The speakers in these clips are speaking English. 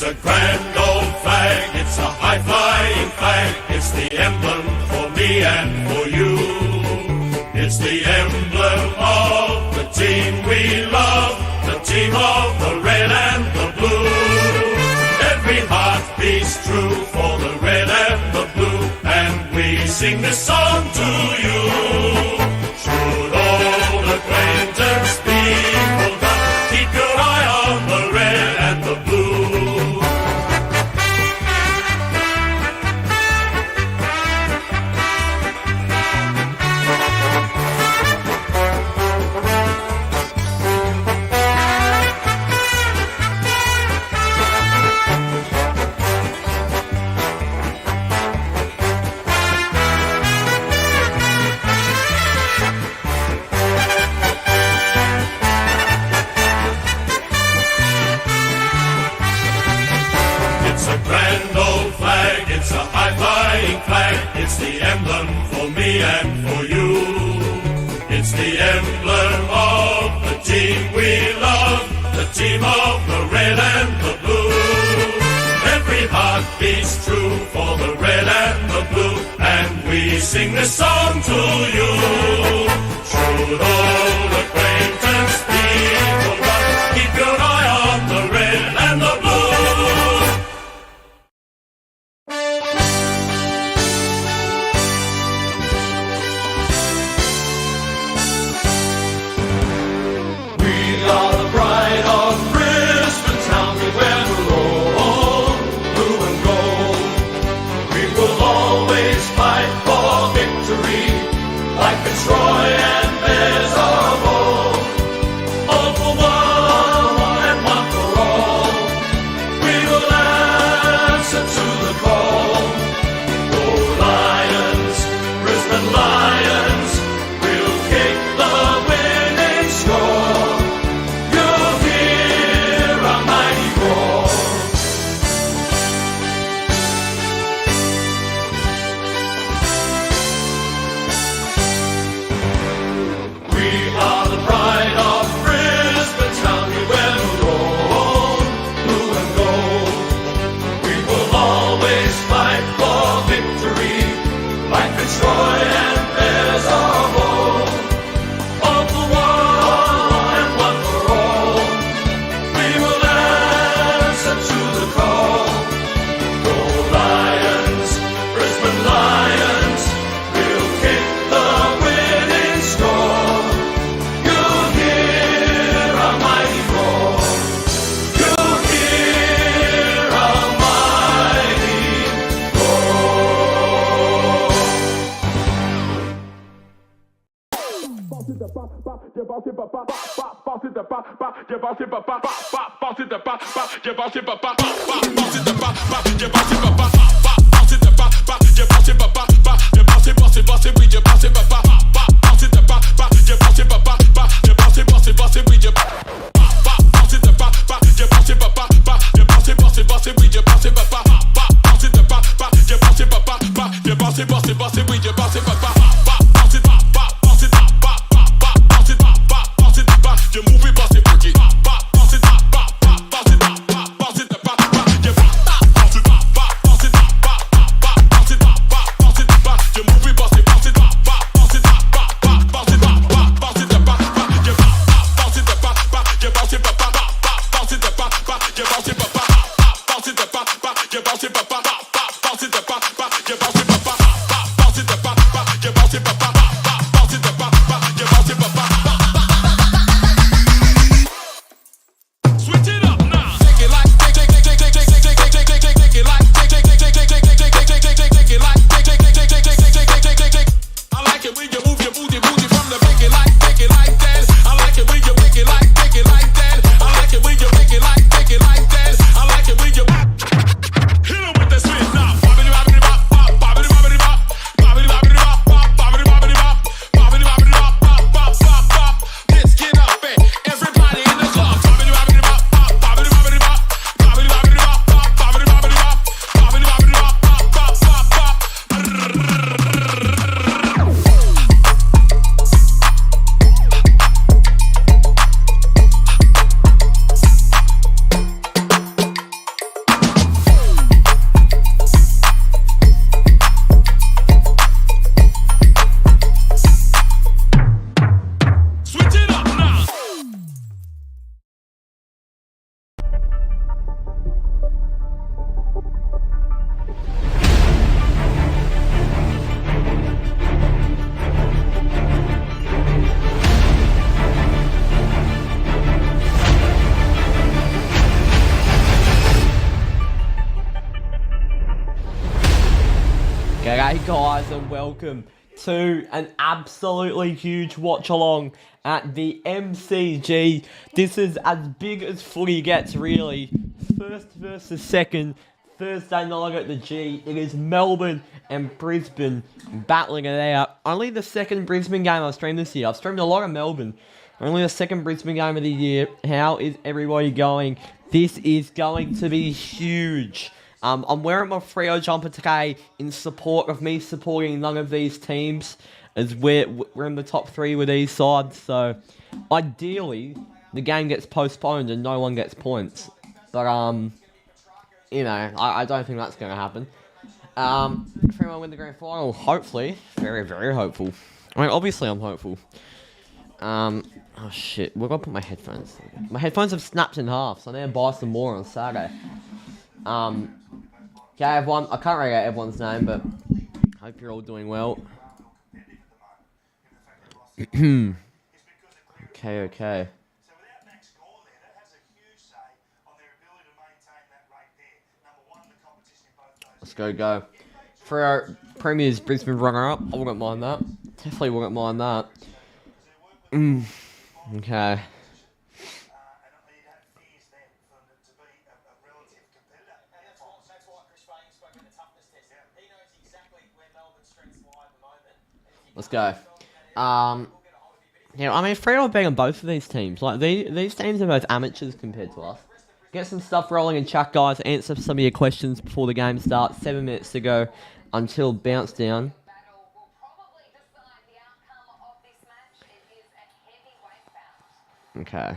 It's a grand old flag, it's a high-flying flag. It's the emblem for me and for you. It's the emblem of the team we love, the team of the red and the blue. Every heart beats true for the red and the blue, and we sing this song to you. Should old acquaintance be forgot, keep your eye on the red and the blue. It's the emblem for me and for you. It's the emblem of the team we love, the team of the red and the blue. Every heart beats true for the red and the blue, and we sing this song to you. Should old acquaintance be forgot, keep your eye on the red and the blue. Troy and Bears of old, all for one and one for all. We will answer to the call. Go Lions, Brisbane Lions, we'll kick the winning score. You'll hear a mighty roar. Troy and Bears of old, all for one and one for all. We will answer to the call. Go Lions, Brisbane Lions, we'll kick the winning score. You'll hear a mighty roar. You'll hear a mighty roar. G'day guys and welcome to an absolutely huge watch along at the MCG. This is as big as footy gets really. First versus second, Thursday night at the G. It is Melbourne and Brisbane battling it out. Only the second Brisbane game I've streamed this year. I've streamed a lot of Melbourne. Only the second Brisbane game of the year. How is everybody going? This is going to be huge. I'm wearing my Freo jumper today in support of me supporting none of these teams, as we're in the top 3 with these sides. So, ideally, the game gets postponed and no one gets points. But, you know, I don't think that's going to happen. Freo win the grand final, hopefully. Very, very hopeful. I mean, obviously I'm hopeful. Oh shit, we're gonna put my headphones. My headphones have snapped in half, so I need to buy some more on Saturday. Okay, everyone, I can't really get everyone's name, but I hope you're all doing well. Okay. Let's go. For our Premier's Brisbane runner-up, I wouldn't mind that. Definitely wouldn't mind that. Okay. Let's go. Yeah, I mean, Freo are beating both of these teams. Like, these teams are both amateurs compared to us. Get some stuff rolling in chat, guys. Answer some of your questions before the game starts. 7 minutes to go until bounce down. Okay.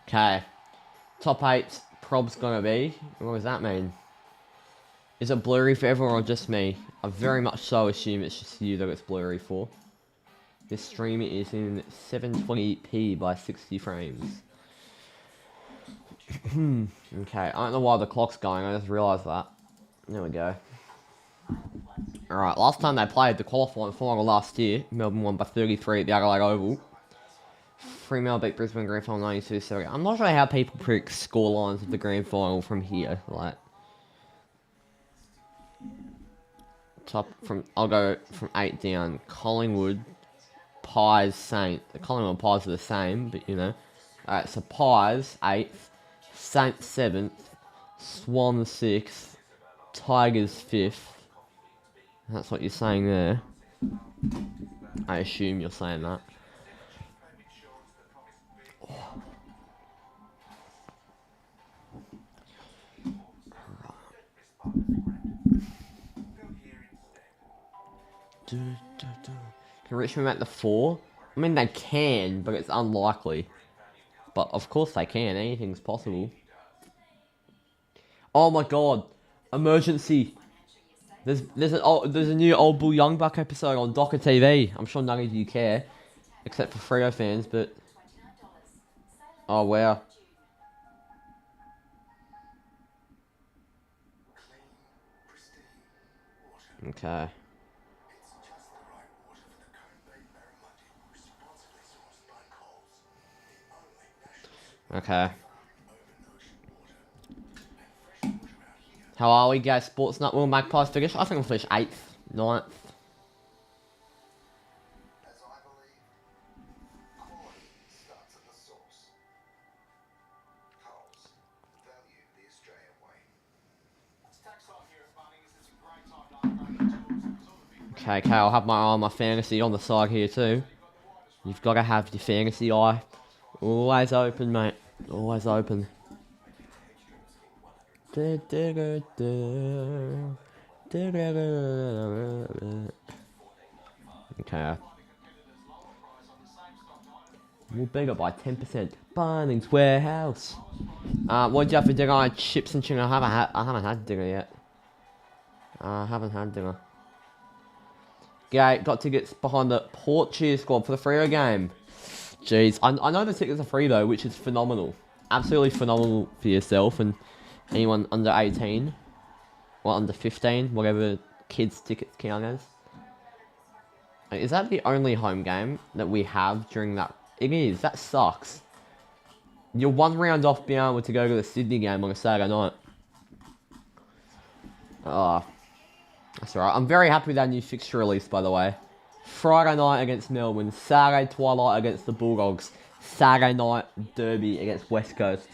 Okay. Top 8 prob's gonna be. What does that mean? Is it blurry for everyone or just me? I very much so assume it's just you that it's blurry for. This stream is in 720p by 60 frames. Okay, I don't know why the clock's going, I just realised that. There we go. Alright, last time they played the qualifying final last year, Melbourne won by 33 at the Adelaide Oval. Fremantle beat Brisbane Grand Final 92-70. I'm not sure how people predict scorelines of the Grand Final from here. Like, I'll go from 8 down. Collingwood, Pies, Saints. The Collingwood and Pies are the same, but you know. Alright, so Pies 8th, Saints 7th, Swans 6th, Tigers 5th. That's what you're saying there. I assume you're saying that. Can Richmond make the 4? I mean, they can, but it's unlikely. But of course they can. Anything's possible. Oh my god! Emergency! There's a new Old Bull Young Buck episode on Docker TV. I'm sure none of you care, except for Freo fans. But oh wow. Okay. Okay. How are we, guys? Sports Nut will Magpies finish? I think we'll finish 8th, 9th. Okay, I'll have my eye on my fantasy on the side here too. You've got to have your fantasy eye always open, mate. Always open. Okay. We'll bigger by 10%. Bunnings Warehouse. What did you have for dinner? I had chips and chicken. I haven't had dinner yet. I haven't had dinner. Okay, got tickets behind the Port cheer squad for the Freo game. Jeez, I know the tickets are free though, which is phenomenal. Absolutely phenomenal for yourself and anyone under 18. Or under 15, whatever kids' tickets count as. Is that the only home game that we have during that? It is. That sucks. You're 1 round off being able to go to the Sydney game on a Saturday night. That's alright. I'm very happy with that new fixture release, by the way. Friday night against Melbourne. Saturday twilight against the Bulldogs. Saturday night derby against West Coast.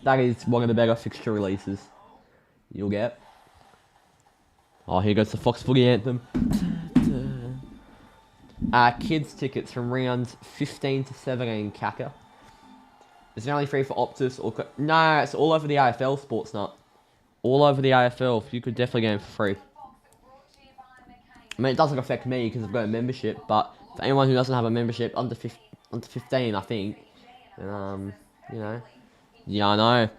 That is one of the better fixture releases you'll get. Oh, here goes the Fox Footy anthem. Kids tickets from rounds 15 to 17, Kaka. Is it only free for Optus or... No, it's all over the AFL, Sportsnut. All over the AFL. You could definitely get them for free. I mean, it doesn't affect me because I've got a membership, but for anyone who doesn't have a membership under 15, I think, then, you know. Yeah, I know.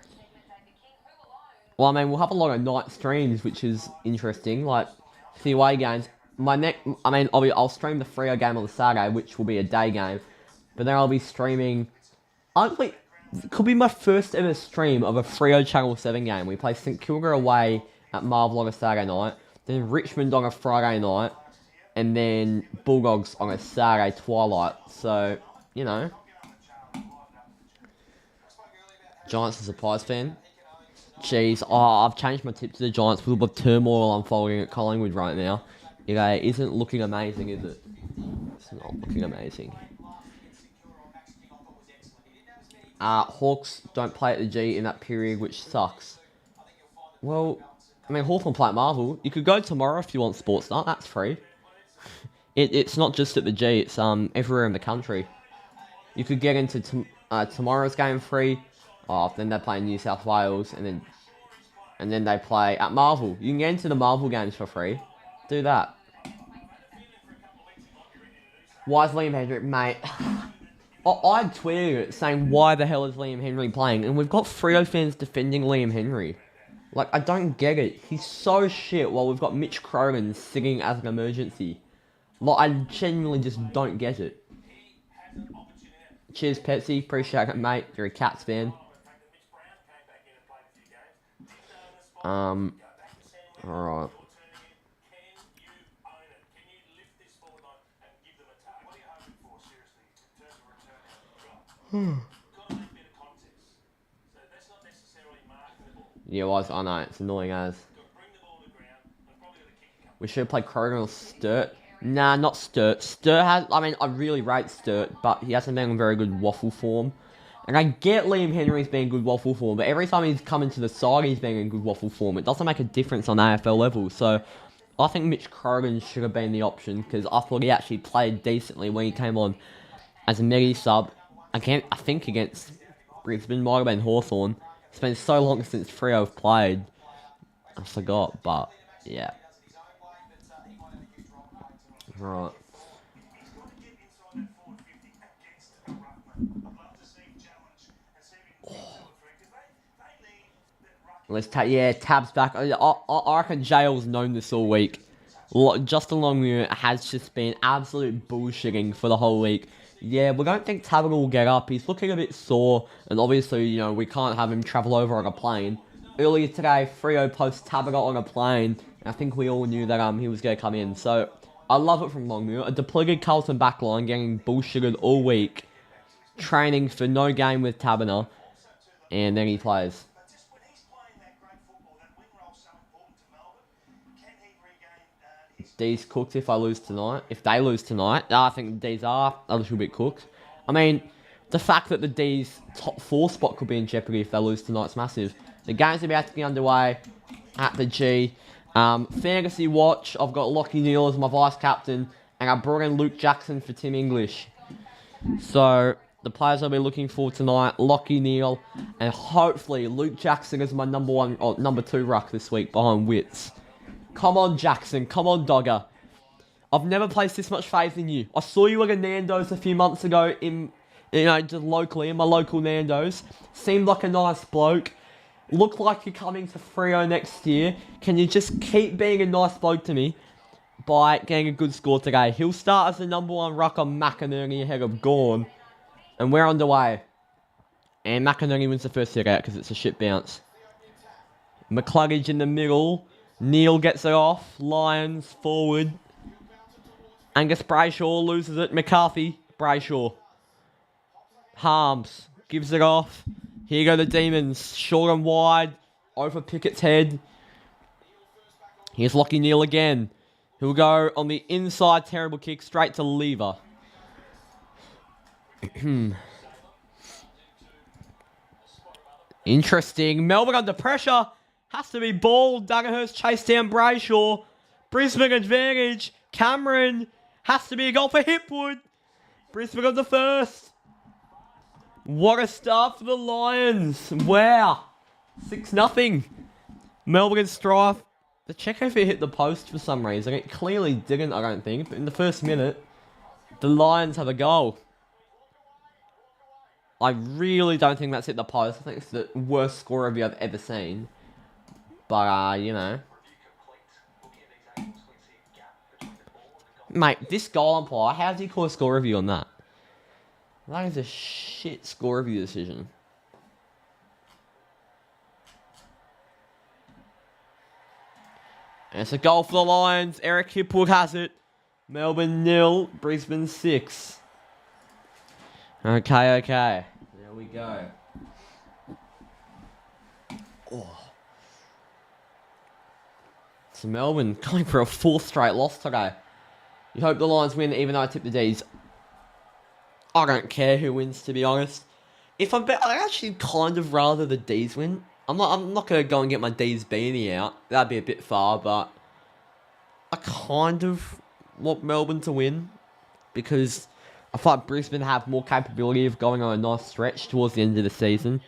Well, I mean, we'll have a lot of night streams, which is interesting. Like, for the away games, I'll stream the Freo game on the Saturday, which will be a day game. But then I'll be streaming... It could be my first ever stream of a Freo Channel 7 game. We play St Kilda away at Marvel on a Saturday night. Then Richmond on a Friday night. And then Bulldogs on a Saturday twilight. So, you know. Giants is a Pies fan. Jeez, I've changed my tip to the Giants with a bit of turmoil unfolding at Collingwood right now. It isn't looking amazing, is it? It's not looking amazing. Hawks don't play at the G in that period, which sucks. Well, I mean, Hawthorn play at Marvel. You could go tomorrow if you want Sportsnut. That's free. It's not just at the G. It's everywhere in the country. You could get into tomorrow's game free. Then they play in New South Wales, and then they play at Marvel. You can get into the Marvel games for free. Do that. Why is Liam Henry, mate? I tweeted it saying, why the hell is Liam Henry playing? And we've got Freo fans defending Liam Henry. Like, I don't get it. He's so shit while we've got Mitch Cronin sitting as an emergency. Like, I genuinely just don't get it. Cheers, Petsy. Appreciate it, mate. You're a Cats fan. Alright. Yeah, I know, it's annoying as. We should play Kroger or Sturt. Nah, not Sturt. Sturt has, I really rate Sturt, but he hasn't been in very good waffle form. And I get Liam Henry's been in good waffle form, but every time he's come into the side, he's been in good waffle form. It doesn't make a difference on AFL level, so I think Mitch Crogan should have been the option, because I thought he actually played decently when he came on as a medi sub. Again, I think against Brisbane, might have been Hawthorn. It's been so long since Freo have played. I forgot, but yeah. Right. Let's Tab's back. I reckon Jail's known this all week. Justin Longmuir has just been absolute bullshitting for the whole week. Yeah, we don't think Tabitha will get up. He's looking a bit sore, and obviously, you know, we can't have him travel over on a plane. Earlier today, Freo posts Tabitha on a plane, and I think we all knew that he was going to come in. So, I love it from Longmuir. A depleted Carlton backline getting bullshitted all week, training for no game with Tabitha, and then he plays. Dees cooked if I lose tonight. If they lose tonight, I think the Dees are a little bit cooked. I mean, the fact that the Dees top 4 spot could be in jeopardy if they lose tonight's massive. The game's about to be underway at the G. Fantasy watch, I've got Lockie Neal as my vice captain, and I brought in Luke Jackson for Tim English. So, the players I'll be looking for tonight, Lockie Neal, and hopefully Luke Jackson is my number 2 ruck this week behind Wits. Come on, Jackson. Come on, Dogger. I've never placed this much faith in you. I saw you at a Nando's a few months ago just locally, in my local Nando's. Seemed like a nice bloke. Looked like you're coming to Freo next year. Can you just keep being a nice bloke to me by getting a good score today? He'll start as the number 1 ruck on McInerney ahead of Gawn. And we're underway. And McInerney wins the first hit out because it's a shit bounce. McCluggage in the middle. Neil gets it off. Lions forward. Angus Brayshaw loses it. McCarthy. Brayshaw. Harms. Gives it off. Here go the Demons. Short and wide. Over Pickett's head. Here's Lockie Neal again. He'll go on the inside. Terrible kick. Straight to Lever. Interesting. Melbourne under pressure. Has to be ball. Daggerhurst chase down Brayshaw. Brisbane advantage. Cameron. Has to be a goal for Hipwood. Brisbane on the first. What a start for the Lions. Wow. 6-0. Melbourne strife. The check if it hit the post for some reason. It clearly didn't, I don't think. But in the first minute, the Lions have a goal. I really don't think that's hit the post. I think it's the worst score review I've ever seen. But, you know. Mate, this goal umpire, how do you call a score review on that? That is a shit score review decision. And it's a goal for the Lions. Eric Hipwood has it. Melbourne 0, Brisbane 6. Okay. There we go. Oh. So Melbourne going for a 4th straight loss today. You hope the Lions win, even though I tipped the Dees. I don't care who wins, to be honest. If I'm I'd actually kind of rather the Dees win. I'm not gonna go and get my Dees beanie out. That'd be a bit far, but I kind of want Melbourne to win because I thought Brisbane have more capability of going on a nice stretch towards the end of the season.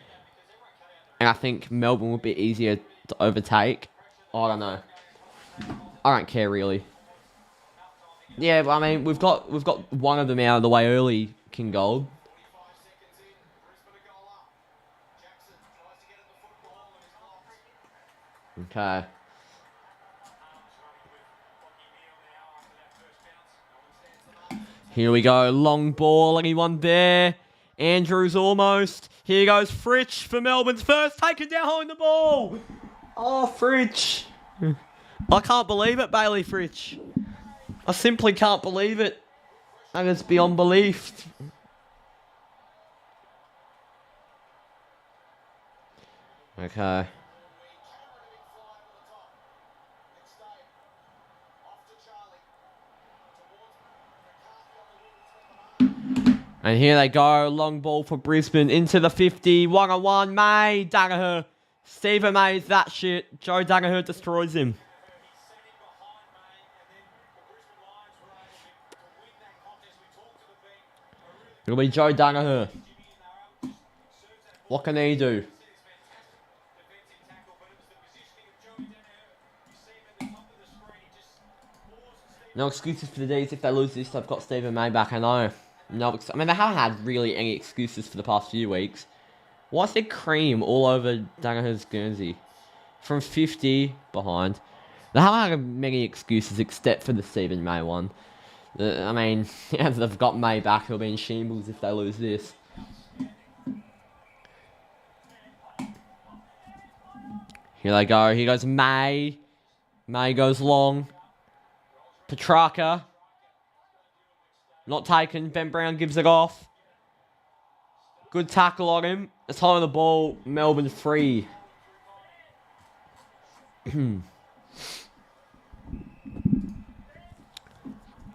And I think Melbourne would be easier to overtake. I don't know. I don't care really. Yeah, but I mean we've got one of them out of the way early, King Gold. Okay. Here we go. Long ball. Anyone there? Andrews almost. Here goes Fritsch for Melbourne's first. Taken down holding the ball. Oh, Fritsch. I can't believe it, Bailey Fritsch. I simply can't believe it. That is beyond belief. Okay. And here they go. Long ball for Brisbane into the 50. 1-on-1. May. Daggerhurst. Stephen May's that shit. Joe Daggerhurst destroys him. It'll be Joe Daggerhurst. What can he do? No excuses for the Dees. If they lose this, they've got Stephen May back. I know. No, I mean, they haven't had really any excuses for the past few weeks. Why is there cream all over Daggerhurst's Guernsey? From 50 behind. They haven't had many excuses except for the Stephen May one. I mean, yeah, they've got May back. He'll be in shambles if they lose this. Here they go. Here goes May. May goes long. Petrarca. Not taken. Ben Brown gives it off. Good tackle on him. It's holding the ball. Melbourne free.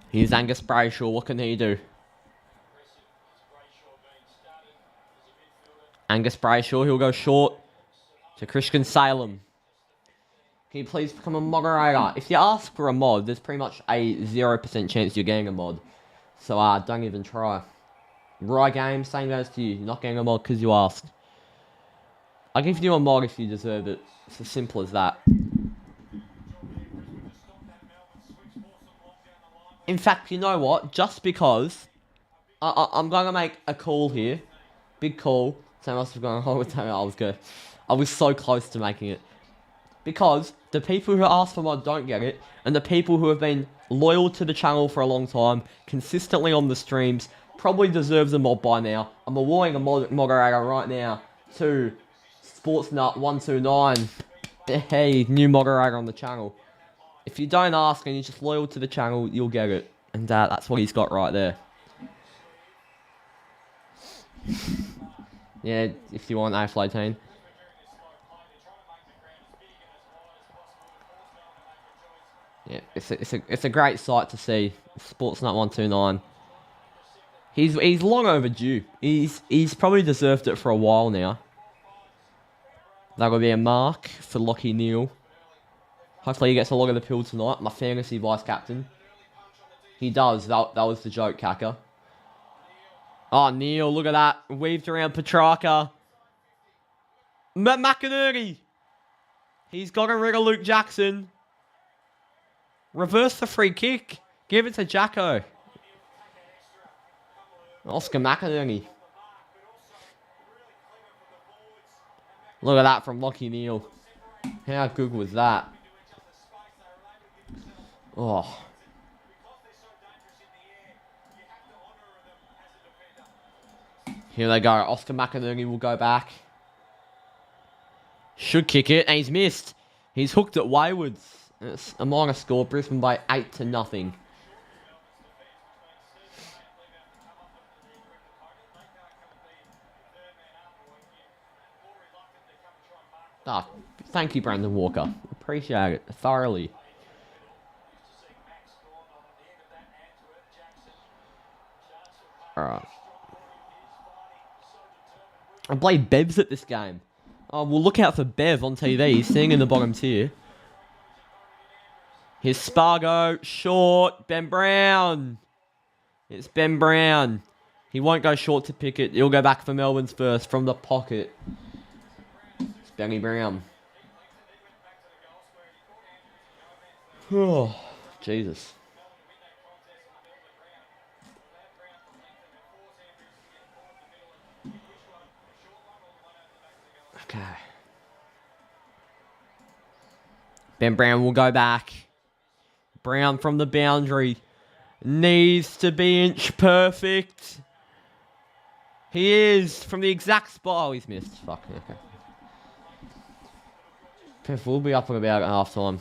Here's Angus Brayshaw. What can he do? Angus Brayshaw. He'll go short to Christian Salem. Can you please become a moderator? If you ask for a mod, there's pretty much a 0% chance you're getting a mod. So, don't even try. Right game, same goes to you. You're not getting a mod because you asked. I'll give you a mod if you deserve it. It's as simple as that. In fact, you know what? Just because I'm going to make a call here. Big call. So I must have gone, I was so close to making it. Because the people who ask for mod don't get it, and the people who have been loyal to the channel for a long time, consistently on the streams, probably deserves a mod by now. I'm awarding a moderator right now to Sportsnut129. Hey, new moderator on the channel. If you don't ask and you're just loyal to the channel, you'll get it. And that's what he's got right there. Yeah, if you want AFL 18. Yeah, it's a great sight to see. Sportsnut 129. He's long overdue. He's probably deserved it for a while now. That will be a mark for Lockie Neal. Hopefully he gets a lot of the pill tonight. My fantasy vice captain. He does. That was the joke, Kaka. Oh, Neal, look at that. Weaved around Petrarca. McInerney. He's got rid of Luke Jackson. Reverse the free kick. Give it to Jacko. Oscar McInerney. Look at that from Lockie Neal. How good was that? Oh. Here they go. Oscar McInerney will go back. Should kick it, and he's missed. He's hooked at Waywards. It's a minor score. Brisbane by 8-0. Ah, thank you, Brandon Walker. Appreciate it thoroughly. Alright. I played Bevs at this game. Oh, we'll look out for Bev on TV. He's sitting in the bottom tier. Here's Spargo. Short. Ben Brown. It's Ben Brown. He won't go short to pick it. He'll go back for Melbourne's first from the pocket. It's Benny Brown. Oh, Jesus. Okay. Ben Brown will go back. Brown from the boundary. Needs to be inch perfect. He is from the exact spot. Oh, he's missed. Fuck. Okay. Pef will be up in about half time.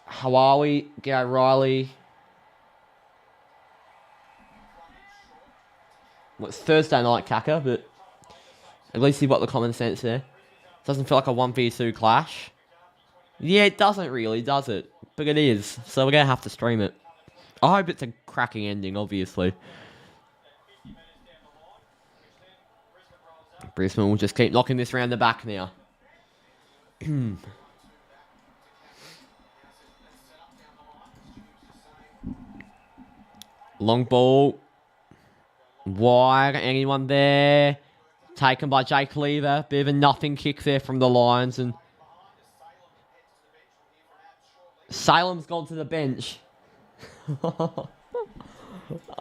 Hawaii, Gary Riley. Well, it's Thursday night, Kaka, but at least you've got the common sense there. Doesn't feel like a 1v2 clash. Yeah, it doesn't really, does it? But it is, so we're going to have to stream it. I hope it's a cracking ending, obviously. Brisbane will just keep knocking this round the back now. Long ball. Wide. Anyone there? Taken by Jake Lever. Bit of a nothing kick there from the Lions. And Salem's gone to the bench.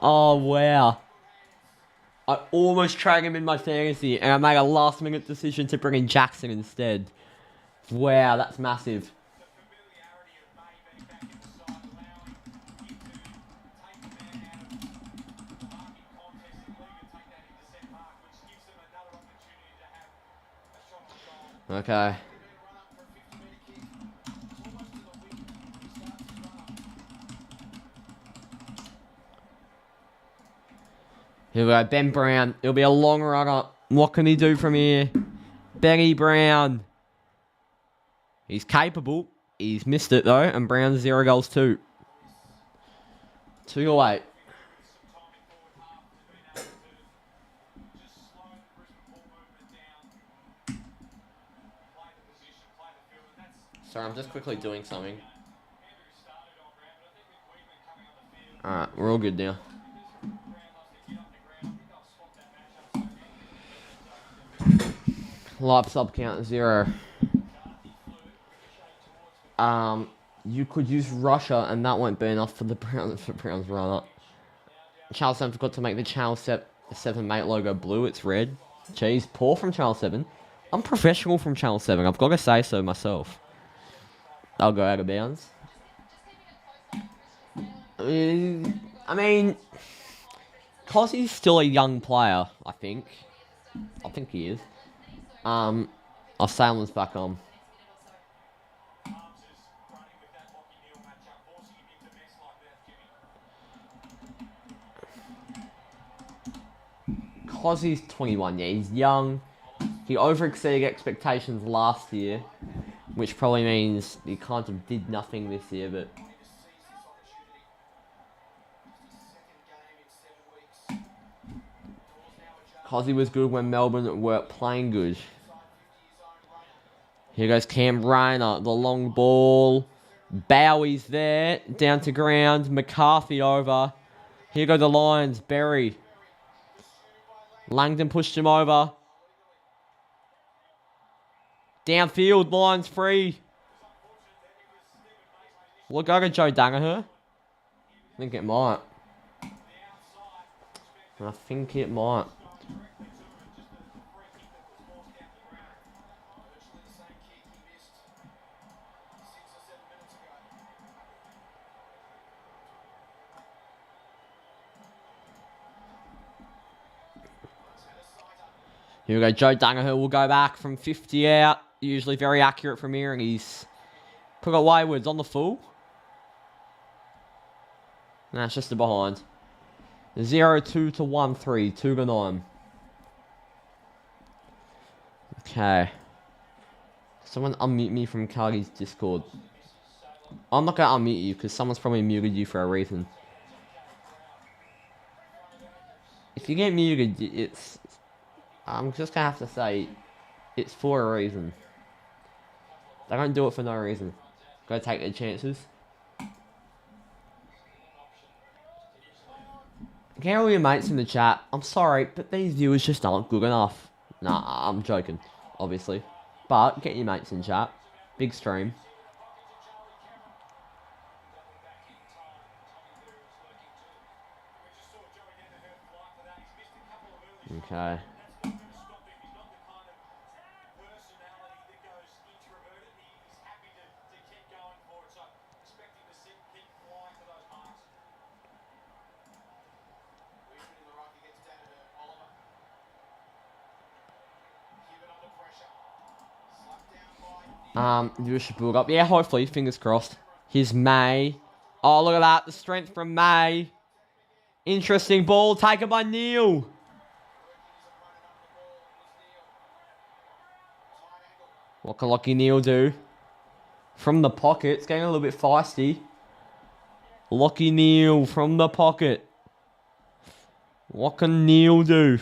Oh, wow. I almost tracked him in my fantasy, and I made a last-minute decision to bring in Jackson instead. Wow, that's massive. Okay. Here we go, Ben Brown. It'll be a long runner. What can he do from here? Benny Brown. He's capable. He's missed it though, and Brown's 0 goals too. 2-8. Sorry, I'm just quickly doing something. Alright, we're all good now. Live sub count 0. You could use Russia, and that won't be enough for the Browns run up. Channel 7 forgot to make the Channel 7 mate logo blue. It's red. Jeez, poor from Channel 7. I'm professional from Channel 7. I've got to say so myself. I'll go out of bounds. I mean, because he's still a young player, I think. I think he is. Our Salem's back on. because he's 21, yeah, he's young. He overexceeded expectations last year, which probably means he kind of did nothing this year, but... because he was good when Melbourne weren't playing good. Here goes Cam Rayner, the long ball. Bowie's there, down to ground. McCarthy over. Here go the Lions, Berry. Langdon pushed him over. Downfield, Lions free. Look over Joe Danaher. I think it might. I think it might. Here we go, Joe Danaher will go back from 50 out. Usually very accurate from here, and he's put away Waywards on the full. Nah, it's just a behind. 0-2 to 1-3, 2 to 9. Okay. Someone unmute me from Cardi's Discord. I'm not going to unmute you, because someone's probably muted you for a reason. If you get muted, it's... I'm just going to have to say, it's for a reason. They don't do it for no reason. Go take their chances. Get all your mates in the chat. I'm sorry, but these viewers just aren't good enough. Nah, I'm joking, obviously. But get your mates in chat. Big stream. Okay. You should build up. Yeah, hopefully, fingers crossed. Here's May. Oh, look at that. The strength from May. Interesting ball taken by Neil. What can Lockie Neal do? From the pocket. It's getting a little bit feisty. Lockie Neal from the pocket. What can Neal do?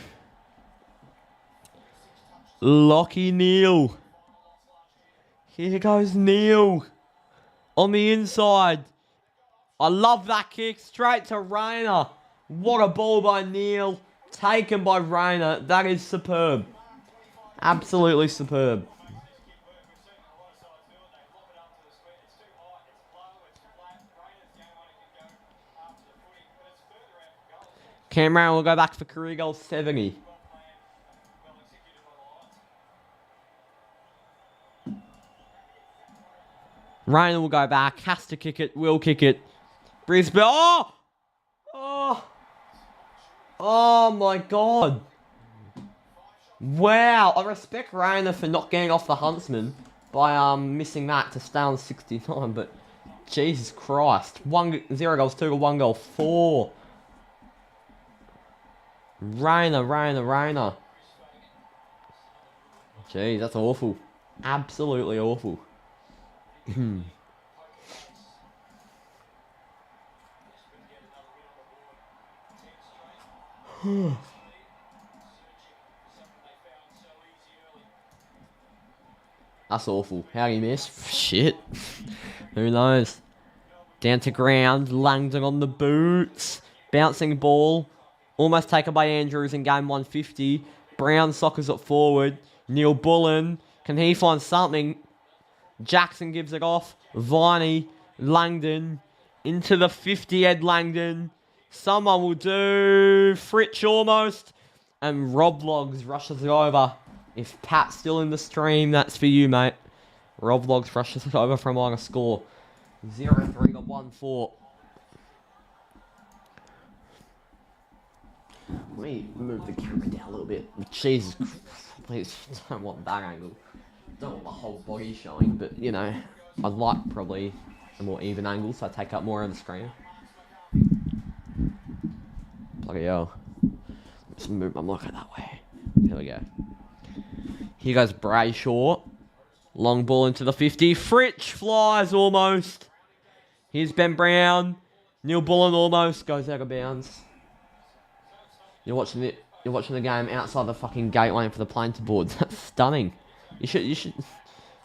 Lockie Neal. Here goes Neal. On the inside. I love that kick. Straight to Rayner. What a ball by Neal. Taken by Rayner. That is superb. Absolutely superb. Cameron will go back for career goal 70. Rayner will go back. Has to kick it. Will kick it. Brisbane. Oh! Oh! Oh my God. Wow. I respect Rayner for not getting off the Huntsman by missing that to stay on 69, but Jesus Christ. 0 goals, 2 to 1 goal, 4. Rayner. Jeez, that's awful. Absolutely awful. That's awful. How do you miss? Shit. Who knows? Down to ground. Langdon on the boots. Bouncing ball. Almost taken by Andrews in game 150. Brown soccers it forward. Neil Bullen. Can he find something? Jackson gives it off. Viney. Langdon. Into the 50, Ed Langdon. Someone will do. Fritsch almost. And Rob Logs rushes it over. If Pat's still in the stream, that's for you, mate. Rob Logs rushes it over from on a score. 0-3 to 1-4. Let me move the camera down a little bit. Jesus Christ. Please, don't want that angle. Don't want the whole body showing, but, you know, I'd like probably a more even angle, so I take up more of the screen. Bloody hell. Let's move my marker that way. Here we go. Here goes Brayshaw. Long ball into the 50. Fritsch flies almost. Here's Ben Brown. Neil Bullen almost goes out of bounds. You're watching the game outside the fucking gate waiting for the plane to board. That's stunning. You should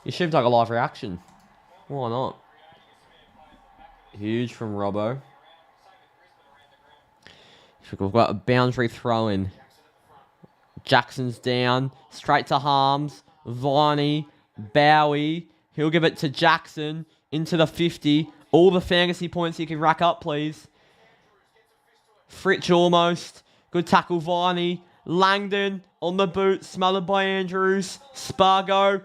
have done a live reaction. Why not? Huge from Robbo. We've got a boundary throw in. Jackson's down. Straight to Harms. Viney. Bowie. He'll give it to Jackson. Into the 50. All the fantasy points he can rack up, please. Fritsch almost. Good tackle, Viney. Langdon on the boot. Smothered by Andrews. Spargo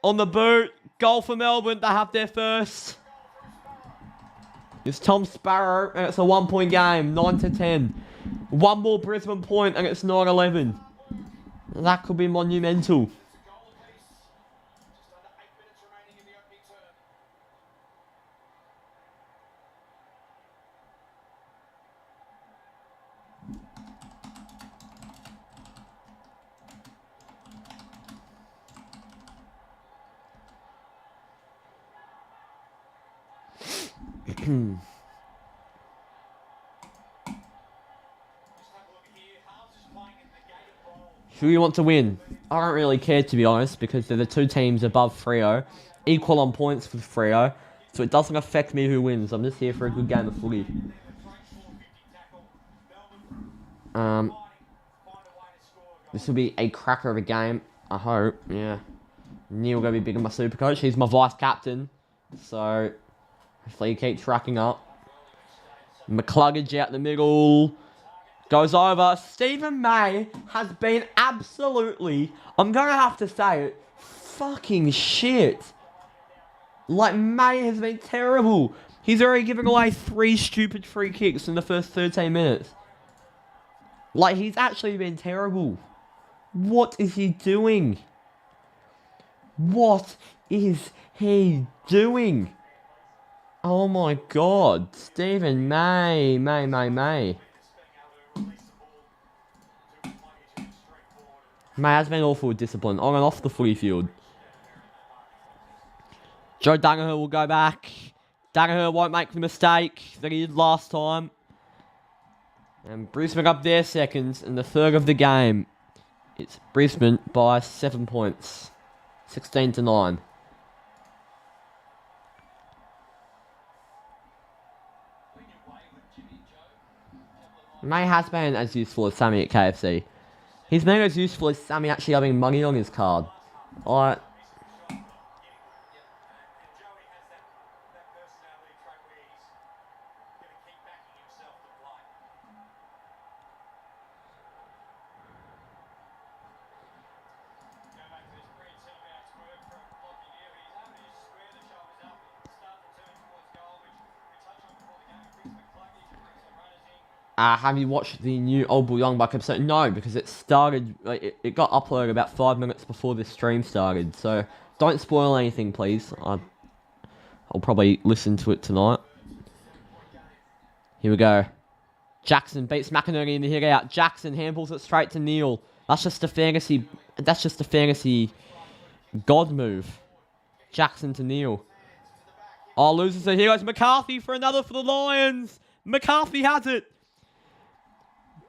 on the boot. Goal for Melbourne. They have their first. It's Tom Sparrow, and it's a 1-point game. 9-10. One more Brisbane point, and it's 9-11. That could be monumental. Who you want to win? I don't really care, to be honest, because they're the two teams above Freo, equal on points with Freo, so it doesn't affect me who wins. I'm just here for a good game of footy. This will be a cracker of a game, I hope. Yeah. Neil gonna be big in my super coach. He's my vice captain, so hopefully he keeps racking up. McCluggage out the middle. Goes over. Stephen May has been absolutely, I'm going to have to say it, fucking shit. Like, May has been terrible. He's already given away 3 stupid free kicks in the first 13 minutes. Like, he's actually been terrible. What is he doing? What is he doing? Oh my god. Stephen May. May has been awful with discipline on and off the footy field. Joe Danaher will go back. Danaher won't make the mistake that he did last time. And Brisbane up their seconds in the third of the game. It's Brisbane by 7 points. 16-9. May has been as useful as Sammy at KFC. He's been as useful as Sammy actually having money on his card. Alright. Have you watched the new Old Bull Young Buck episode? No, because it started, like, it got uploaded about 5 minutes before this stream started. So, don't spoil anything, please. I'll probably listen to it tonight. Here we go. Jackson beats McInerney in the hit out. Jackson handballs it straight to Neil. That's just a fantasy god move. Jackson to Neil. Oh, loses it. Here goes McCarthy for another for the Lions. McCarthy has it.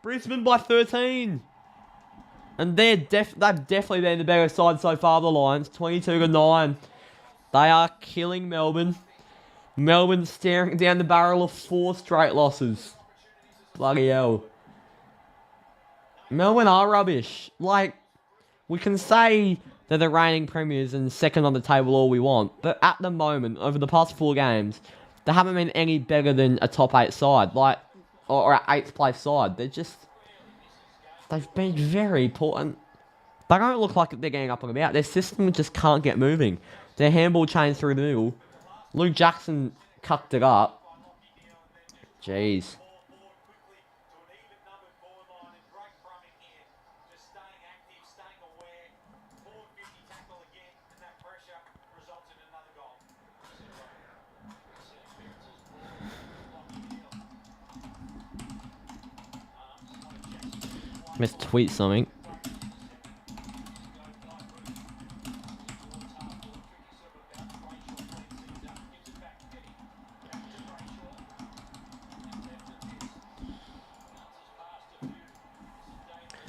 Brisbane by 13. And they've definitely been the better side so far, the Lions. 22-9. They are killing Melbourne. Melbourne staring down the barrel of 4 straight losses. Bloody hell. Melbourne are rubbish. Like, we can say they're the reigning premiers and second on the table all we want. But at the moment, over the past 4 games, they haven't been any better than a top 8 side. Like, or an 8th place side. They've been very poor. And they don't look like they're getting up and about. Their system just can't get moving. Their handball chains through the middle. Luke Jackson cucked it up. Jeez. Let's tweet something.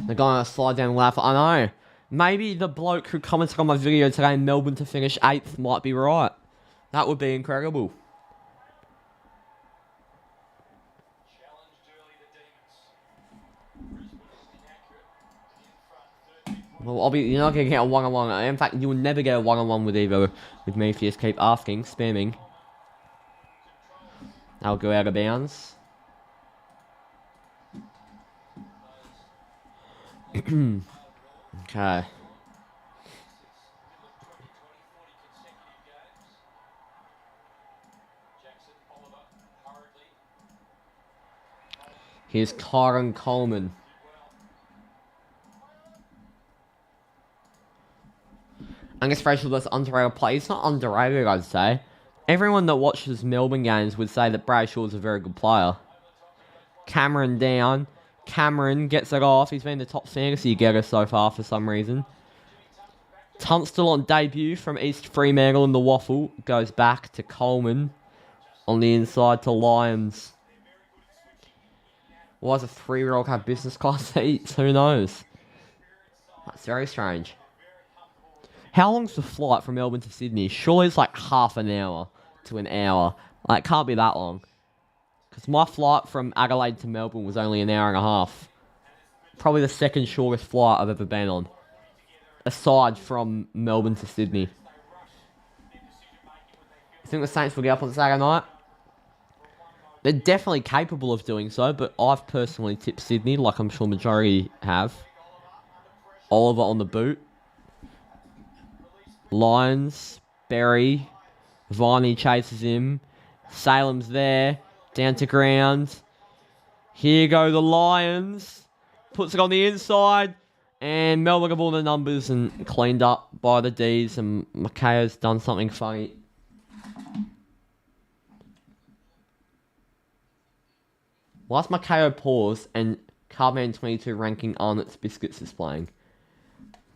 They're going to slide down left. I know. Maybe the bloke who commented on my video today, Melbourne to finish 8th, might be right. That would be incredible. Well, you're not going to get a one-on-one. In fact, you will never get a one-on-one with either with me if you just keep asking, spamming. I'll go out of bounds. Okay. Here's Kyron Coleman. I guess Rachel does underrated play. He's not underrated, I'd say. Everyone that watches Melbourne games would say that Brayshaw is a very good player. Cameron down. Cameron gets it off. He's been the top fantasy getter so far for some reason. Tunstall on debut from East Fremantle in the waffle. Goes back to Coleman. On the inside to Lyons. Why does a 3-year-old have business class seats? Who knows? That's very strange. How long's the flight from Melbourne to Sydney? Surely it's like half an hour to an hour. Like, it can't be that long. Because my flight from Adelaide to Melbourne was only an hour and a half. Probably the second shortest flight I've ever been on. Aside from Melbourne to Sydney. You think the Saints will get up on Saturday night? They're definitely capable of doing so, but I've personally tipped Sydney, like I'm sure majority have. Oliver on the boot. Lyons, Berry, Viney chases him. Salem's there. Down to ground. Here go the Lions. Puts it on the inside. And Melbourne have all the numbers and cleaned up by the Dees. And Makayo's done something funny. Whilst Makayo paused and Carbman 22 ranking on its biscuits displaying.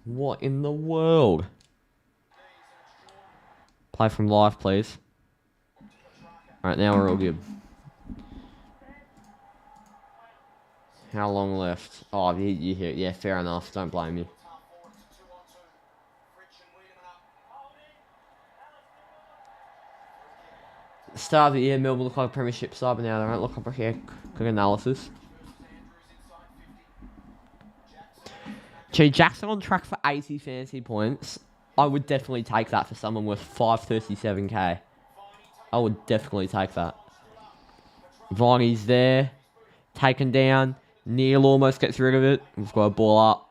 What in the world? Play from live, please. Alright, now we're all good. How long left? Oh, you hear it. Yeah, fair enough. Don't blame me. Start of the year, Melbourne look like a premiership side, but now they don't look like a good analysis. Gee, Jackson on track for 80 fantasy points. I would definitely take that for someone worth 537k. I would definitely take that. Viney's there. Taken down. Neil almost gets rid of it. We've got a ball up.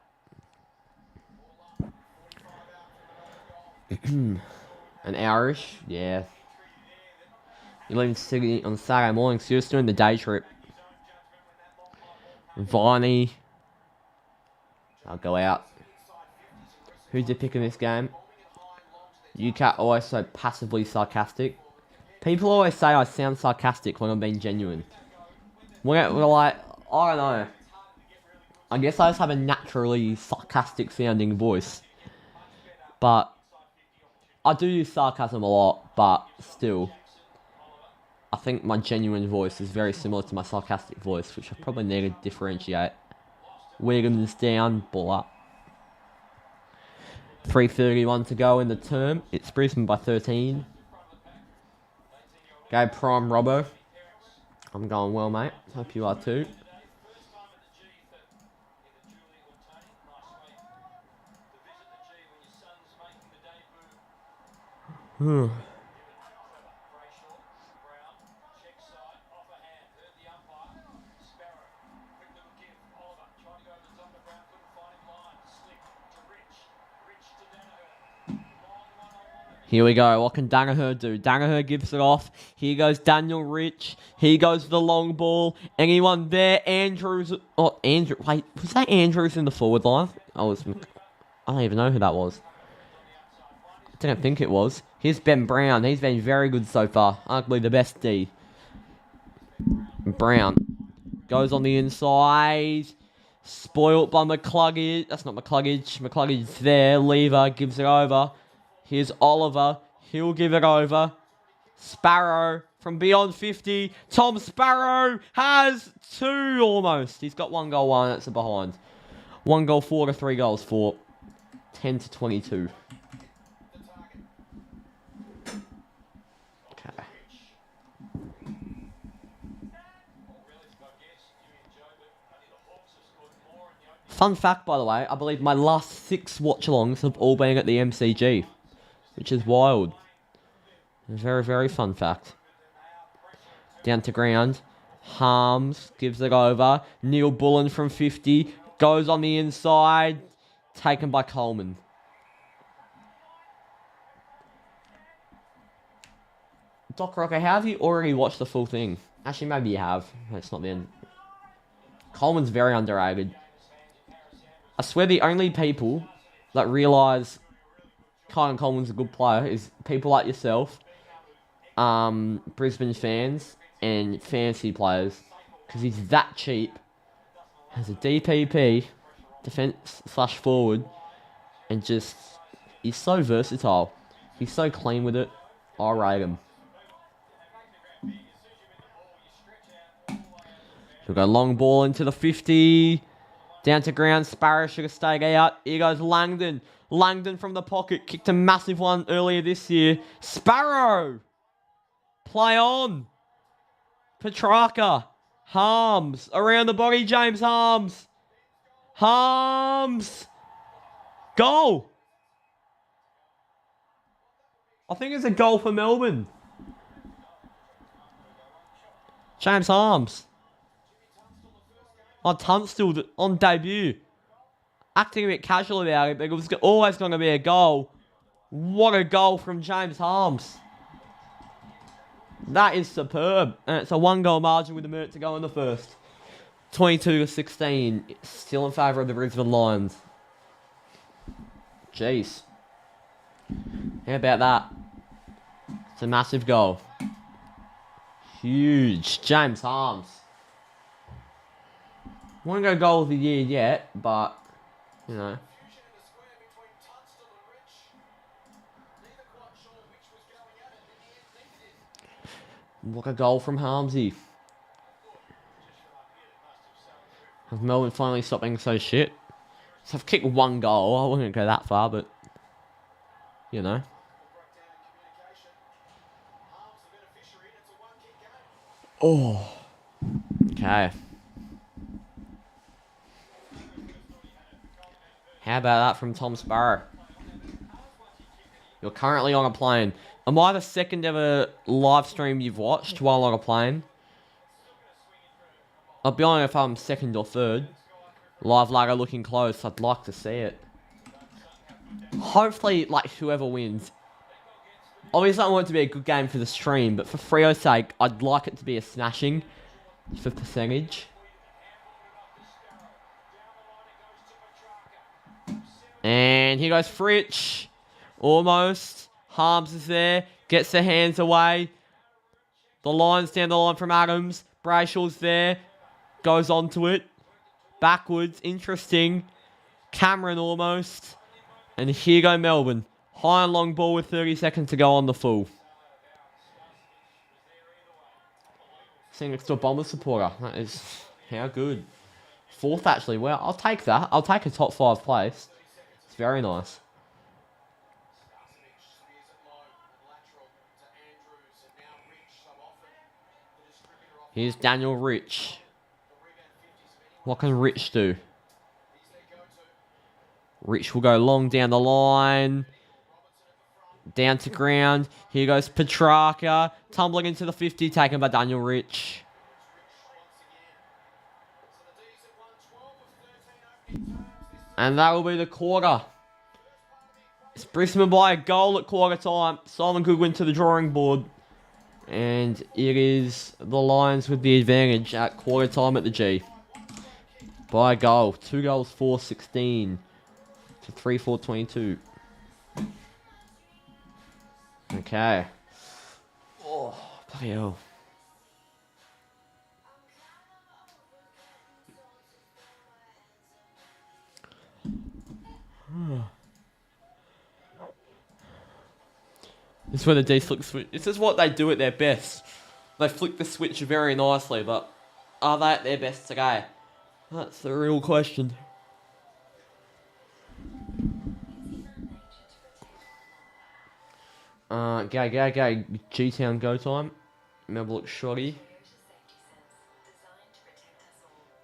An hourish? Yeah. You're leaving Sydney on Saturday morning, so you're just doing the day trip. Viney. I'll go out. Who's your pick in this game? UCATT always so passively sarcastic. People always say I sound sarcastic when I'm being genuine. We're like, I don't know. I guess I just have a naturally sarcastic sounding voice. But I do use sarcasm a lot, but still. I think my genuine voice is very similar to my sarcastic voice, which I probably need to differentiate. Wiggins down, ball up. 3:31 to go in the term. It's Brisbane by 13. Go prime Robbo. I'm going well, mate. Hope you are too. Here we go. What can Danaher do? Danaher gives it off. Here goes Daniel Rich. Here goes the long ball. Anyone there? Andrews. Oh, Andrew. Wait, was that Andrews in the forward line? I don't even know who that was. I didn't think it was. Here's Ben Brown. He's been very good so far. Arguably the best D. Brown goes on the inside. Spoilt by McCluggage. That's not McCluggage. McCluggage's there. Lever gives it over. Here's Oliver. He'll give it over. Sparrow from beyond 50. Tom Sparrow has 2 almost. He's got 1 goal, 1. That's a behind. 1 goal, 4 to 3 goals, 4. 10 to 22. Okay. Fun fact, by the way, I believe my last 6 watch-alongs have all been at the MCG, which is wild. A very, very fun fact. Down to ground. Harms gives it over. Neil Bullen from 50 goes on the inside. Taken by Coleman. Doc Rocker, how have you already watched the full thing? Actually, maybe you have. It's not the end. Coleman's very underrated. I swear the only people that realise Kyle Coleman's a good player is people like yourself, Brisbane fans, and fantasy players. Because he's that cheap. Has a DPP, defence/forward, and just, he's so versatile. He's so clean with it. I rate him. He'll go long ball into the 50. Down to ground. Sparrow should have stayed out. Here goes Langdon. Langdon from the pocket. Kicked a massive one earlier this year. Sparrow. Play on. Petrarca. Harms. Around the body. James Harms. Harms. Goal. I think it's a goal for Melbourne. James Harms. On Tunstall on debut. Acting a bit casual about it, but it was always going to be a goal. What a goal from James Harms. That is superb. And it's a 1-goal margin with a minute to go in the first. 22-16. Still in favour of the Brisbane Lions. Jeez. How about that? It's a massive goal. Huge. James Harms. Won't go goal of the year yet, but, you know. What a goal from Harmsy. Has Melbourne finally stopped being so shit? So I've kicked 1 goal. I wouldn't go that far, but, you know. Oh. Okay. How about that from Tom Sparrow? You're currently on a plane. Am I the second ever live stream you've watched while on a plane? I'll be honest if I'm second or third. Live Lager looking close. I'd like to see it. Hopefully, like, whoever wins. Obviously, I want it to be a good game for the stream, but for Freo's sake, I'd like it to be a smashing for percentage. And here goes Fritsch. Almost. Harms is there. Gets the hands away. The line's down the line from Adams. Brayshaw's there. Goes onto it. Backwards. Interesting. Cameron almost. And here go Melbourne. High and long ball with 30 seconds to go on the full. Sitting next to a Bomber supporter. That is how good. 4th actually. Well, I'll take that. I'll take a top 5 place. It's very nice. Here's Daniel Rich. What can Rich do? Rich will go long down the line. Down to ground. Here goes Petrarca. Tumbling into the 50. Taken by Daniel Rich. And that will be the quarter. It's Brisbane by a goal at quarter time. Simon Goodwin to the drawing board. And it is the Lions with the advantage at quarter time at the G. By a goal. 2 goals, 4-16 to 3-4-22. Okay. Oh, bloody hell. This is when the Dees flick switch. This is what they do at their best. They flick the switch very nicely, but are they at their best today? That's the real question. Go. G-Town go time. Remember, look shoddy.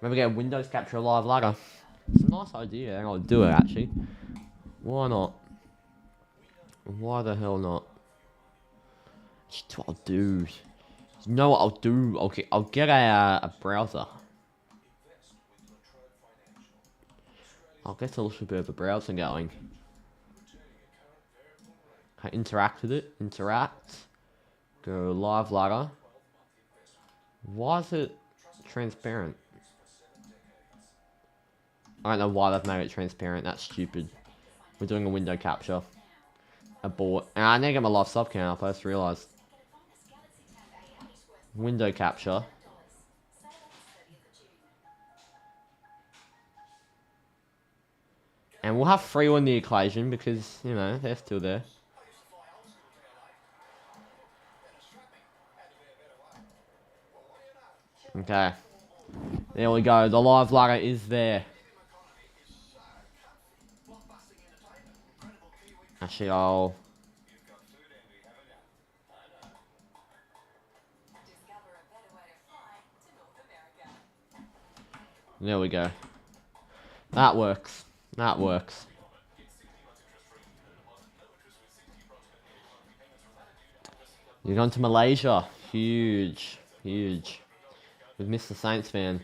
Remember, get Windows capture a live ladder. It's a nice idea. I'll do it actually. Why not? Why the hell not? That's what I'll do. You know what I'll do? I'll get a browser. I'll get a little bit of a browser going. Okay, interact with it. Interact. Go live ladder. Why is it transparent? I don't know why they've made it transparent. That's stupid. We're doing a window capture. Abort. And I need to get my live sub count up. I just realised. Window capture. And we'll have 3 on the equation because, you know, they're still there. Okay. There we go. The live ladder is there. Actually, I'll... There we go. That works. That works. You're going to Malaysia. Huge. Huge. We've missed the Saints fan.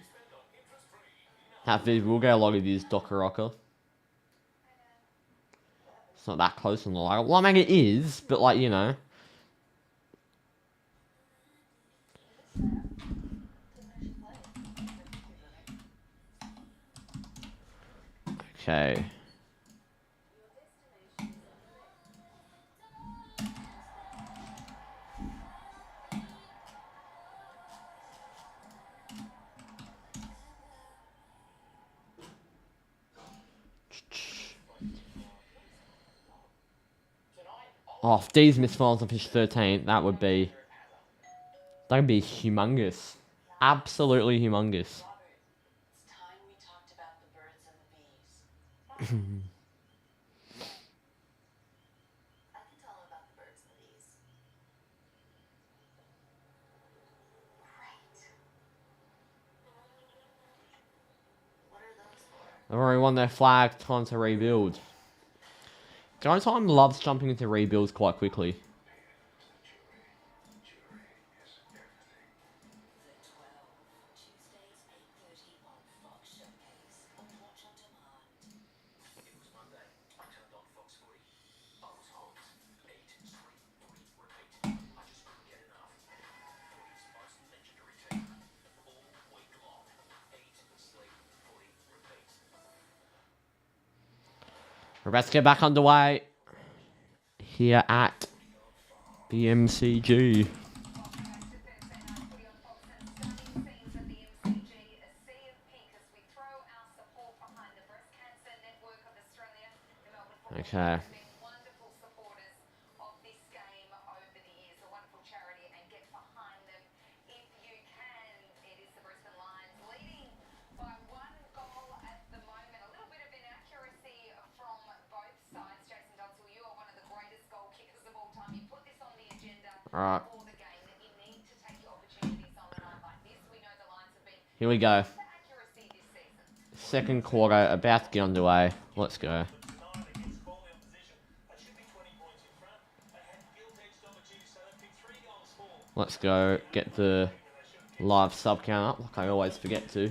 We'll get a lot of these Docker Rocker. It's not that close on the ladder. Well, I mean, it is, but like, you know. Okay. Oh, if Dees missed finals and finished 13th, that would be humongous. Absolutely humongous. It's time we talked about the birds and the bees. I can tell them about the birds and the bees. Great. What are those for? They've already won their flag. Time to rebuild. Go Time loves jumping into rebuilds quite quickly. We're about to get back underway here at the MCG. Okay. Alright. Here we go. Second quarter about to get underway. Let's go. Let's go get the live sub count up like I always forget to.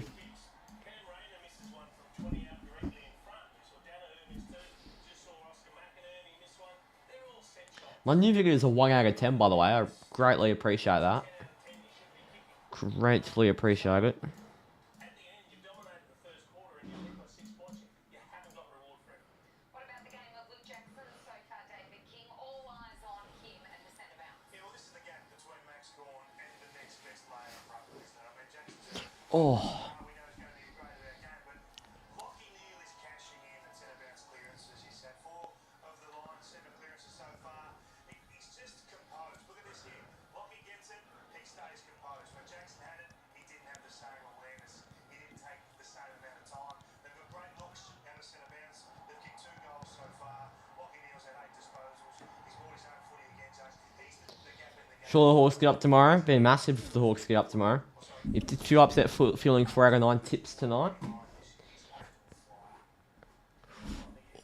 My new video is a 1 out of 10, by the way. I greatly appreciate that. Greatly appreciate it. Oh. Sure, the Hawks get up tomorrow. Be massive if the Hawks get up tomorrow. If you upset feeling for our 9 tips tonight.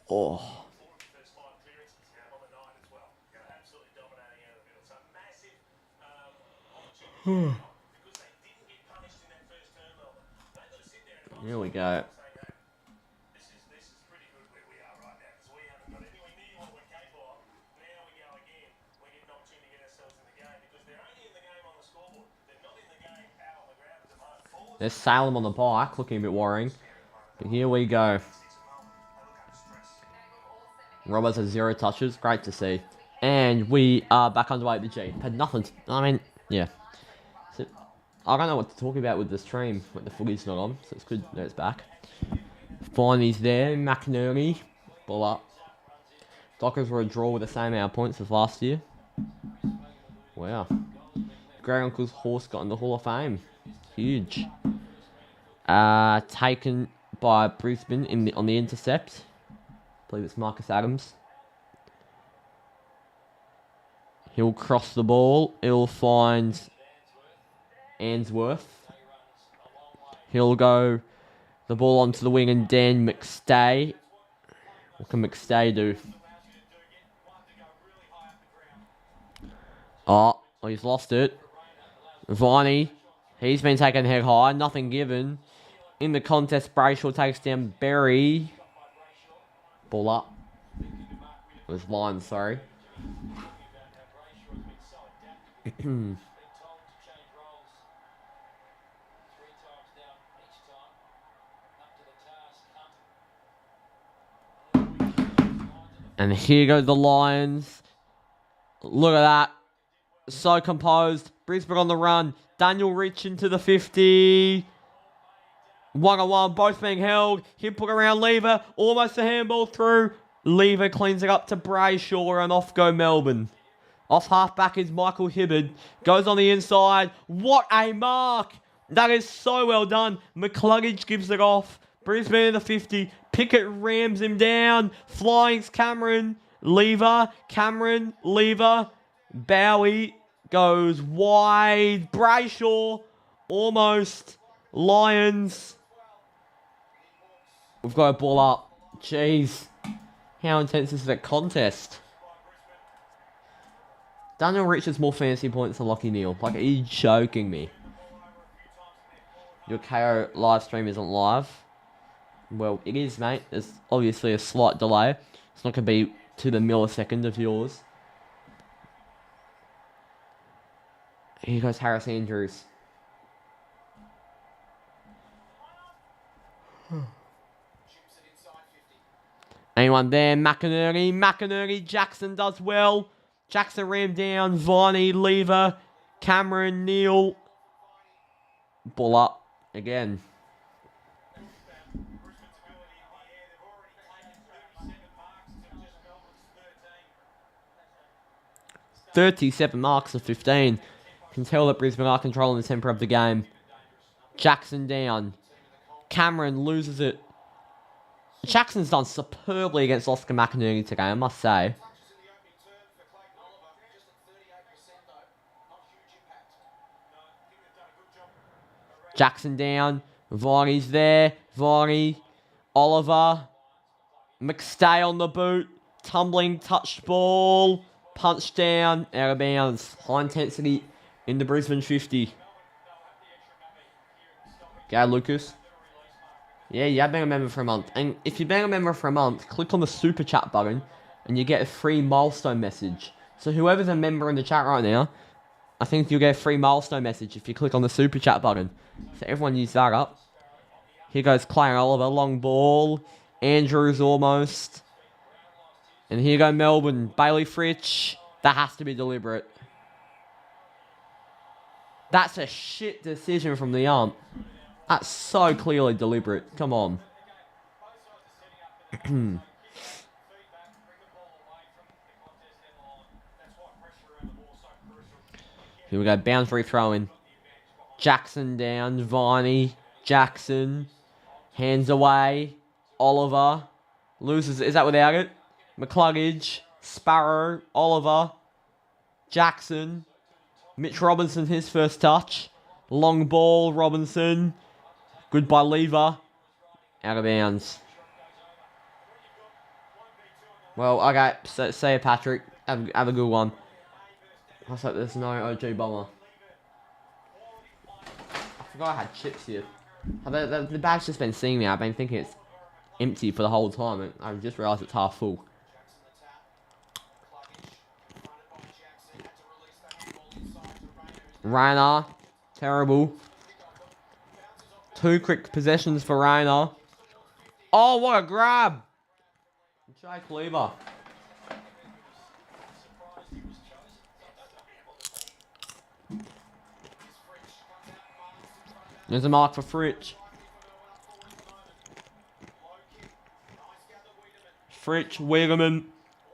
Oh. Here we go. There's Salem on the bike, looking a bit worrying. But here we go. Roberts has 0 touches, great to see. And we are back underway at the G. Had nothing, yeah. So, I don't know what to talk about with the stream, when the footy's not on, so it's good that it's back. Viney's there, McNerney, ball up. Dockers were a draw with the same amount of points as last year. Wow. Grey Uncle's horse got in the Hall of Fame. Huge. Taken by Brisbane on the intercept. I believe it's Marcus Adams. He'll cross the ball. He'll find Answorth. He'll go the ball onto the wing and Dan McStay. What can McStay do? Oh, he's lost it. Viney. He's been taken head high. Nothing given. In the contest, Brayshaw takes down Berry. Ball up. It was Lions, sorry. And here go the Lions. Look at that. So composed. Brisbane on the run. Daniel Rich into the 50. 1-on-1, both being held. Hit put around Lever. Almost a handball through. Lever cleans it up to Brayshaw and off go Melbourne. Off half-back is Michael Hibbard. Goes on the inside. What a mark! That is so well done. McCluggage gives it off. Brisbane in the 50. Pickett rams him down. Flying's Cameron. Lever. Cameron. Lever. Bowie goes wide. Brayshaw. Almost. Lions. We've got a ball up. Jeez. How intense is that contest? Daniel Rich has more fantasy points than Lachie Neale. Like, are you joking me? Your KO live stream isn't live. Well, it is, mate. There's obviously a slight delay. It's not going to be to the millisecond of yours. Here goes Harris Andrews. Anyone there? McInerney. McInerney. Jackson does well. Jackson rammed down. Viney. Lever. Cameron. Neal. Ball up. Again. $37 marks of 15. Can tell that Brisbane are controlling the tempo of the game. Jackson down. Cameron loses it. Jackson's done superbly against Oscar McInerney today, I must say. Jackson down. Viney's there. Viney. Oliver. McStay on the boot. Tumbling, touched ball. Punch down. Out of bounds. High intensity in the Brisbane 50. Go, Lucas. Yeah, you have been a member for a month. And if you've been a member for a month, click on the super chat button and you get a free milestone message. So whoever's a member in the chat right now, I think you'll get a free milestone message if you click on the super chat button. So everyone use that up. Here goes Clay Oliver, long ball. Andrews almost. And here go Melbourne. Bailey Fritsch. That has to be deliberate. That's a shit decision from the ump. That's so clearly deliberate. Come on. Here we go. Boundary throw-in. Jackson down. Viney. Jackson. Hands away. Oliver. Loses. Is that without it? McCluggage. Sparrow. Oliver. Jackson. Mitch Robinson, his first touch. Long ball, Robinson. Good by Lever. Out of bounds. Well, okay. See you, Patrick. Have a good one. Let's hope there's no OG bomber. I forgot I had chips here. The bag's just been seeing me. I've been thinking it's empty for the whole time. And I just realised it's half full. Rayner. Terrible. 2 quick possessions for Rayner. Oh, what a grab! Jake Lever. There's a mark for Fritsch. Fritsch, Wiedemann,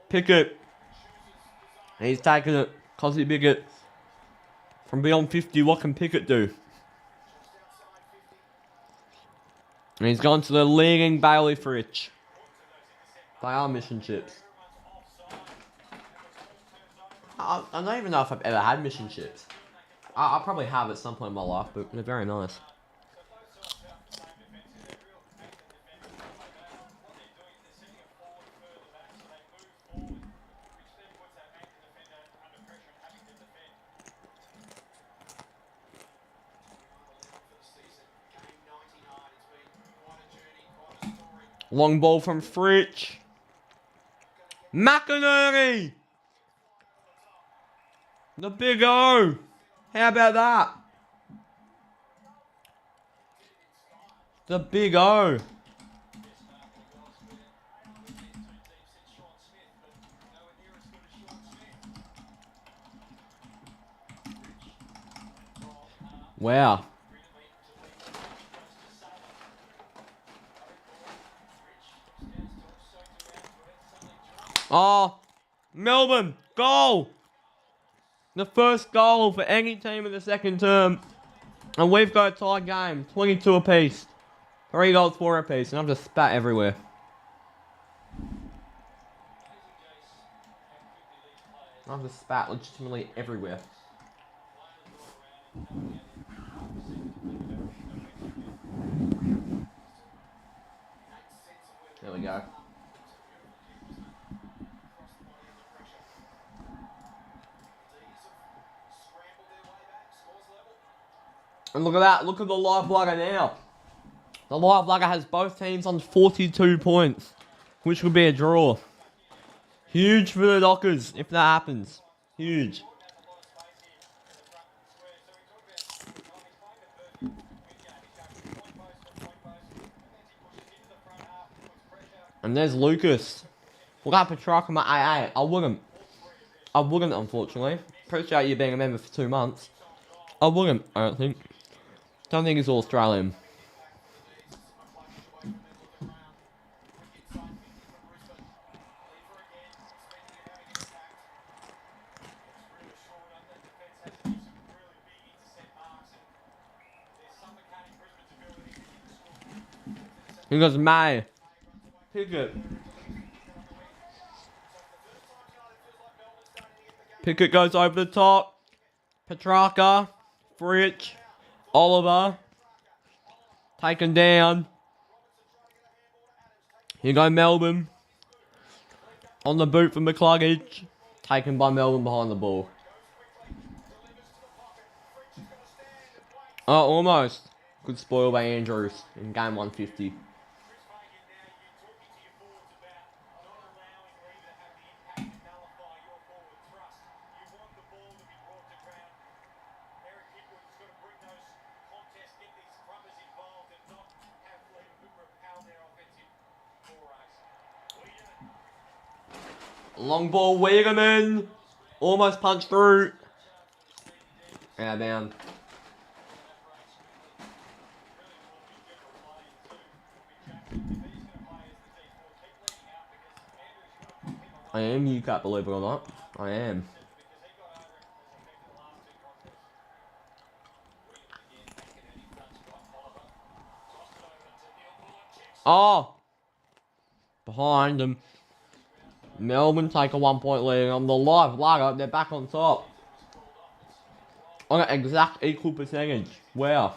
Pickett. He's taking it. Cosy Pickett. From beyond 50, what can Pickett do? And he's gone to the leading Bailey Fritsch. They are mission chips. I don't even know if I've ever had mission chips. I probably have at some point in my life, but they're very nice. Long ball from Fritsch. McInerney! The big O! How about that? The big O. Wow. Oh, Melbourne, goal! The first goal for any team in the second term. And we've got a tie game, 22 apiece. 3 goals, 4 apiece, and I've just spat everywhere. I've just spat legitimately everywhere. There we go. And look at that, look at the live lugger now. The live lugger has both teams on 42 points, which would be a draw. Huge for the Dockers if that happens. Huge. And there's Lucas. Look at Petrarca, my AA. I wouldn't, unfortunately. Appreciate you being a member for 2 months. I wouldn't, I don't think. Don't think he's all Australian. He goes, May. Pickett. Pickett goes over the top. Petrarca. Fritsch. Oliver. Taken down. Here go Melbourne. On the boot for McCluggage. Taken by Melbourne behind the ball. Oh, almost. Good spoil by Andrews in game 150. Long ball, Wiedemann. Almost punched through. Out of bounds. I am UCATT, believe it or not. I am. Oh! Behind them. Melbourne take a 1-point lead on the live lugger. They're back on top. On an exact equal percentage. Wow.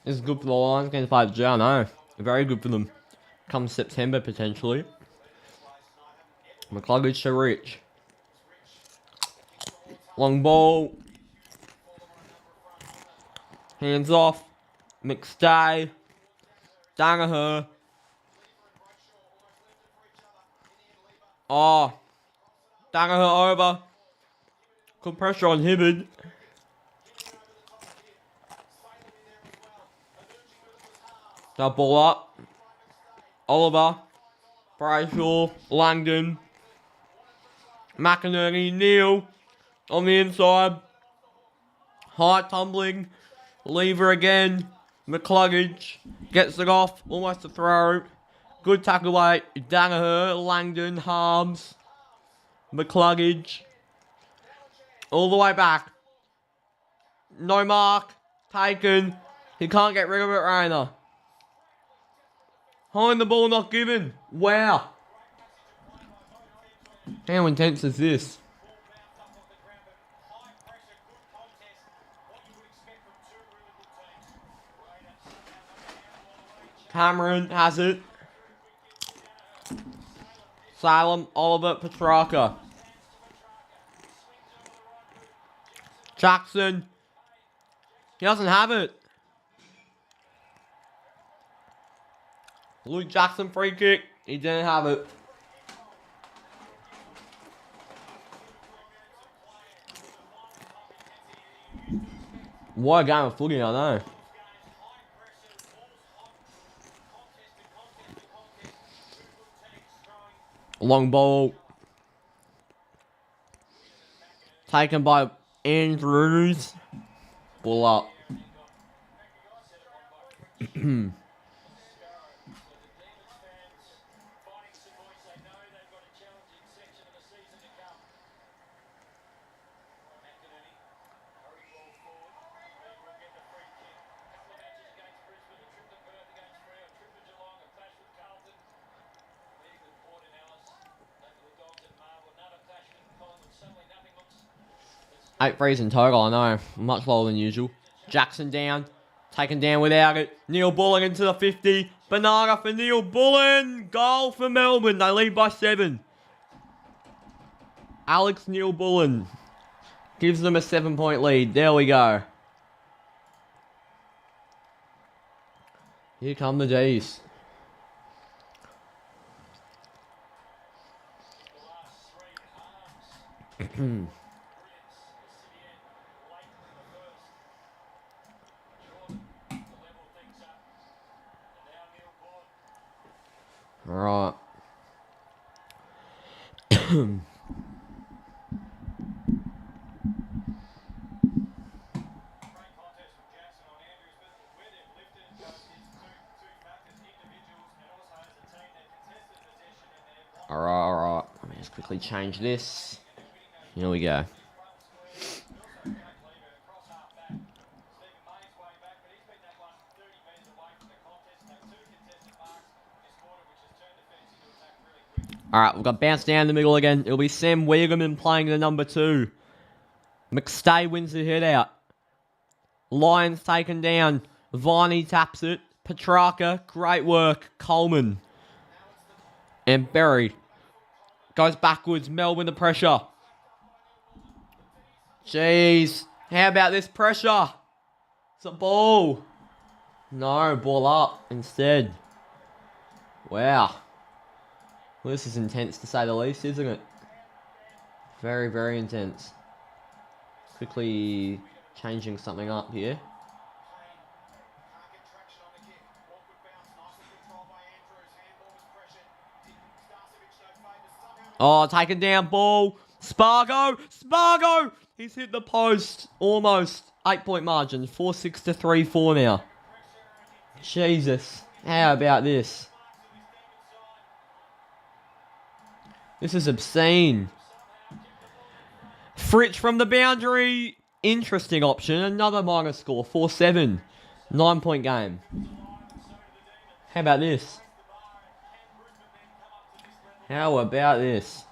This is good for the Lions against 5G, I know. Very good for them. Come September, potentially. McCluggage to Rich. Long ball. Hands off. McStay. Danaher. Oh. Danaher over. Good pressure on Hibbard. That ball up. Oliver. Brayshaw. Langdon. McInerney. Neal. On the inside. High tumbling. Lever again. McCluggage. Gets it off. Almost a throw. Good tackle by Danaher. Langdon. Harms. McCluggage. All the way back. No mark. Taken. He can't get rid of it, Rainer. Behind the ball not given. Wow. How intense is this? Cameron has it. Salem, Oliver, Petrarca. Jackson. He doesn't have it. Luke Jackson free kick. He didn't have it. What a game of footy, I know. Long ball. Taken by Andrews. Ball up. Eight threes in total, I know. Much lower than usual. Jackson down. Taken down without it. Neil Bullen into the 50. Banana for Neil Bullen. Goal for Melbourne. They lead by 7. Alex Neil Bullen gives them a 7-point lead. There we go. Here come the Dees. Alright. Alright. Let me just quickly change this. Here we go. Alright, we've got bounce down the middle again. It'll be Sam Wegerman playing the number 2. McStay wins the hit out. Lions taken down. Viney taps it. Petrarca, great work. Coleman. And Berry. Goes backwards. Melbourne the pressure. Jeez. How about this pressure? It's a ball. No, ball up instead. Wow. Well, this is intense to say the least, isn't it? Very, very intense. Quickly changing something up here. Oh, taken down ball. Spargo! Spargo! He's hit the post. Almost. 8-point margin. 4-6 to 3-4 now. Jesus. How about this? This is obscene. Fritsch from the boundary. Interesting option. Another minus score. 4-7. 9-point game. How about this? How about this?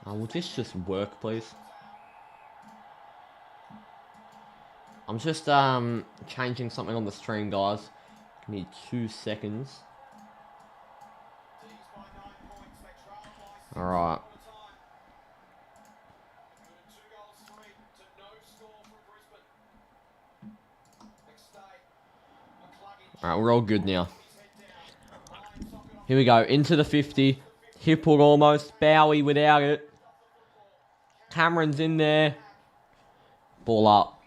Will this just work, please? I'm just changing something on the stream, guys. Give me 2 seconds. Alright. Alright, we're all good now. Here we go, into the 50. Hipple almost. Bowie without it. Cameron's in there. Ball up.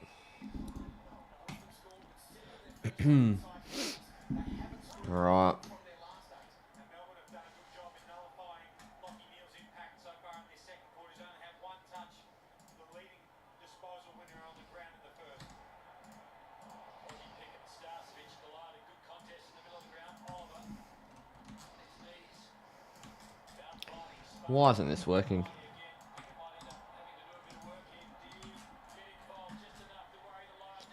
Alright. Why isn't this working?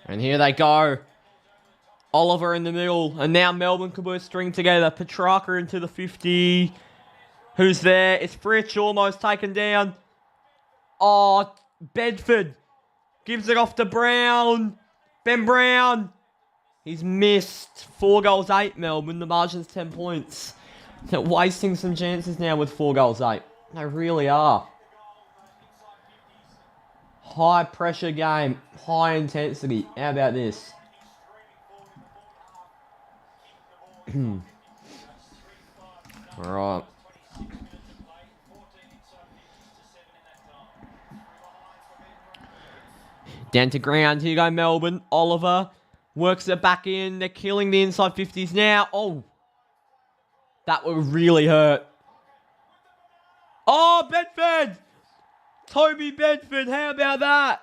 And here they go. Oliver in the middle. And now Melbourne could put a string together. Petrarca into the 50. Who's there? It's Fritsch almost taken down. Oh, Bedford. Gives it off to Brown. Ben Brown. He's missed. 4 goals, 8 Melbourne. The margin's 10 points. They're wasting some chances now with 4 goals, 8. They really are. High pressure game. High intensity. How about this? Alright. Down to ground. Here you go, Melbourne. Oliver works it back in. They're killing the inside 50s now. Oh. That would really hurt. Oh, Bedford! Toby Bedford, how about that?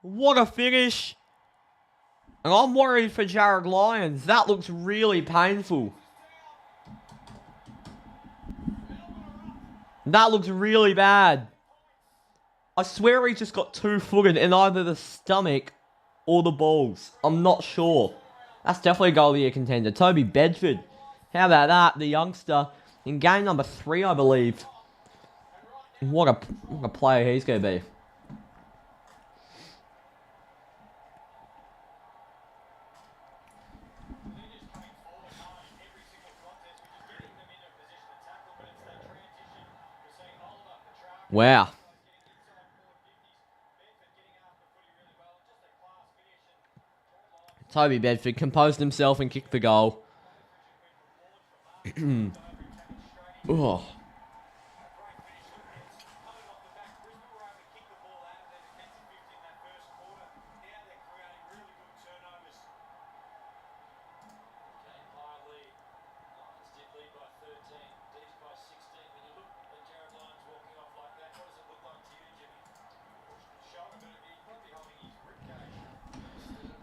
What a finish. And I'm worried for Jared Lyons. That looks really painful. That looks really bad. I swear he just got 2-footed in either the stomach or the balls. I'm not sure. That's definitely a goal of the year contender. Toby Bedford. How about that? The youngster in game number 3, I believe. What a player he's going to be. Wow. Toby Bedford composed himself and kicked the goal. Oh.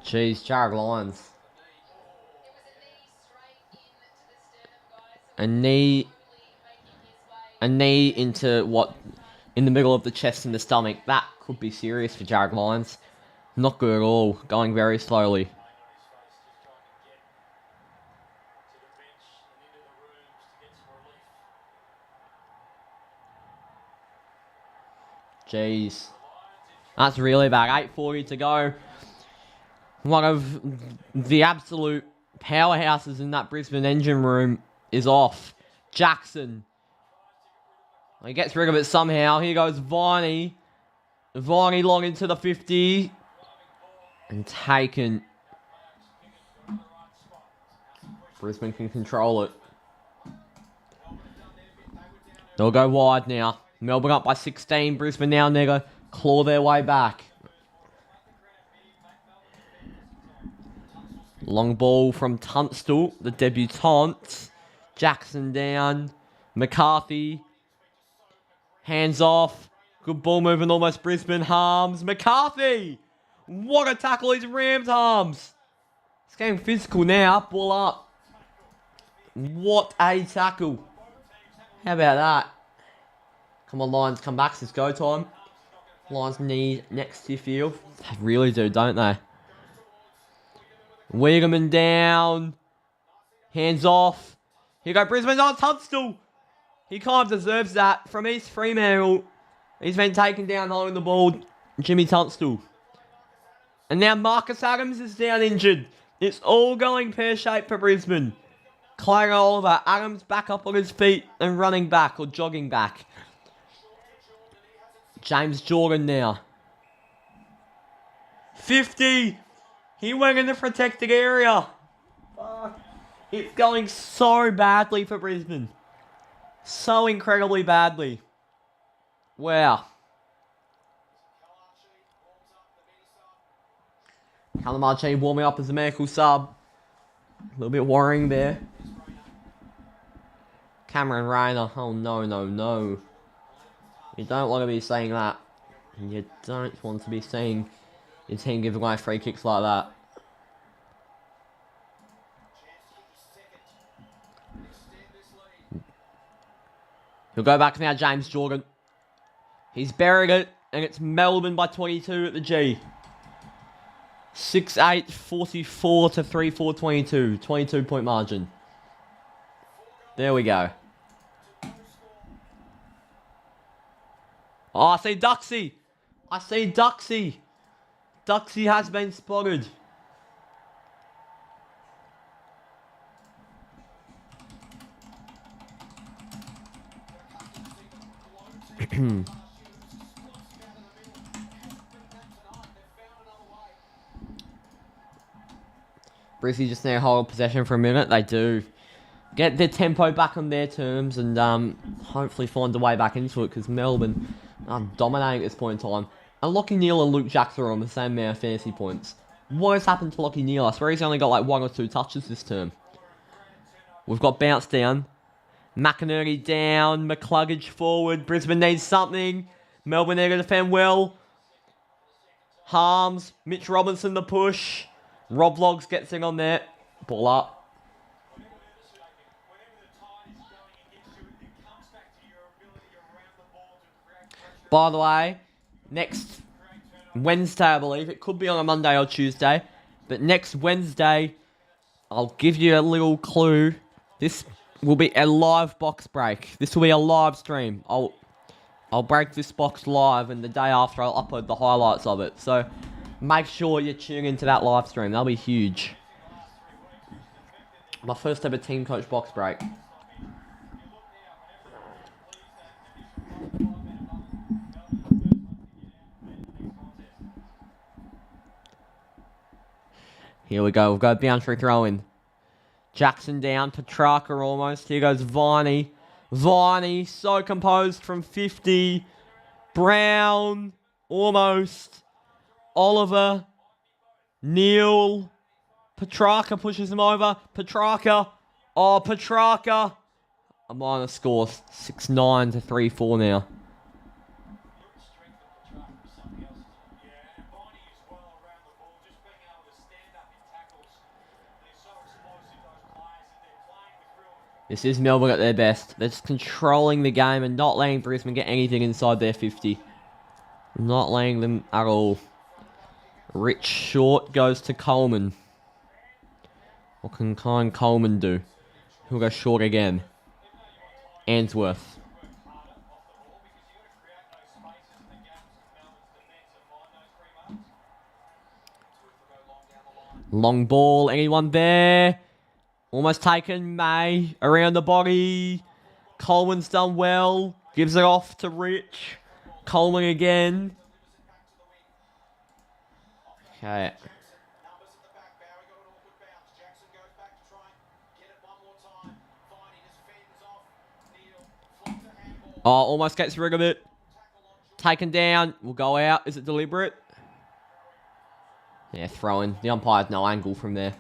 Jeez, Jared Lyons. A knee into what? In the middle of the chest and the stomach. That could be serious for Jared Lyons. Not good at all. Going very slowly. Jeez. That's really bad. 8:40 to go. One of the absolute powerhouses in that Brisbane engine room is off. Jackson. He gets rid of it somehow. Here goes Viney. Viney long into the 50. And taken. Brisbane can control it. They'll go wide now. Melbourne up by 16. Brisbane now claw their way back. Long ball from Tunstall, the debutant. Jackson down. McCarthy. Hands off. Good ball movement, almost Brisbane. Harms. McCarthy! What a tackle he's rammed, Harms. It's getting physical now. Ball up. What a tackle. How about that? Come on, Lions, come back. It's go time. Lions need next to your field. They really do, don't they? Wiegman down. Hands off. Here go Brisbane on Tunstall. He kind of deserves that from East Fremantle. He's been taken down holding the ball. Jimmy Tunstall. And now Marcus Adams is down injured. It's all going pear-shaped for Brisbane. Clayton Oliver. Adams back up on his feet and running back or jogging back. James Jordan now. 50. He went in the protected area. Fuck. It's going so badly for Brisbane. So incredibly badly. Wow. Calamarchi warming up as a medical sub. A little bit worrying there. Cameron Rayner. Oh no, no, no. You don't want to be saying that. You don't want to be seeing your team give away free kicks like that. He'll go back now, James Jordan. He's buried it, and it's Melbourne by 22 at the G. 6-8, 44 to 3-4, 22. 22-point margin. There we go. Oh, I see Duxie. I see Duxie. Duxie has been spotted. Brizzy just now hold possession for a minute. They do. Get their tempo back on their terms and hopefully find a way back into it because Melbourne are dominating at this point in time. And Lockie Neal and Luke Jackson are on the same amount of fantasy points. What has happened to Lockie Neal? I swear he's only got like 1 or 2 touches this term. We've got bounce down. McInerney down. McCluggage forward. Brisbane needs something. Melbourne there to defend well. Harms. Mitch Robinson the push. Rob Logs gets in on there. Ball up. By the way, next Wednesday, I believe, it could be on a Monday or Tuesday, but next Wednesday, I'll give you a little clue. This will be a live box break. This will be a live stream. I'll break this box live, and the day after, I'll upload the highlights of it. So make sure you tune into that live stream. That'll be huge. My first ever team coach box break. Here we go. We've got a boundary throw in. Jackson down. Petrarca almost. Here goes Viney. Viney, so composed from 50. Brown, almost. Oliver. Neal. Petrarca pushes him over. Petrarca. Oh, Petrarca. A minus score. 6-9 to 3-4 now. This is Melbourne at their best. They're just controlling the game and not letting Brisbane get anything inside their 50. Not letting them at all. Rich short goes to Coleman. What can Coleman do? He'll go short again. Answorth. Long ball. Anyone there? Almost taken. May around the body. Coleman's done well. Gives it off to Rich. Coleman again. Okay. Oh, almost gets rid of it. Taken down. Will go out. Is it deliberate? Yeah, throwing. The umpire's no angle from there.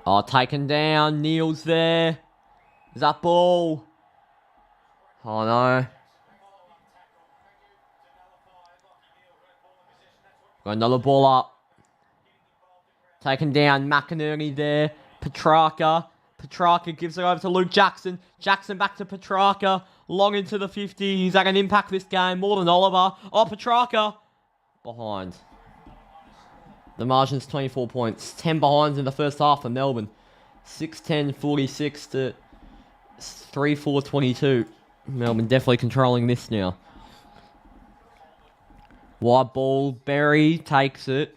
Oh, taken down. Neil's there. Is that ball? Oh, no. Got another ball up. Taken down. McInerney there. Petrarca. Petrarca gives it over to Luke Jackson. Jackson back to Petrarca. Long into the 50. He's had an impact this game more than Oliver. Oh, Petrarca. Behind. The margin's 24 points. 10 behinds in the first half for Melbourne. 6-10-46 to 3-4-22. Melbourne definitely controlling this now. Wide ball. Berry takes it.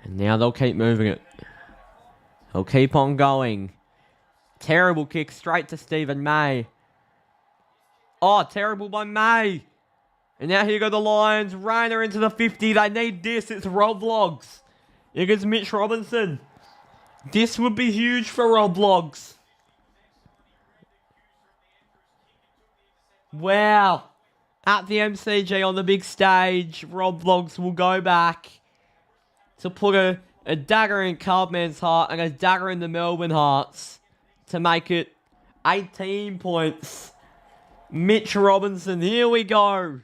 And now they'll keep moving it. They'll keep on going. Terrible kick straight to Stephen May. Oh, terrible by May. And now here go the Lions. Rainer into the 50. They need this. It's Rob Vlogs. Here goes Mitch Robinson. This would be huge for Rob Vlogs. Wow. At the MCG on the big stage, Rob Vlogs will go back to put a dagger in Cardman's heart and a dagger in the Melbourne Hearts to make it 18 points. Mitch Robinson, here we go.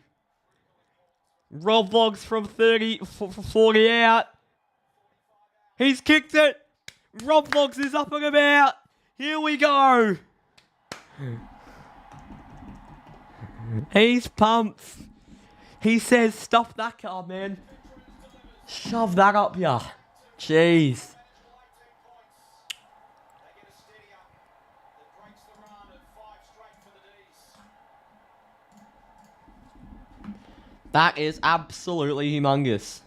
Rob Vlogs from 40 out. He's kicked it. Rob Vlogs is up and about. Here we go. He's pumped. He says, stuff that card, man. Shove that up, ya. Jeez. That is absolutely humongous.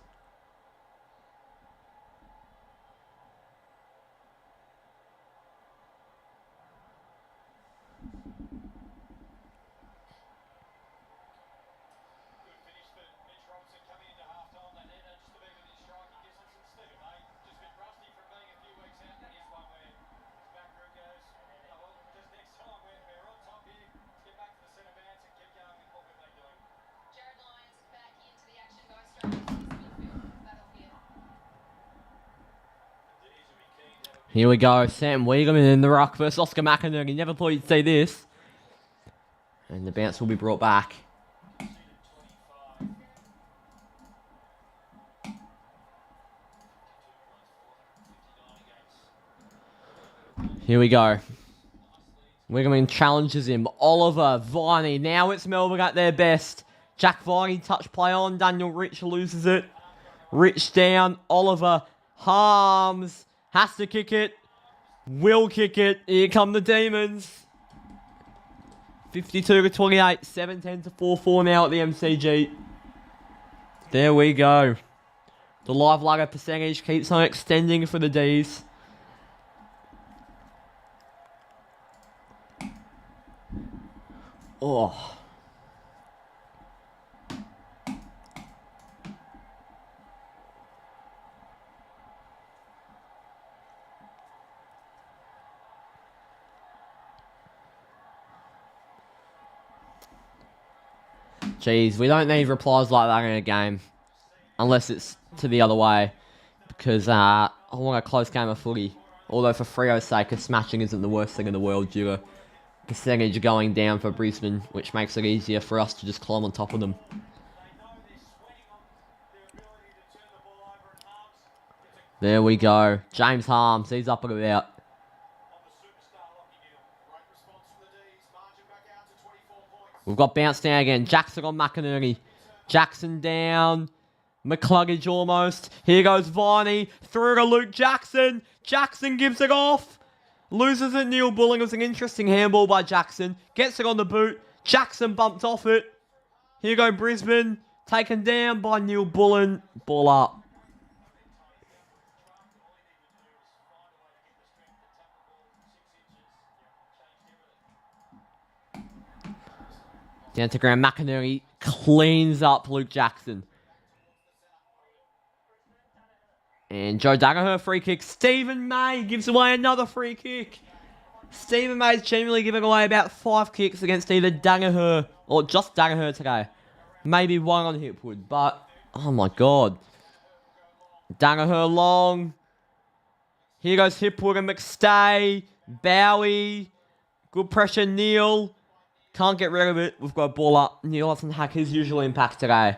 Here we go, Sam Wiegerman in the ruck versus Oscar McInerney. Never thought you'd see this. And the bounce will be brought back. Here we go. Wiegerman challenges him. Oliver, Viney. Now it's Melbourne at their best. Jack Viney, touch play on. Daniel Rich loses it. Rich down. Oliver harms. Has to kick it. Will kick it. Here come the Demons. 52-28. 7-10 to 4-4 now at the MCG. There we go. The live lugger percentage keeps on extending for the Dees. Oh. Jeez, we don't need replies like that in a game. Unless it's to the other way. Because I want a close game of footy. Although for Freo's sake, a smashing isn't the worst thing in the world due to percentage going down for Brisbane, which makes it easier for us to just climb on top of them. There we go. James Harms, he's up and about. We've got bounce down again. Jackson on McInerney. Jackson down. McCluggage almost. Here goes Viney. Through to Luke Jackson. Jackson gives it off. Loses it. Neil Bulling. It was an interesting handball by Jackson. Gets it on the boot. Jackson bumped off it. Here go Brisbane. Taken down by Neil Bullen. Ball up. Down to ground. McInerney cleans up Luke Jackson. And Joe Dagger, free kick. Stephen May gives away another free kick. Stephen May's generally giving away about 5 kicks against either Dagger or just Dagger today. Maybe one on Hipwood, but oh my god. Dagger long. Here goes Hipwood and McStay. Bowie. Good pressure, Neil. Can't get rid of it. We've got a ball up. Neil doesn't hack his usual impact today.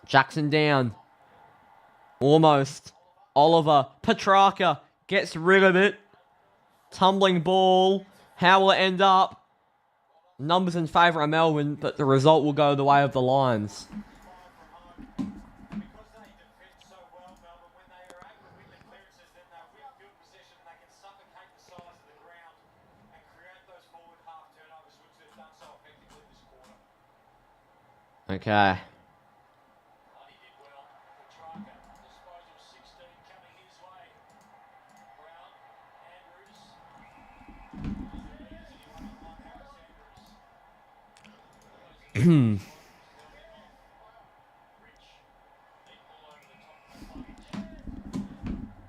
Jackson down. Almost. Oliver. Petrarca gets rid of it. Tumbling ball. How will it end up? Numbers in favour of Melbourne, but the result will go the way of the Lions. Okay.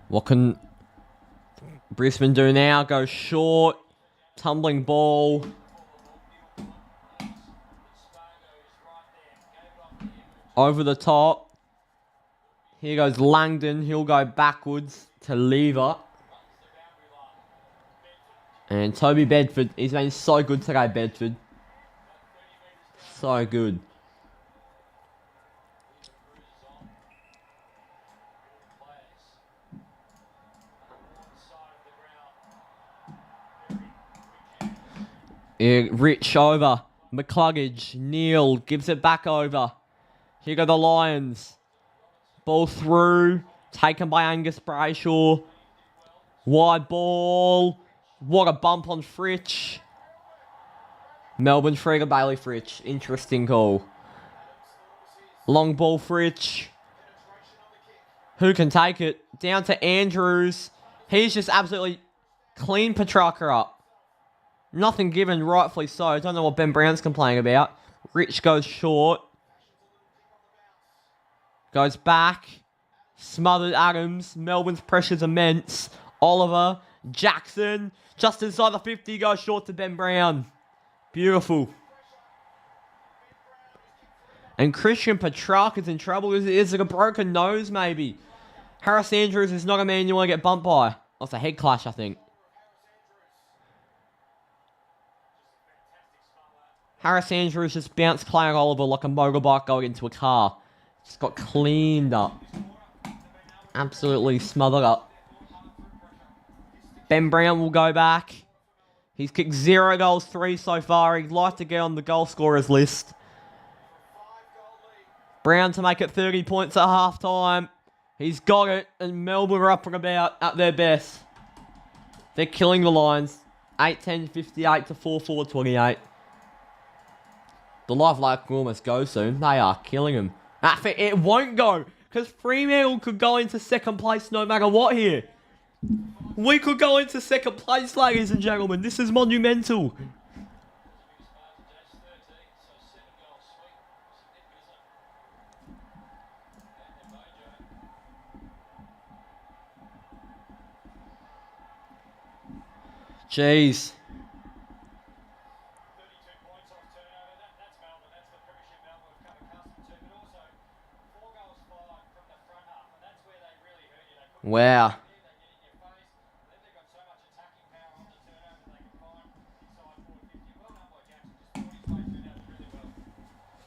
What can Brisbane do now? Go short. Tumbling ball. Over the top. Here goes Langdon. He'll go backwards to Lever. And Toby Bedford. He's been so good today, Bedford. So good. Rich over. McCluggage. Neil gives it back over. Here go the Lions. Ball through. Taken by Angus Brayshaw. Wide ball. What a bump on Fritsch. Melbourne free to Bailey Fritsch. Interesting call. Long ball Fritsch. Who can take it? Down to Andrews. He's just absolutely cleaned Petrarca up. Nothing given, rightfully so. I don't know what Ben Brown's complaining about. Rich goes short. Goes back. Smothered Adams. Melbourne's pressure's immense. Oliver. Jackson. Just inside the 50. Goes short to Ben Brown. Beautiful. And Christian Petrarca's in trouble. Is it a broken nose, maybe? Harris Andrews is not a man you want to get bumped by. Oh, it's a head clash, I think. Harris Andrews just bounced Clay Oliver like a motorbike going into a car. Just got cleaned up. Absolutely smothered up. Ben Brown will go back. He's kicked 0 goals, 3 so far. He'd like to get on the goal scorers list. Brown to make it 30 points at halftime. He's got it, and Melbourne are up and about at their best. They're killing the Lions. 8-10, 58 to 4-4, 28. The live light will almost go soon. They are killing him. It won't go, because Fremantle could go into second place no matter what here. We could go into second place, ladies and gentlemen. This is monumental. Jeez. Wow.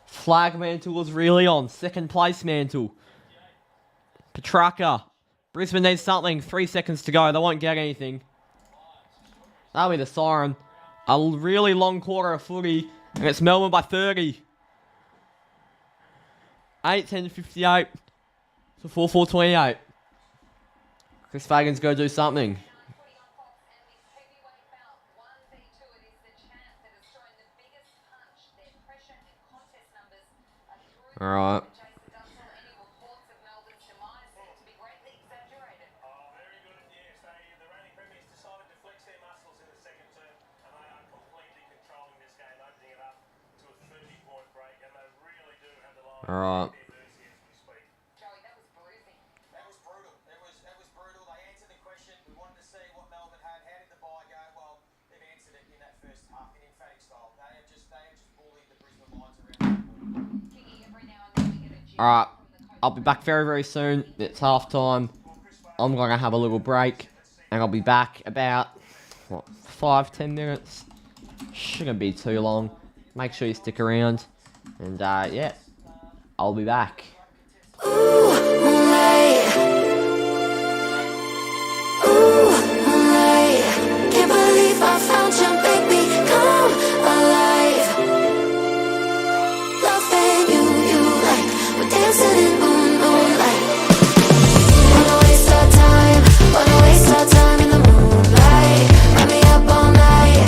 Flag mantle was really on. Second place mantle. Petrarca. Brisbane needs something. 3 seconds to go. They won't get anything. That'll be the siren. A really long quarter of footy. And it's Melbourne by 30. 8-10-58 to 4-4-28. Chris Fagan's going to do something. Alright. Alright. Joey, that was bruising. That was brutal. It was brutal. They answered the question. We wanted to see what Melbourne had. How did the bye go? Well, they've answered it in that first half in emphatic style. They have just bullied the Brisbane Lions around. Kicking every now and then we get a jig Alright. from the coach. I'll be back very, very soon. It's half time. I'm going to have a little break. And I'll be back about, 5-10 minutes. Shouldn't be too long. Make sure you stick around. And, yeah. I'll be back. Can't believe I found you, baby. Come alive. Loving you like we're dancing in moonlight. Wanna waste our time in the moonlight. Wrap me up all night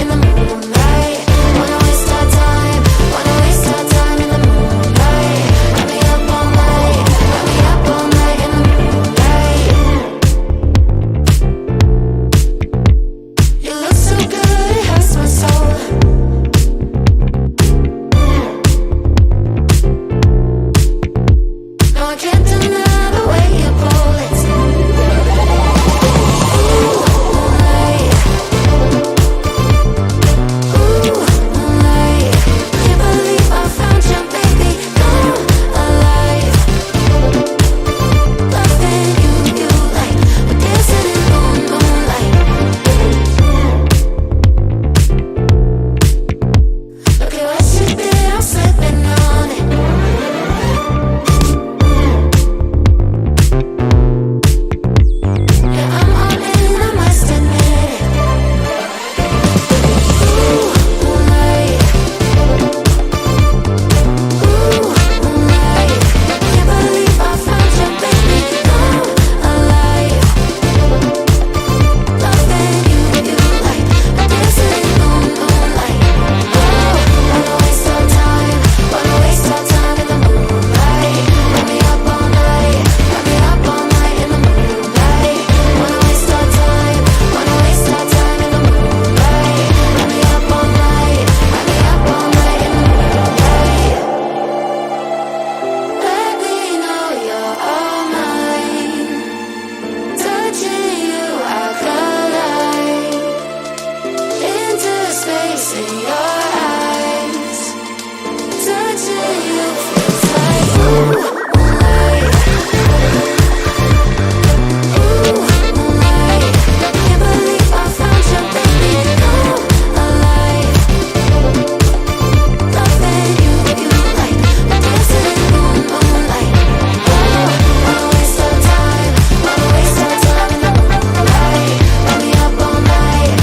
in the moonlight. Wanna waste our time in the moonlight. Wrap me up all night in the moonlight. You look so good, it hurts my soul. No, I can't deny the way you pull it. Moonlight. Moonlight. Can't believe I found you, baby. Come alive. Loving you like we're dancing in moonlight. Look at what you did, I'm slipping on it. Yeah, I'm all in, I must admit it. Moonlight. Moonlight. Can't believe I found you, baby. Come alive. Loving you like we're dancing in moonlight. Wanna waste our time in the moonlight. Wrap me up all night in the moonlight. Wanna waste our time in the moonlight. Wrap me up all night in the moonlight. Let me know you're all mine. Touching you, I collide. Into space in your eyes. Touching you feels like moonlight. Moonlight. Can't believe I found you, baby. Come alive. Loving you like we're dancing in moonlight. Wanna waste our time in the moonlight. Wrap me up all night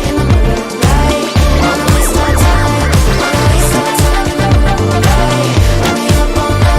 in the moonlight. Wanna waste our time in the moonlight. Wrap me up all night in the moonlight.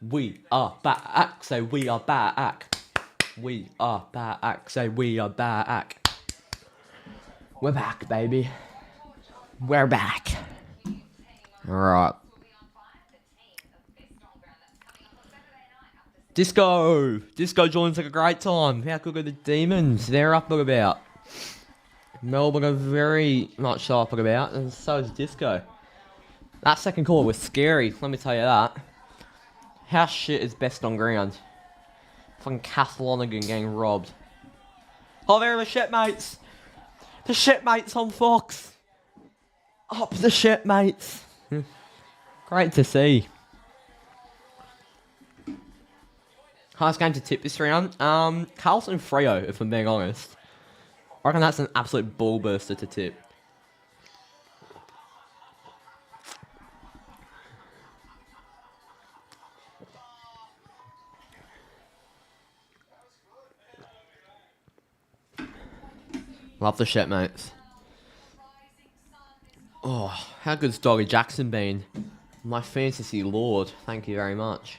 We are back, say we are back. We are back, say we are back. We're back, baby. We're back. Alright. Disco joins like a great time. How good are the Demons? They're up and about. Melbourne are very much up and about, and so is Disco. That second quarter was scary, let me tell you that. How shit is best on ground? Fucking Cass Lonergan getting robbed. Oh, there are the shipmates! The shipmates on Fox! Up the shipmates! Great to see. Highest game to tip this round? Carlton Freo, if I'm being honest. I reckon that's an absolute ball burster to tip. Love the shipmates. Oh, how good's Doggy Jackson been? My fantasy lord, thank you very much.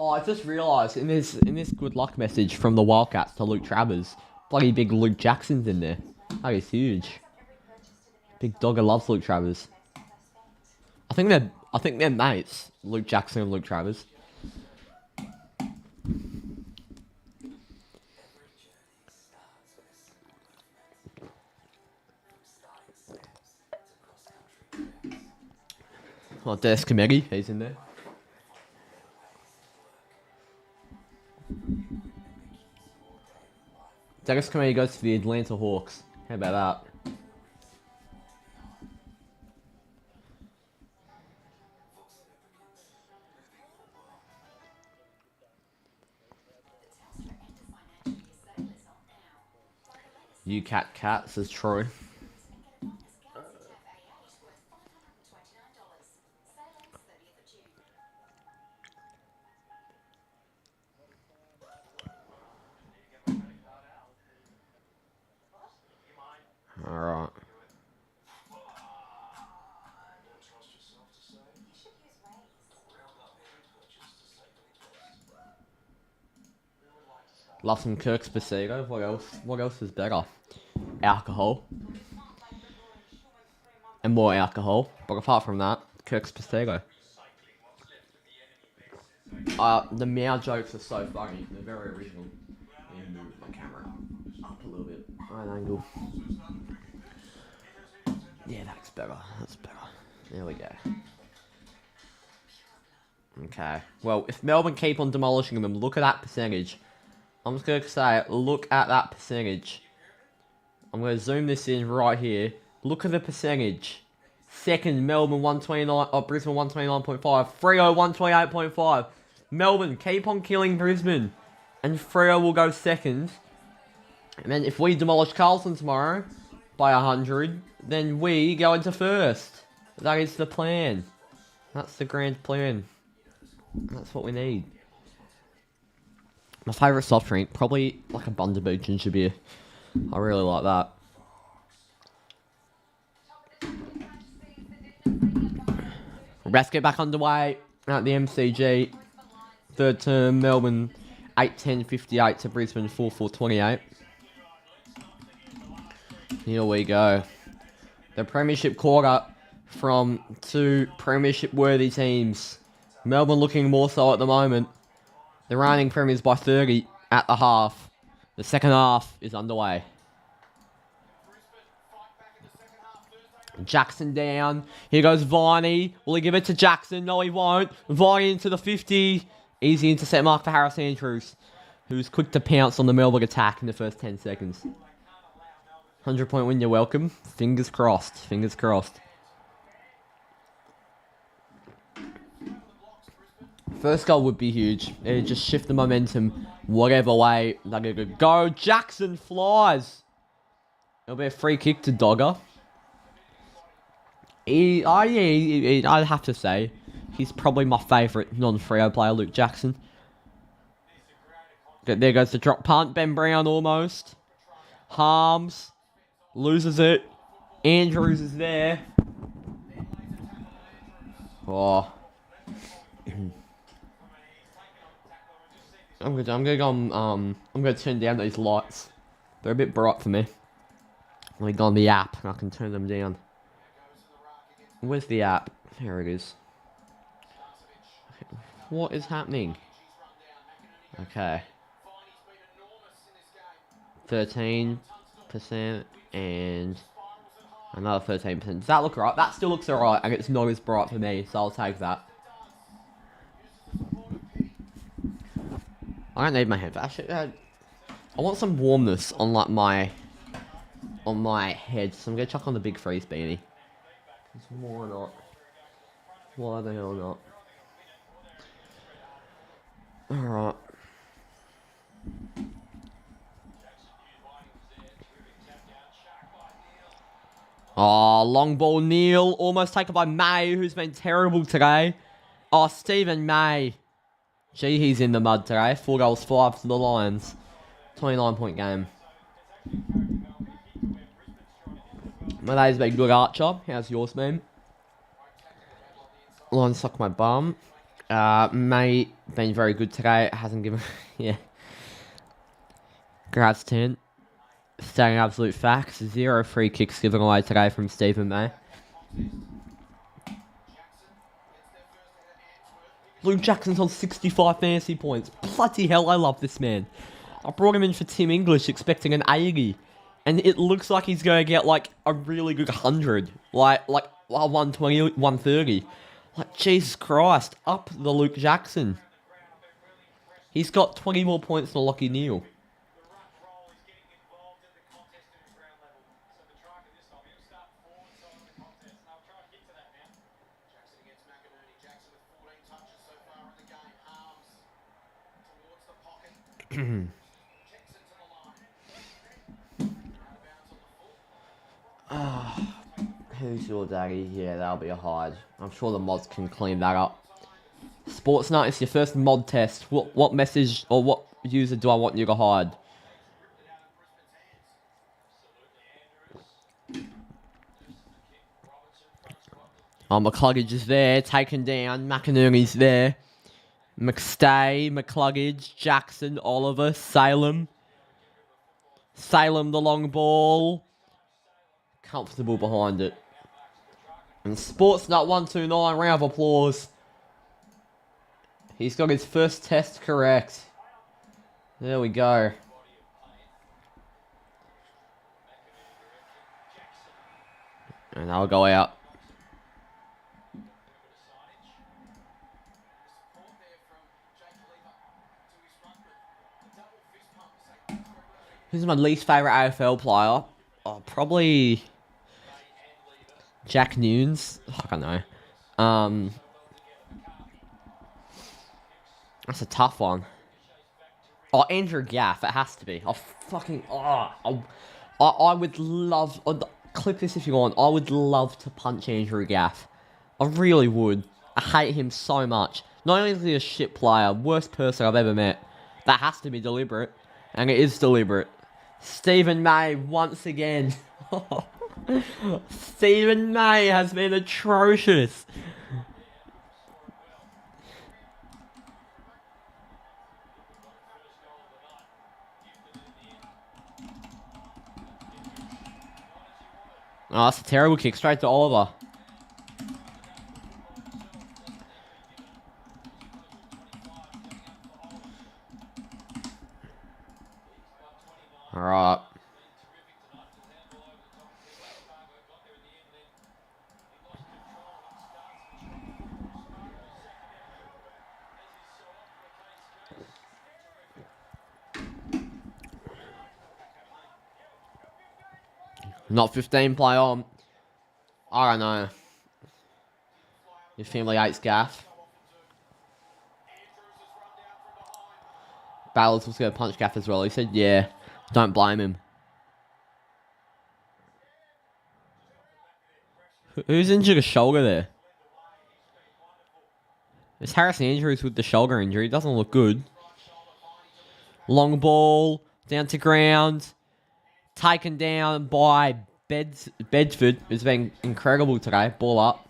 Oh, I just realised in this good luck message from the Wildcats to Luke Travers, bloody big Luke Jackson's in there. That is huge. Big dogger loves Luke Travers. I think they're mates, Luke Jackson and Luke Travers. Oh, Dees Committee, he's in there. Dees Committee goes to the Atlanta Hawks. How about that? UCATT Cat, says Troy. Alright. Love some Kirk's Pasego. What else? What else is better? Alcohol. And more alcohol. But apart from that, Kirk's Pasego. The meow jokes are so funny. They're very original. Let me move my camera up a little bit. Right angle. Yeah, that's better. That's better. There we go. Okay. Well, if Melbourne keep on demolishing them, look at that percentage. I'm just going to say, look at that percentage. I'm going to zoom this in right here. Look at the percentage. Second, Melbourne 129, Brisbane 129.5. Freo 128.5. Melbourne, keep on killing Brisbane. And Freo will go second. And then if we demolish Carlton tomorrow by 100, then we go into first. That is the plan. That's the grand plan. That's what we need. My favourite soft drink, probably like a Bundaberg ginger beer. I really like that. Let's get back underway at the MCG. Third term, Melbourne 8-10-58 to Brisbane 4-4-28. Here we go. The premiership quarter from two premiership worthy teams. Melbourne looking more so at the moment. The reigning premiers by 30 at the half. The second half is underway. Jackson down. Here goes Viney. Will he give it to Jackson? No, he won't. Viney into the 50. Easy intercept mark for Harris Andrews, who's quick to pounce on the Melbourne attack in the first 10 seconds. 100-point win, you're welcome. Fingers crossed. Fingers crossed. First goal would be huge. It'd just shift the momentum whatever way they're going to go. Jackson flies. It'll be a free kick to Dogger. I'd have to say, he's probably my favourite non-Freo player, Luke Jackson. There goes the drop punt. Ben Brown almost. Harms. Loses it. Andrews is there. Oh. I'm gonna turn down these lights. They're a bit bright for me. Let me go on the app and I can turn them down. Where's the app? Here it is. What is happening? Okay. 13% and another 13%. Does that look right? That still looks alright, and it's not as bright for me, so I'll take that. I don't need my head. Actually, I want some warmness on like my head, so I'm gonna chuck on the big freeze beanie. Why not? Why the hell not? Alright. Oh, long ball, Neil. Almost taken by May, who's been terrible today. Oh, Stephen May. Gee, he's in the mud today. 4 goals, 5 to the Lions. 29-point game. My day's been good, Archer. How's yours, man? Lions suck my bum. Mate, been very good today. Hasn't given... yeah. Congrats, 10. Stating absolute facts. 0 free kicks given away today from Stephen May. Luke Jackson's on 65 fantasy points. Bloody hell, I love this man. I brought him in for Tim English expecting an 80. And it looks like he's going to get, like, a really good 100. Like 120, 130. Like, Jesus Christ. Up the Luke Jackson. He's got 20 more points than Lockie Neal. Who's your daddy? Yeah, that'll be a hide. I'm sure the mods can clean that up. Sports Night, it's your first mod test. What message or what user do I want you to hide? Oh, McCluggage is there, taken down. McInerney's there. McStay, McCluggage, Jackson, Oliver, Salem. Salem, the long ball. Comfortable behind it. And Sportsnut 129, round of applause. He's got his first test correct. There we go. And I'll go out. Who's my least favourite AFL player? Oh, probably Jack Nunes. I don't know. That's a tough one. Oh, Andrew Gaff. It has to be. I would love... clip this if you want. I would love to punch Andrew Gaff. I really would. I hate him so much. Not only is he a shit player, worst person I've ever met. That has to be deliberate. And it is deliberate. Stephen May, once again. Stephen May has been atrocious. Oh, that's a terrible kick. Straight to Oliver. Alright. Not 15 play on. I don't know. Your family hates Gaff. Ballers was going to punch Gaff as well. He said, yeah. Don't blame him. Who's injured a shoulder there? It's Harrison Andrews with the shoulder injury. Doesn't look good. Long ball. Down to ground. Taken down by Bedford. It's been incredible today. Ball up.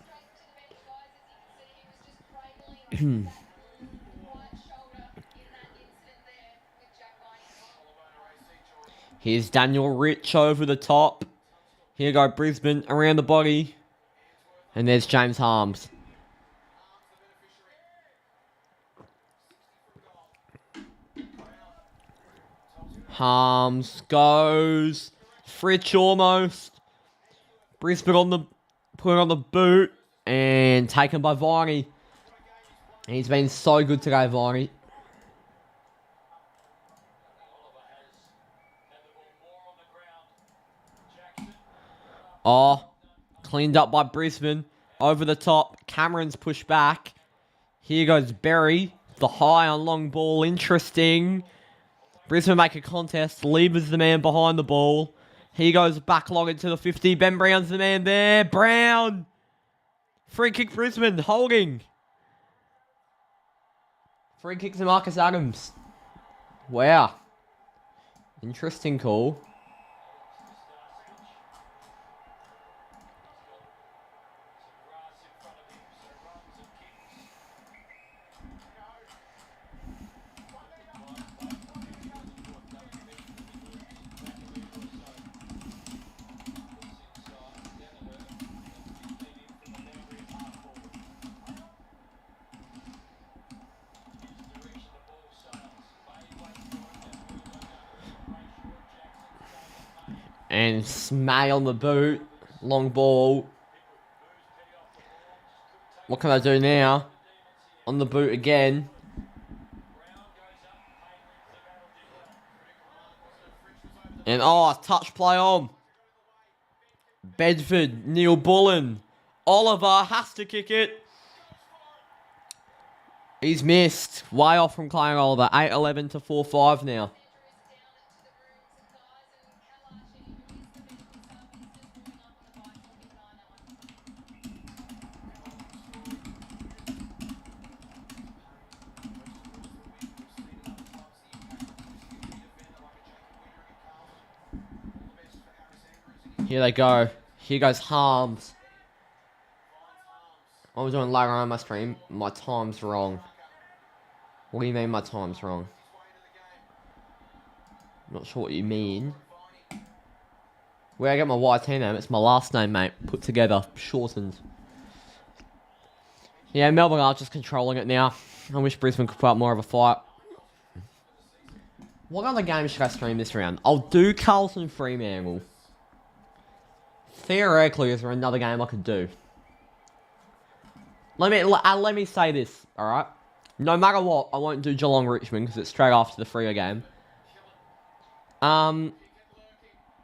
Here's Daniel Rich over the top. Here go Brisbane around the body. And there's James Harms. Harms goes. Fritsch almost. Brisbane put on the boot. And taken by Viney. He's been so good today, Viney. Oh, cleaned up by Brisbane. Over the top. Cameron's pushed back. Here goes Berry. The high on long ball. Interesting. Brisbane make a contest. Lieber's the man behind the ball. He goes back long into the 50. Ben Brown's the man there. Brown. Free kick Brisbane. Holding. Free kick to Marcus Adams. Wow. Interesting call. And Smay on the boot. Long ball. What can I do now? On the boot again. And touch play on. Bedford, Neil Bullen. Oliver has to kick it. He's missed. Way off from Clayton Oliver. 8-11 to 4-5 now. Here they go. Here goes Harms. I was doing later on my stream. My time's wrong. What do you mean my time's wrong? Not sure what you mean. Where I get my YT name? It's my last name, mate. Put together. Shortened. Yeah, Melbourne are just controlling it now. I wish Brisbane could put up more of a fight. What other games should I stream this round? I'll do Carlton Fremantle. Theoretically, is there another game I could do? Let me say this, alright? No matter what, I won't do Geelong Richmond because it's straight after the Freo game.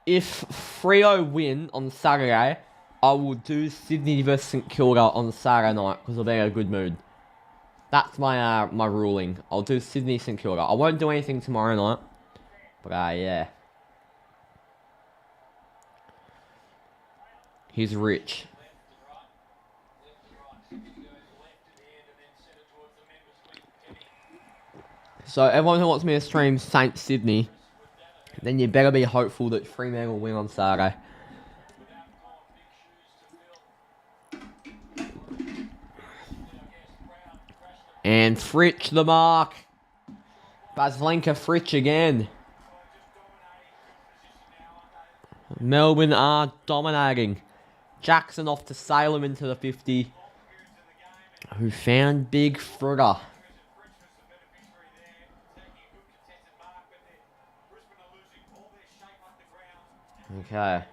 If Freo win on Saturday, I will do Sydney versus St Kilda on Saturday night because I'll be in a good mood. That's my my ruling. I'll do Sydney St Kilda. I won't do anything tomorrow night. But yeah. He's rich. So everyone who wants me to stream Saint Sydney, then you better be hopeful that Fremantle will win on Saturday. And Fritsch the mark. Baslenka Fritsch again. Melbourne are dominating. Jackson off to Salem into the 50. Who found Big Frugger. Okay.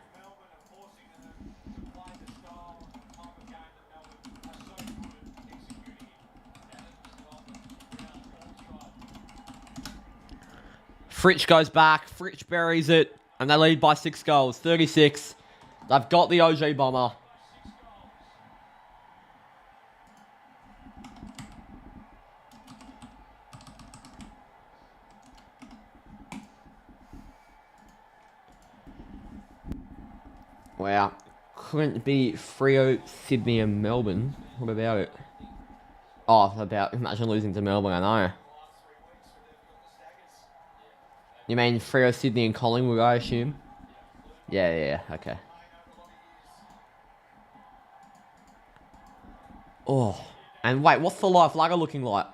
Fritsch goes back. Fritsch buries it. And they lead by 6 goals. 36. They've got the OG bomber. Wow. Couldn't be Freo, Sydney and Melbourne. What about it? Oh, imagine losing to Melbourne, I know. You mean Freo, Sydney and Collingwood, I assume? Yeah, okay. Oh, and wait, what's the life lagger looking like?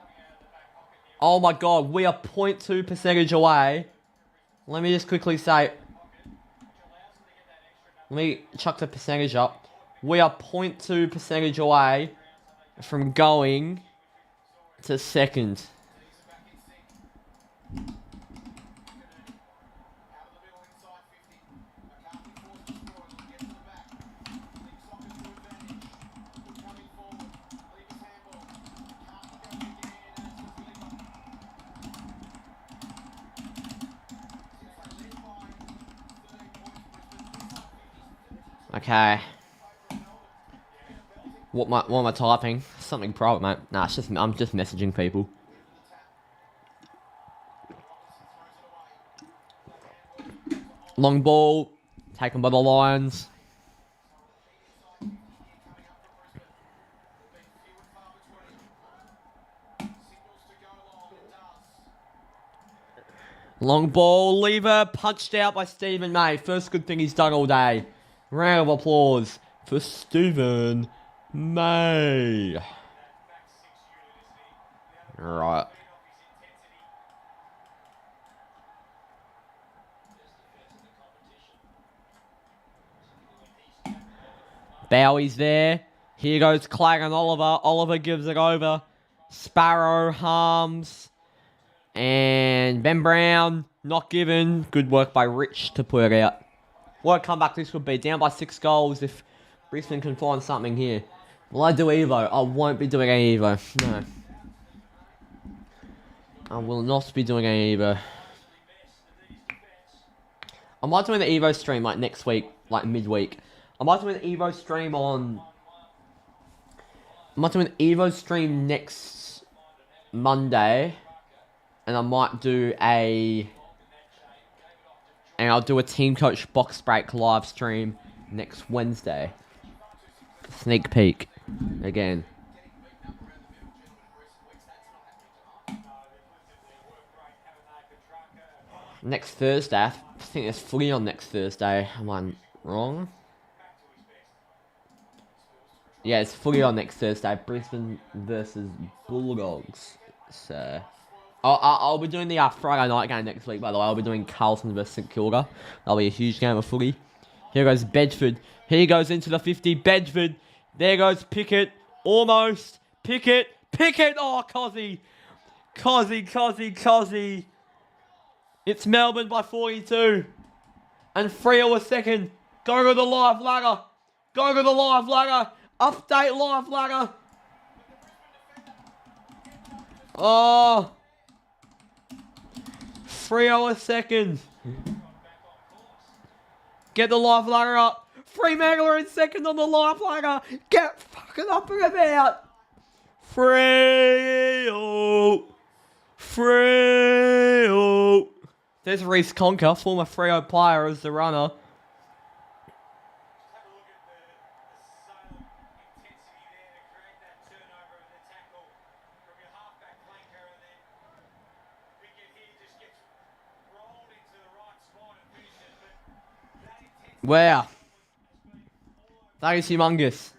Oh my god, we are 0.2 percentage away. Let me just quickly say... Let me chuck the percentage up. We are 0.2 percentage away from going to second. Okay. What am I typing? Something private, mate. Nah, it's just I'm just messaging people. Long ball, taken by the Lions. Long ball, lever, punched out by Stephen May. First good thing he's done all day. Round of applause for Stephen May. Right. Bowie's there. Here goes Clag and Oliver. Oliver gives it over. Sparrow, Harms. And Ben Brown, not given. Good work by Rich to put it out. What a comeback this would be. Down by 6 goals if Brisbane can find something here. Will I do Evo? I won't be doing any Evo. No. I will not be doing any Evo. I might do an Evo stream like next week, like midweek. I might do an Evo stream on... I might do an Evo stream next Monday. And I might do a... And I'll do a Team Coach Box Break live stream next Wednesday. Sneak peek. Again. Next Thursday. I think there's footy on next Thursday. Am I wrong? Yeah, it's footy on next Thursday. Brisbane versus Bulldogs. So... I'll be doing the Friday night game next week, by the way. I'll be doing Carlton versus St Kilda. That'll be a huge game of footy. Here goes Bedford. Here goes into the 50. Bedford. There goes Pickett. Almost. Pickett. Pickett. Oh, Cozzy. Cozzy. It's Melbourne by 42. And Freo a second. Go to the live ladder. Update live ladder. Oh. Freo a second. Get the live ladder up. Fremantle in second on the live ladder. Get fucking up and about. Freo. There's Reece Conker, former Freo player, as the runner. Wow. That is humongous.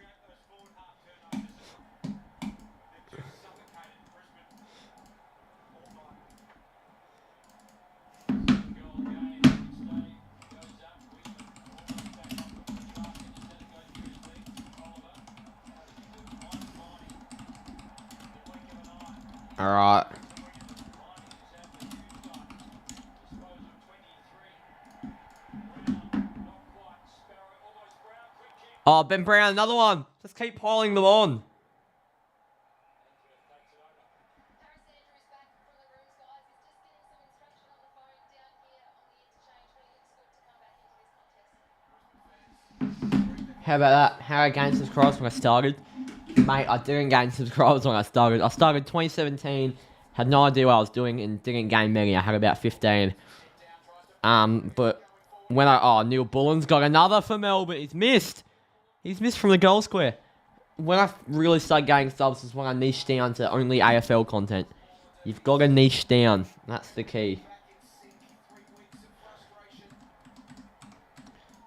All right. Oh, Ben Brown, another one. Just keep piling them on. How about that? How I gained subscribers when I started? Mate, I didn't gain subscribers when I started. I started 2017, had no idea what I was doing, and didn't gain many. I had about 15. But when Neil Bullen's got another for Melbourne. He's missed. He's missed from the goal square. When I really started getting subs is when I niched down to only AFL content. You've got to niche down. That's the key.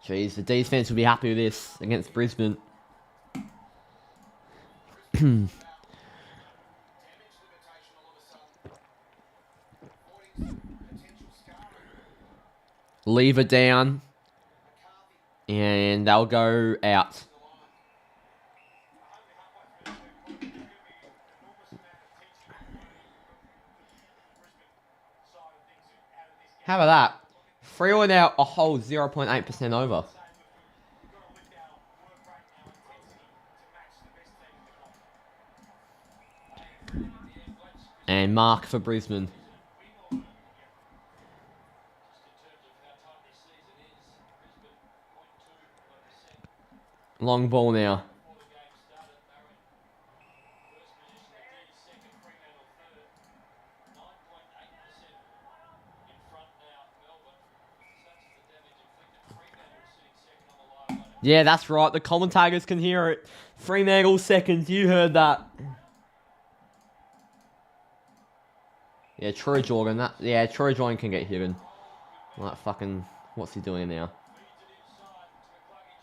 Jeez, the Dees fans will be happy with this against Brisbane. Lever down. And they'll go out. How about that? Freo now a whole 0.8% over. And mark for Brisbane. Long ball now. Yeah, that's right. The commentators can hear it. Fremantle seconds. You heard that. Yeah, Troy Jordan. Troy Jordan can get hidden. Like fucking, what's he doing now?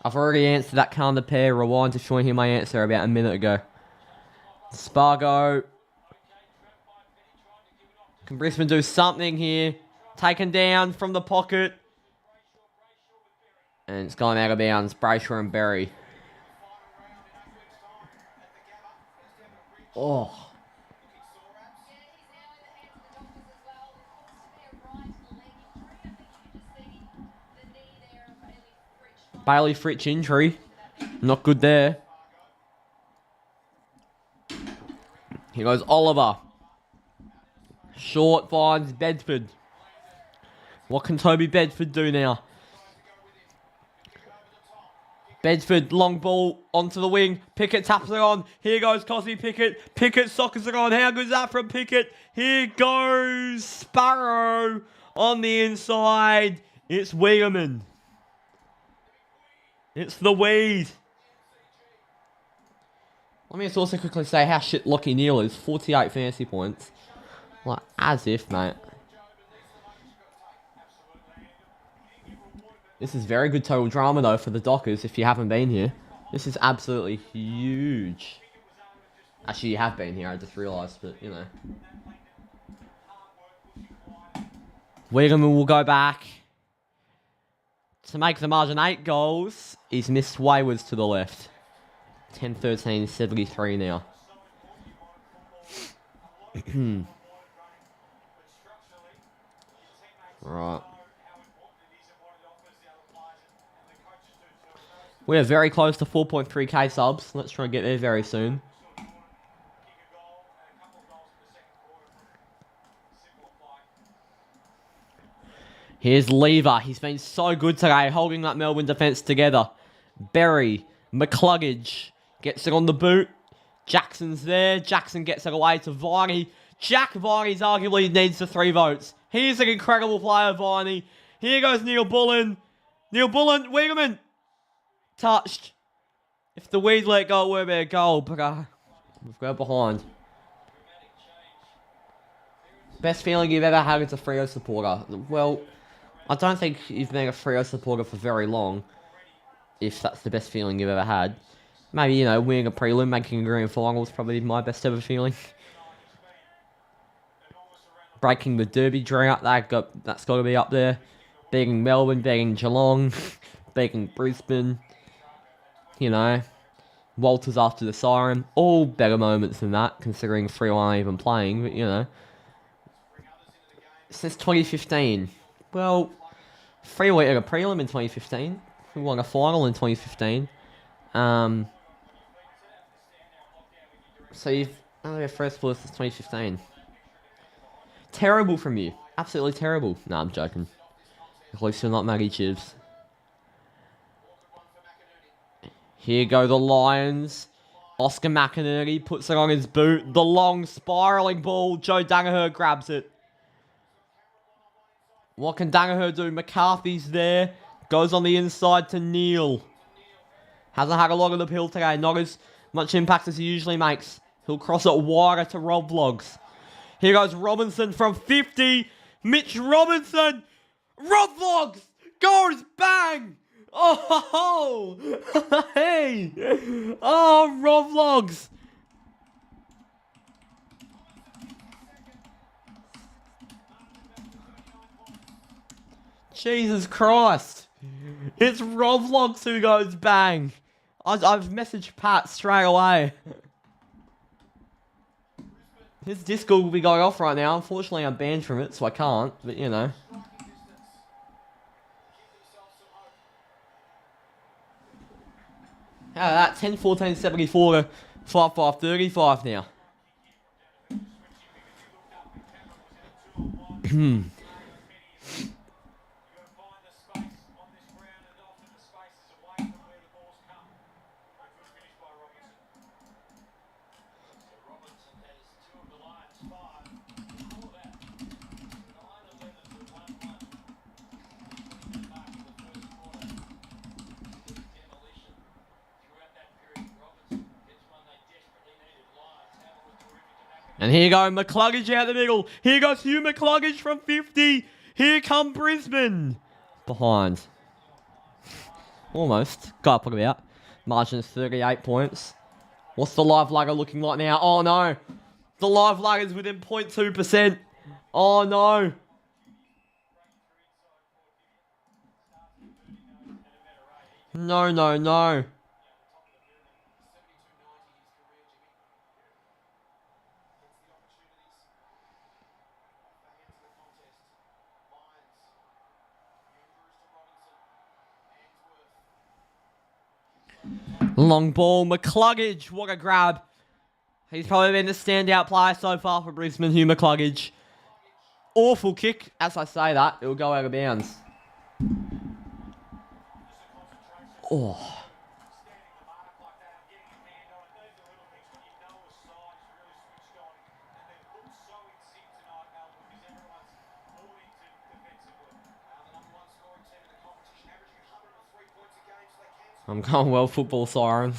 I've already answered that calendar pair. Rewind to showing him my answer about a minute ago. Spargo. Can Brisbane do something here? Taken down from the pocket. And it's gone out of bounds. Brayshaw and Berry. Oh. Bailey Fritsch injury. Not good there. Here goes Oliver. Short finds Bedford. What can Toby Bedford do now? Bedford, long ball onto the wing. Pickett taps it on. Here goes Cosby Pickett. Pickett sockers it on. How good's that from Pickett? Here goes Sparrow on the inside. It's Weirman. It's the weed. Let me just also quickly say how shit Lockie Neal is. 48 fantasy points. Like, as if, mate. This is very good total drama, though, for the Dockers, if you haven't been here. This is absolutely huge. Actually, you have been here, I just realised, but, you know. Weirman will go back to make the margin 8 goals. He's missed Waywards to the left. 10-13, 73 now. Right. We're very close to 4.3k subs. Let's try and get there very soon. Here's Lever. He's been so good today, holding that Melbourne defence together. Berry. McCluggage. Gets it on the boot. Jackson's there. Jackson gets it away to Viney. Jack Viney's arguably needs the 3 votes. He's an incredible player, Viney. Here goes Neil Bullen. Neil Bullen. Wegerman. Touched. If the Weeds let go, we'll be a goal. But we've got behind. Best feeling you've ever had as a Freo supporter? Well, I don't think you've been a Freo supporter for very long. If that's the best feeling you've ever had. Maybe, you know, winning a prelim, making a grand final is probably my best ever feeling. Breaking the Derby drought, that's got to be up there. Beating Melbourne, beating Geelong, beating Brisbane. You know, Walters after the siren. All better moments than that, considering Freo aren't even playing, but, you know. Since 2015. Well, Freo went a prelim in 2015. We won a final in 2015. So you've only had first place since 2015. Terrible from you. Absolutely terrible. Nah, I'm joking. At least you're not Maggie Chibs. Here go the Lions. Oscar McInerney puts it on his boot. The long spiralling ball. Joe Danaher grabs it. What can Danaher do? McCarthy's there. Goes on the inside to Neil. Hasn't had a lot of the pill today. Not as much impact as he usually makes. He'll cross it wider to Rob Vlogs. Here goes Robinson from 50. Mitch Robinson. Rob Vlogs goes bang. Oh, hey. Oh, Rob Vlogs. Jesus Christ. It's Rob Vlogs who goes bang. I've messaged Pat straight away. His Discord will be going off right now. Unfortunately, I'm banned from it, so I can't. But, you know. How about that? 10-14-74 to 5-5-35 now. And here go McCluggage out the middle. Here goes Hugh McCluggage from 50. Here come Brisbane. Behind. Almost. Got to put it out. Margin is 38 points. What's the live lagger looking like now? Oh no. The live lagger's within 0.2%. Oh no. No, no, no. Long ball, McCluggage. What a grab. He's probably been the standout player so far for Brisbane, Hugh McCluggage. Awful kick. As I say that, it will go out of bounds. Oh. I'm going well, football siren.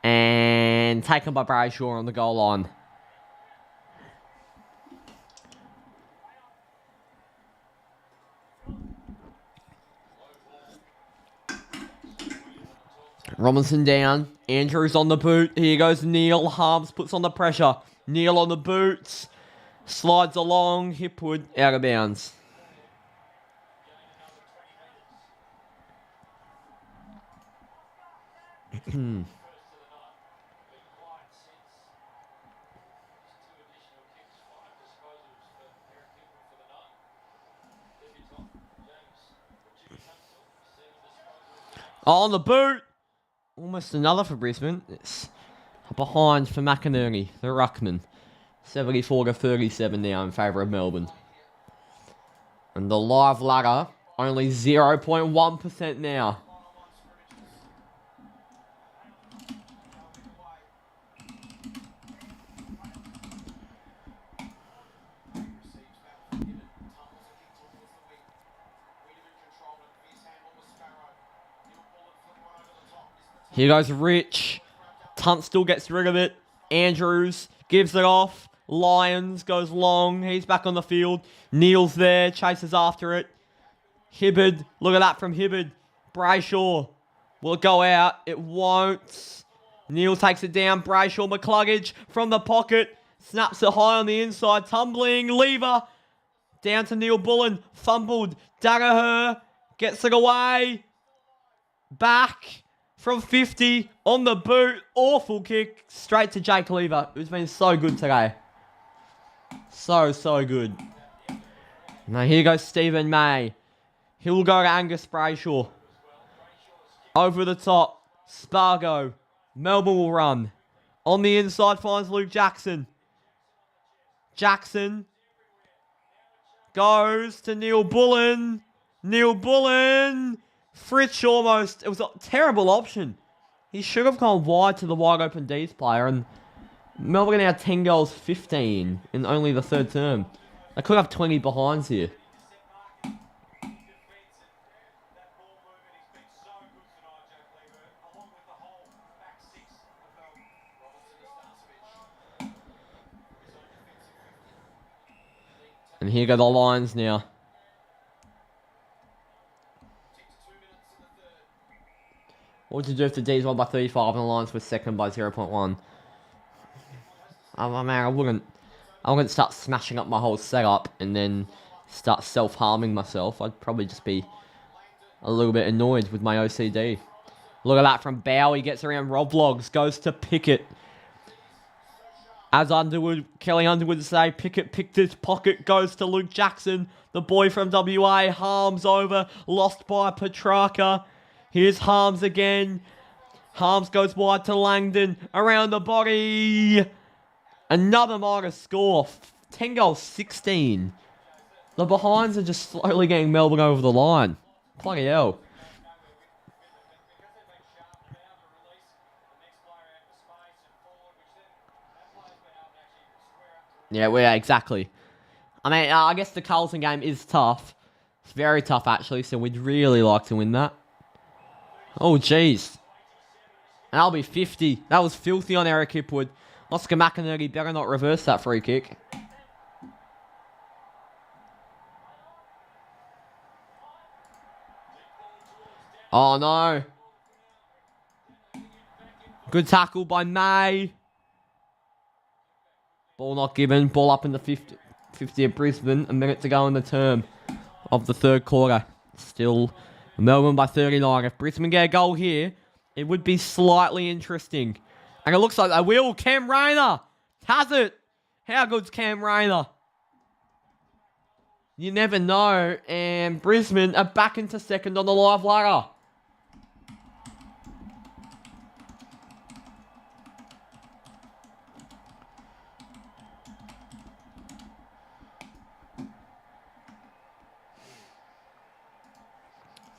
And taken by Brayshaw on the goal line. Robinson down. Andrews on the boot. Here goes Neil. Harms puts on the pressure. Neil on the boots. Slides along. Hipwood out of bounds. On the boot. Almost another for Brisbane. It's behind for McInerney, the ruckman. 74-37 now in favour of Melbourne. And the live ladder, only 0.1% now. Here goes Rich. Tunstall gets rid of it. Andrews gives it off. Lyons goes long. He's back on the field. Neil's there. Chases after it. Hibbard. Look at that from Hibbard. Brayshaw. Will it go out? It won't. Neil takes it down. Brayshaw, McCluggage from the pocket. Snaps it high on the inside. Tumbling. Lever. Down to Neil Bullen. Fumbled. Daggerher. Gets it away. Back. From 50, on the boot, awful kick, straight to Jake Lever, who's been so good today. So good. Now here goes Stephen May. He'll go to Angus Brayshaw. Over the top, Spargo. Melbourne will run. On the inside finds Luke Jackson. Jackson goes to Neil Bullen. Neil Bullen. Fritsch almost, it was a terrible option. He should have gone wide to the wide open Dees player, and Melbourne now 10 goals 15 in only the third term. They could have 20 behinds here. And here go the Lions now. What would you do if the D's won by 35 and the Lions were second by 0.1? I wouldn't start smashing up my whole setup and then start self-harming myself. I'd probably just be a little bit annoyed with my OCD. Look at that from Bowie, gets around Rob Logs, goes to Pickett. As Kelly Underwood would say, Pickett picked his pocket, goes to Luke Jackson, the boy from WA, Harms over, lost by Petrarca. Here's Harms again. Harms goes wide to Langdon. Around the body. Another minus score. 10 goals, 16. The behinds are just slowly getting Melbourne over the line. Bloody hell. Yeah, exactly. I mean, I guess the Carlton game is tough. It's very tough, actually, so we'd really like to win that. Oh, jeez. And that'll be 50. That was filthy on Eric Hipwood. Oscar McInerney better not reverse that free kick. Oh, no. Good tackle by May. Ball not given. Ball up in the 50 of Brisbane. A minute to go in the term of the third quarter. Still Melbourne by 39. If Brisbane get a goal here, it would be slightly interesting. And it looks like they will. Cam Rayner has it. How good's Cam Rayner? You never know. And Brisbane are back into second on the live ladder.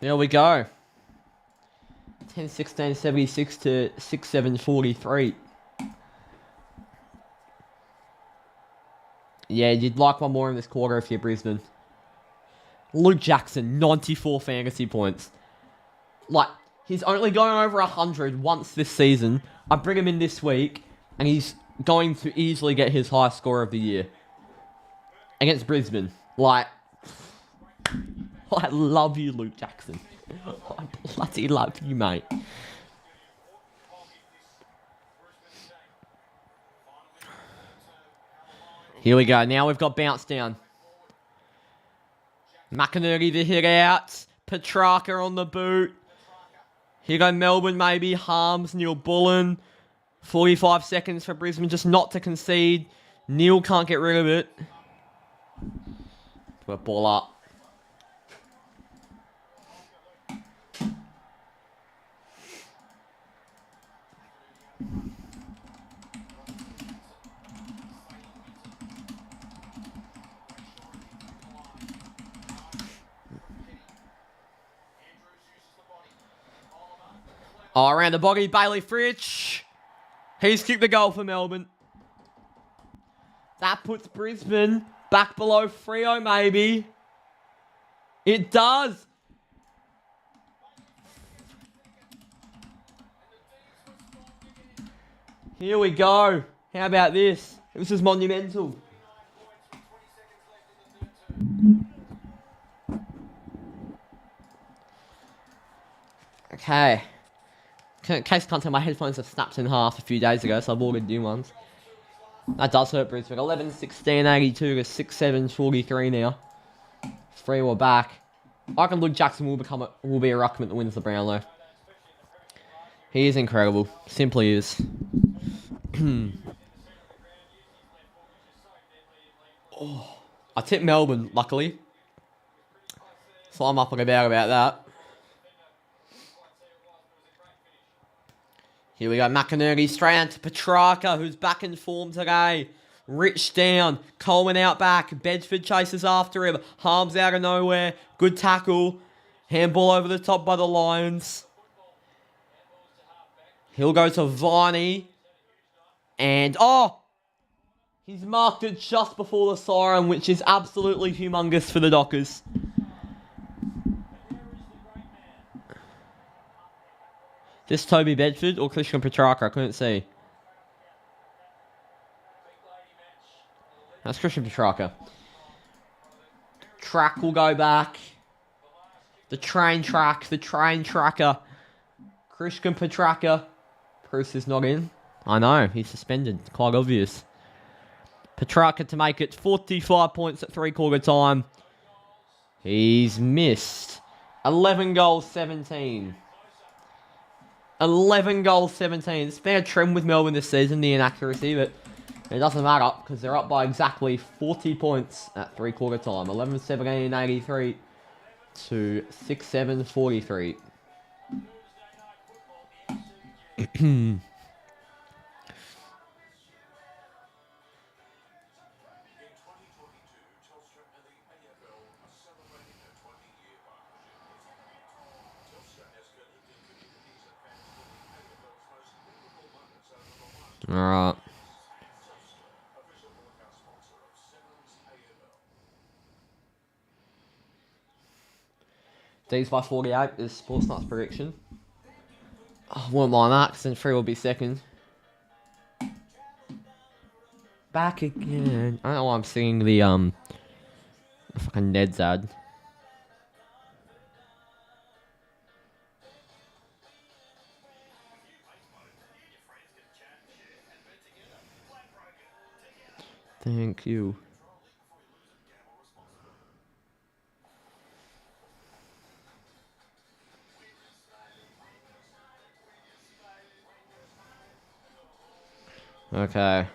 There we go. 10-16-76 to 6-7-43. Yeah, you'd like one more in this quarter if you're Brisbane. Luke Jackson, 94 fantasy points. Like, he's only going over 100 once this season. I bring him in this week, and he's going to easily get his highest score of the year. Against Brisbane. Like, I love you, Luke Jackson. I bloody love you, mate. Here we go. Now we've got bounce down. McInerney to hit out. Petrarca on the boot. Here go Melbourne, maybe. Harms, Neil Bullen. 45 seconds for Brisbane just not to concede. Neil can't get rid of it. Put a ball up. Oh, around the body, Bailey Fritsch. He's kicked the goal for Melbourne. That puts Brisbane back below Freo, maybe. It does. Here we go. How about this? This is monumental. Okay. In case you can't tell, my headphones have snapped in half a few days ago, so I've ordered new ones. That does hurt Brisbane. 11-16-82 to 6-7-43 now. Three were back. I reckon Luke Jackson will be a ruckman that wins the Brownlow. He is incredible. Simply is. Oh, I tipped Melbourne, luckily. So I'm up and about that. Here we go, McInerney straight on to Petrarca, who's back in form today. Rich down, Coleman out back, Bedford chases after him, Harms out of nowhere, good tackle, handball over the top by the Lions. He'll go to Viney, and he's marked it just before the siren, which is absolutely humongous for the Dockers. This Toby Bedford or Christian Petrarca? I couldn't see. That's Christian Petrarca. Track will go back. The train tracker. Christian Petrarca. Bruce is not in. I know, he's suspended. It's quite obvious. Petrarca to make it 45 points at three-quarter time. He's missed. 11 goals, 17. 11 goals, 17. It's been a trend with Melbourne this season, the inaccuracy, but it doesn't matter because they're up by exactly 40 points at three-quarter time. 11-17-83 to 6-7-43. Alright. Dees by 48 is Sportsnut's prediction. I wouldn't mind that, because then 3 will be second. Back again. I don't know why I'm singing the fucking Ned's ad. Thank you. Okay.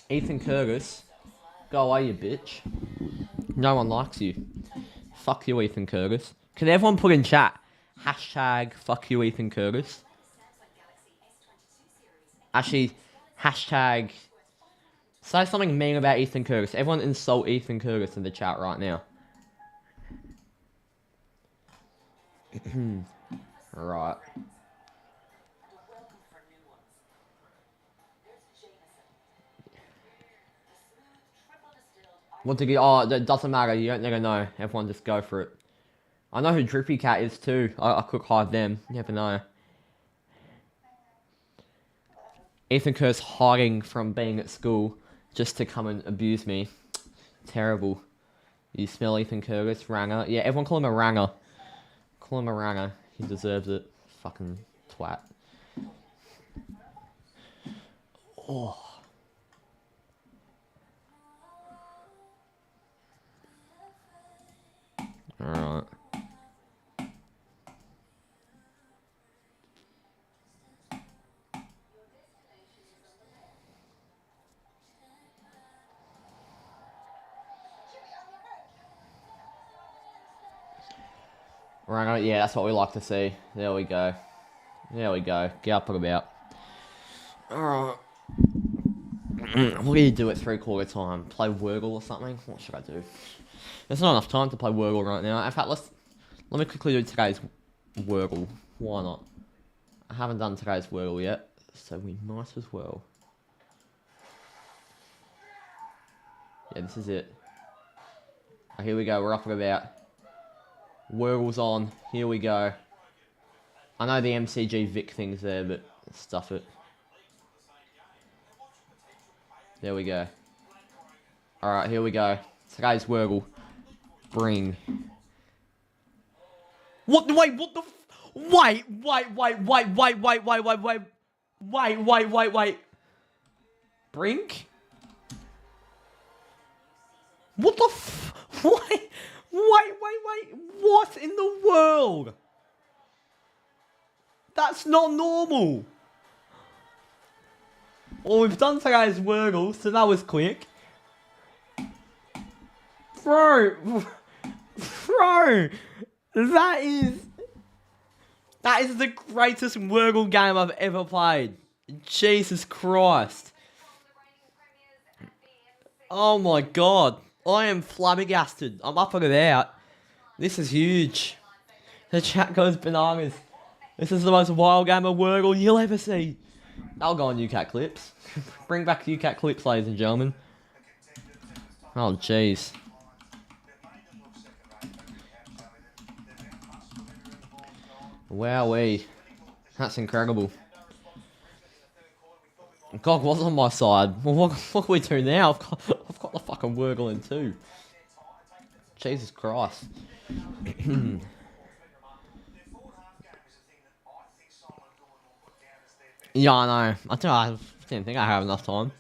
Ethan Kurgis. Go away, you bitch. No one likes you. Fuck you, Ethan Kurgis. Can everyone put in chat, Hashtag fuck you, Ethan Curtis. Actually, hashtag say something mean about Ethan Curtis. Everyone insult Ethan Curtis in the chat right now. Right. What did he? Oh, it doesn't matter. You don't need to know. Everyone just go for it. I know who Drippy Cat is too. I could hide them. You never know. Ethan Curtis hiding from being at school just to come and abuse me. Terrible. You smell Ethan Curtis? Ranger. Yeah, everyone call him a ranger. Call him a ranger. He deserves it. Fucking twat. Oh. Alright. Right, yeah, that's what we like to see. There we go. There we go. Get up and about. Alright. What do you do at 3/4 time? Play Wurgle or something? What should I do? There's not enough time to play Wurgle right now. In fact, let me quickly do today's Wurgle. Why not? I haven't done today's Wurgle yet, so we might as well. Yeah, this is it. Oh, here we go, we're up and about. Wurgle's on. Here we go. I know the MCG Vic thing's there, but stuff it. There we go. Alright, here we go. Today's Wurgle. Bring. What? Wait, what the wait. Brink? What the wait. What in the world? That's not normal. Well, we've done today's Wurgle, so that was quick. Bro, that is the greatest Wurgle game I've ever played. Jesus Christ. Oh my god. I am flabbergasted. I'm up and about. This is huge. The chat goes bananas. This is the most wild game of Wurgle you'll ever see. I'll go on UCATT clips. Bring back UCATT clips, ladies and gentlemen. Oh, jeez. Wowee. That's incredible. God was on my side. Well, what can we do now? I've got the fucking Wurgle in too. Jesus Christ. Yeah, I know. I didn't think I have enough time.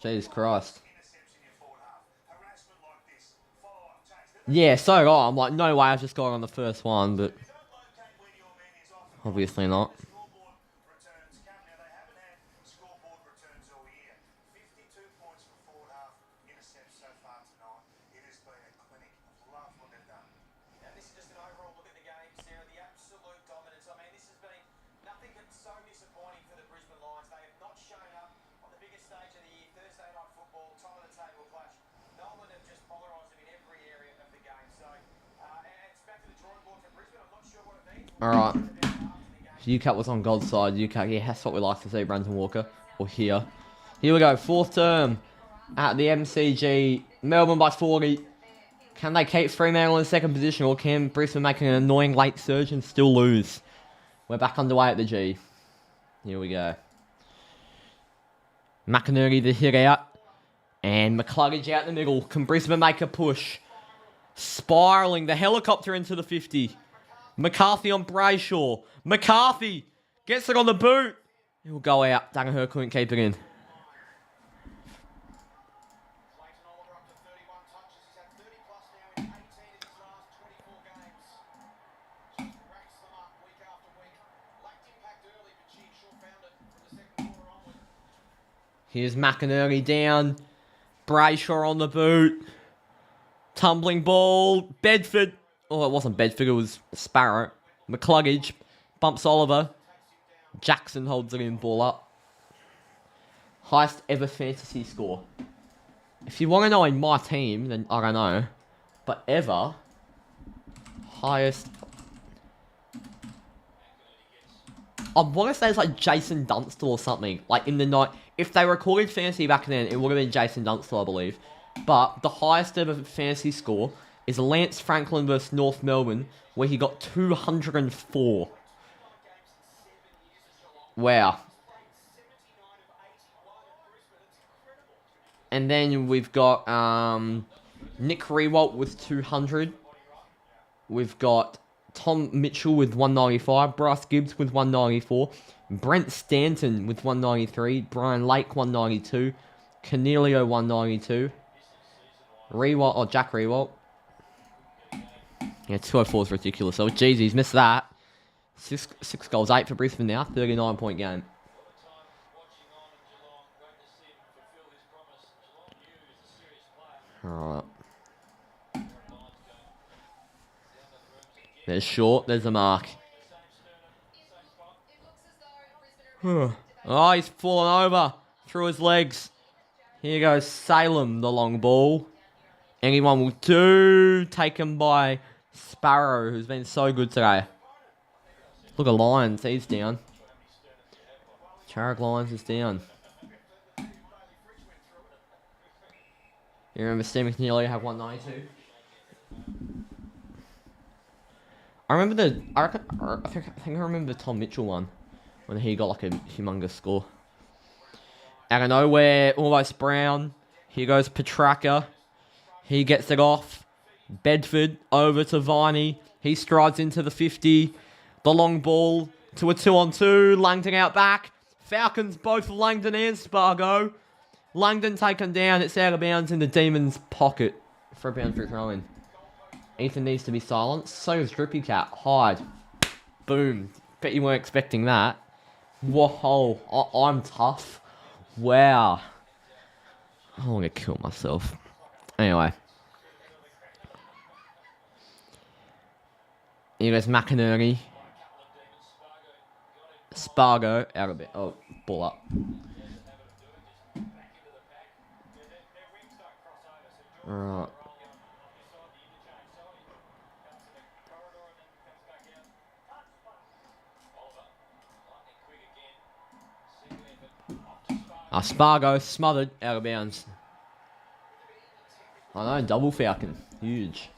Jesus Christ. Yeah, so I'm like, no way I've just got on the first one, but obviously not. Alright. UCATT was on God's side. UCATT, yeah, that's what we like to see, Brandon Walker. Or here. Here we go, fourth term at the MCG. Melbourne by 40. Can they keep Fremantle in second position, or can Brisbane make an annoying late surge and still lose? We're back underway at the G. Here we go. McInerney to hit out. And McCluggage out in the middle. Can Brisbane make a push? Spiralling the helicopter into the 50. McCarthy on Brayshaw. McCarthy gets it on the boot. It will go out. Danaher couldn't keep it in. Here's McInerney down. Brayshaw on the boot. Tumbling ball. Bedford. Oh, it wasn't Bedford. It was Sparrow. McCluggage. Bumps Oliver. Jackson holds it in, ball up. Highest ever fantasy score. If you want to know in my team, then I don't know. But ever. Highest. I want to say it's like Jason Dunstall or something. Like in the night. If they recorded fantasy back then, it would have been Jason Dunstall, I believe. But the highest ever fantasy score is Lance Franklin versus North Melbourne, where he got 204. Wow. And then we've got Nick Rewalt with 200. We've got Tom Mitchell with 195. Bryce Gibbs with 194. Brent Stanton with 193. Brian Lake 192. Cornelio 192. Rewalt, or Jack Rewalt. Yeah, 204 is ridiculous. So, geez, he's missed that. Six goals, 8 for Brisbane now. 39-point game. Alright. There's short, there's a mark. Oh, he's fallen over through his legs. Here goes Salem, the long ball. Anyone will do. Taken by Sparrow, who's been so good today. Look at Lyons, he's down. Charrick Lyons is down. You remember Steve McNeely had 192? I think I remember the Tom Mitchell one. When he got like a humongous score. Out of nowhere, almost Brown. Here goes Petraka. He gets it off. Bedford over to Viney. He strides into the 50. The long ball to a 2-on-2. Langdon out back. Falcons both Langdon and Spargo. Langdon taken down. It's out of bounds in the Demons' pocket for a boundary throw in. Ethan needs to be silenced. So is Drippy Cat. Hide. Boom. Bet you weren't expecting that. Whoa. I'm tough. Wow. I want to kill myself. Anyway. Here goes McInerney. Spargo. Out of it. Oh, ball up. Alright. Spargo smothered out of bounds. I know, double Falcon. Huge.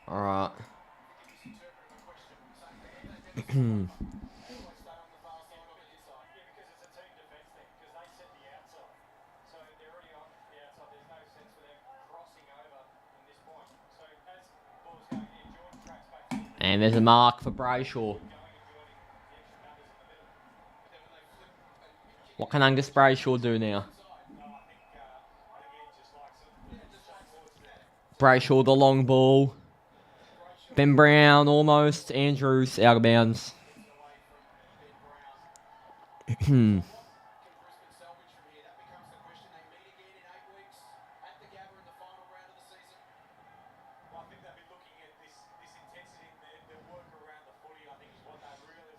Alright. And there's a mark for Brayshaw. What can Angus Brayshaw do now? Brayshaw the long ball. Ben Brown almost. Andrews out of bounds.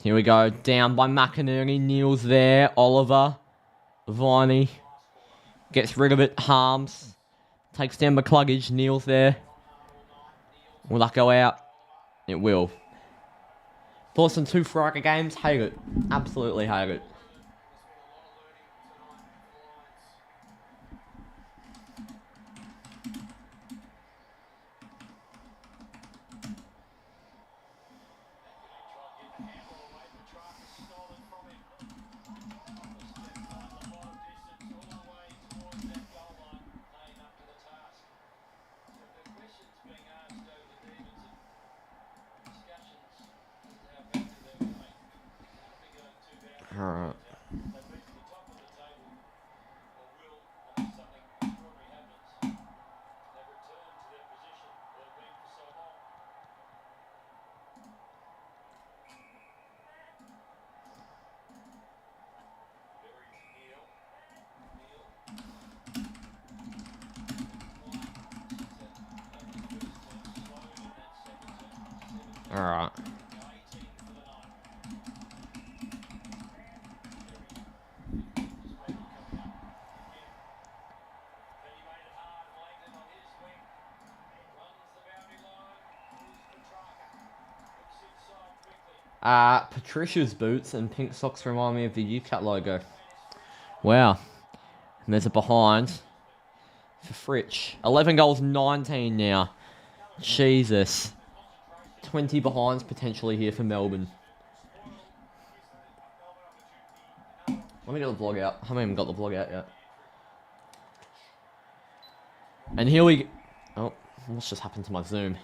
Here we go. Down by McInerney. Neal's there. Oliver. Viney. Gets rid of it. Harms. Takes down McCluggage. Neal's there. Will that go out? It will. Thoughts on 2 striker games? Hate it. Absolutely hate it. Alright. Alright. Patricia's boots and pink socks remind me of the UCATT logo. Wow. And there's a behind for Fritsch. 11 goals, 19 now. Jesus. 20 behinds potentially here for Melbourne. Let me get the vlog out. I haven't even got the vlog out yet. And here we... Oh, what's just happened to my Zoom?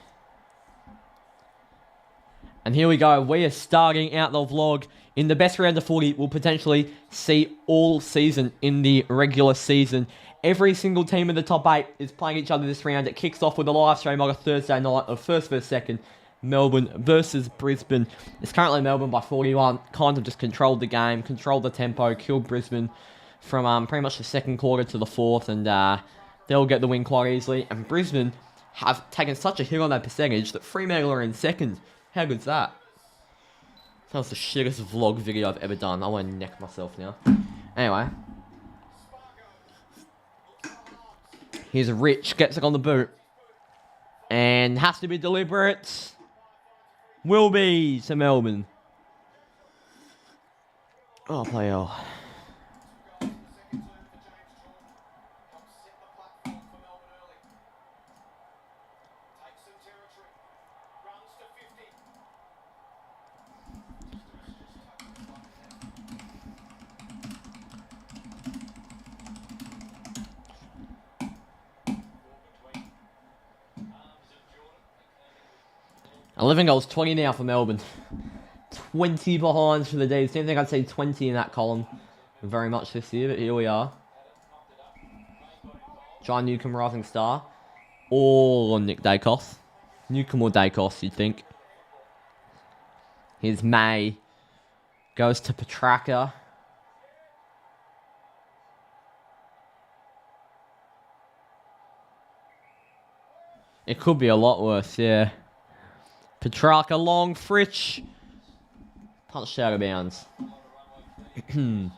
And here we go. We are starting out the vlog in the best round of footy we'll potentially see all season in the regular season. Every single team in the top 8 is playing each other this round. It kicks off with a live stream on a Thursday night of first versus second. Melbourne versus Brisbane. It's currently Melbourne by 41. Kind of just controlled the game, controlled the tempo, killed Brisbane from pretty much the second quarter to the fourth. And they'll get the win quite easily. And Brisbane have taken such a hit on their percentage that Fremantle are in second. How good's that? That was the shittest vlog video I've ever done. I want to neck myself now. Anyway. Here's Rich. Gets it on the boot. And has to be deliberate. Will be to Melbourne. Oh, play on. $11 goals, 20 now for Melbourne. 20 behinds for the Dees. Didn't think I'd say 20 in that column very much this year, but here we are. John Newcomb, rising star. All on Nick Dacos. Newcomb or Dacos, you'd think. Here's May. Goes to Petrarca. It could be a lot worse, yeah. Petrarca long, Fritsch. Punched out of bounds. Here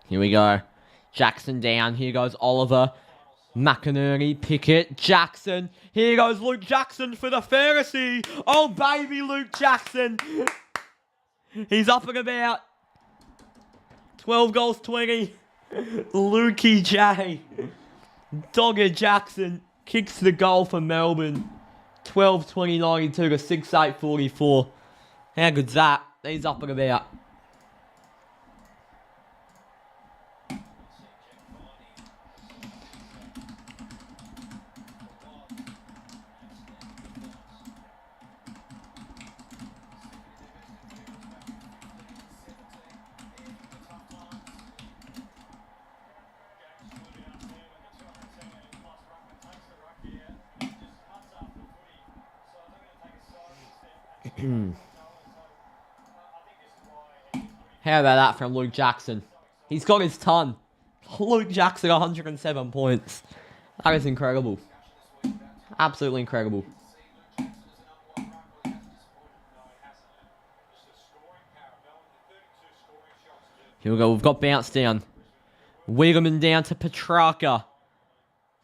we go. Jackson down. Here goes Oliver. McInerney, Pickett, Jackson. Here goes Luke Jackson for the fantasy. Oh, baby, Luke Jackson. He's up and about. 12 goals, 20. Lukey J. Dogger Jackson kicks the goal for Melbourne. 12-20-92 to 6-8-44. How good's that? He's up and about. How about that from Luke Jackson? He's got his ton. Luke Jackson, 107 points. That is incredible. Absolutely incredible. Here we go. We've got bounce down. Wiegerman down to Petrarca.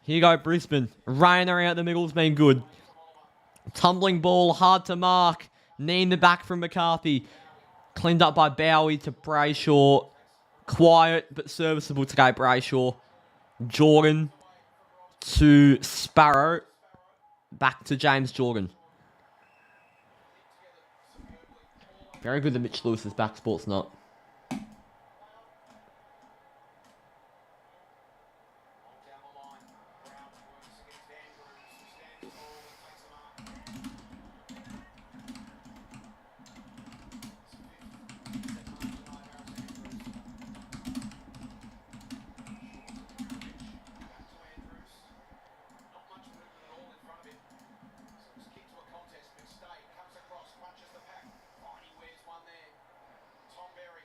Here you go, Brisbane. Ryan around the middle's been good. Tumbling ball, hard to mark. Knee in the back from McCarthy. Cleaned up by Bowie to Brayshaw. Quiet but serviceable to go Brayshaw. Jordan to Sparrow. Back to James Jordan. Very good that Mitch Lewis is back, Sports not. Tom Berry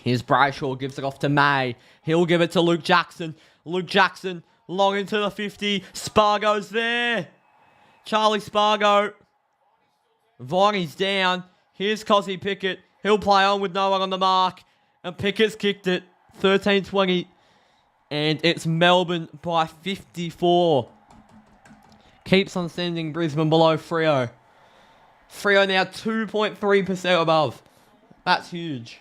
Here's Brayshaw, gives it off to May. He'll give it to Luke Jackson. Luke Jackson, long into the 50. Spargo's there. Charlie Spargo. Viney's down. Here's Cozzy Pickett. He'll play on with no one on the mark. And Pickett's kicked it. 13-20. And it's Melbourne by 54. Keeps on sending Brisbane below Freo. Freo now 2.3% above. That's huge.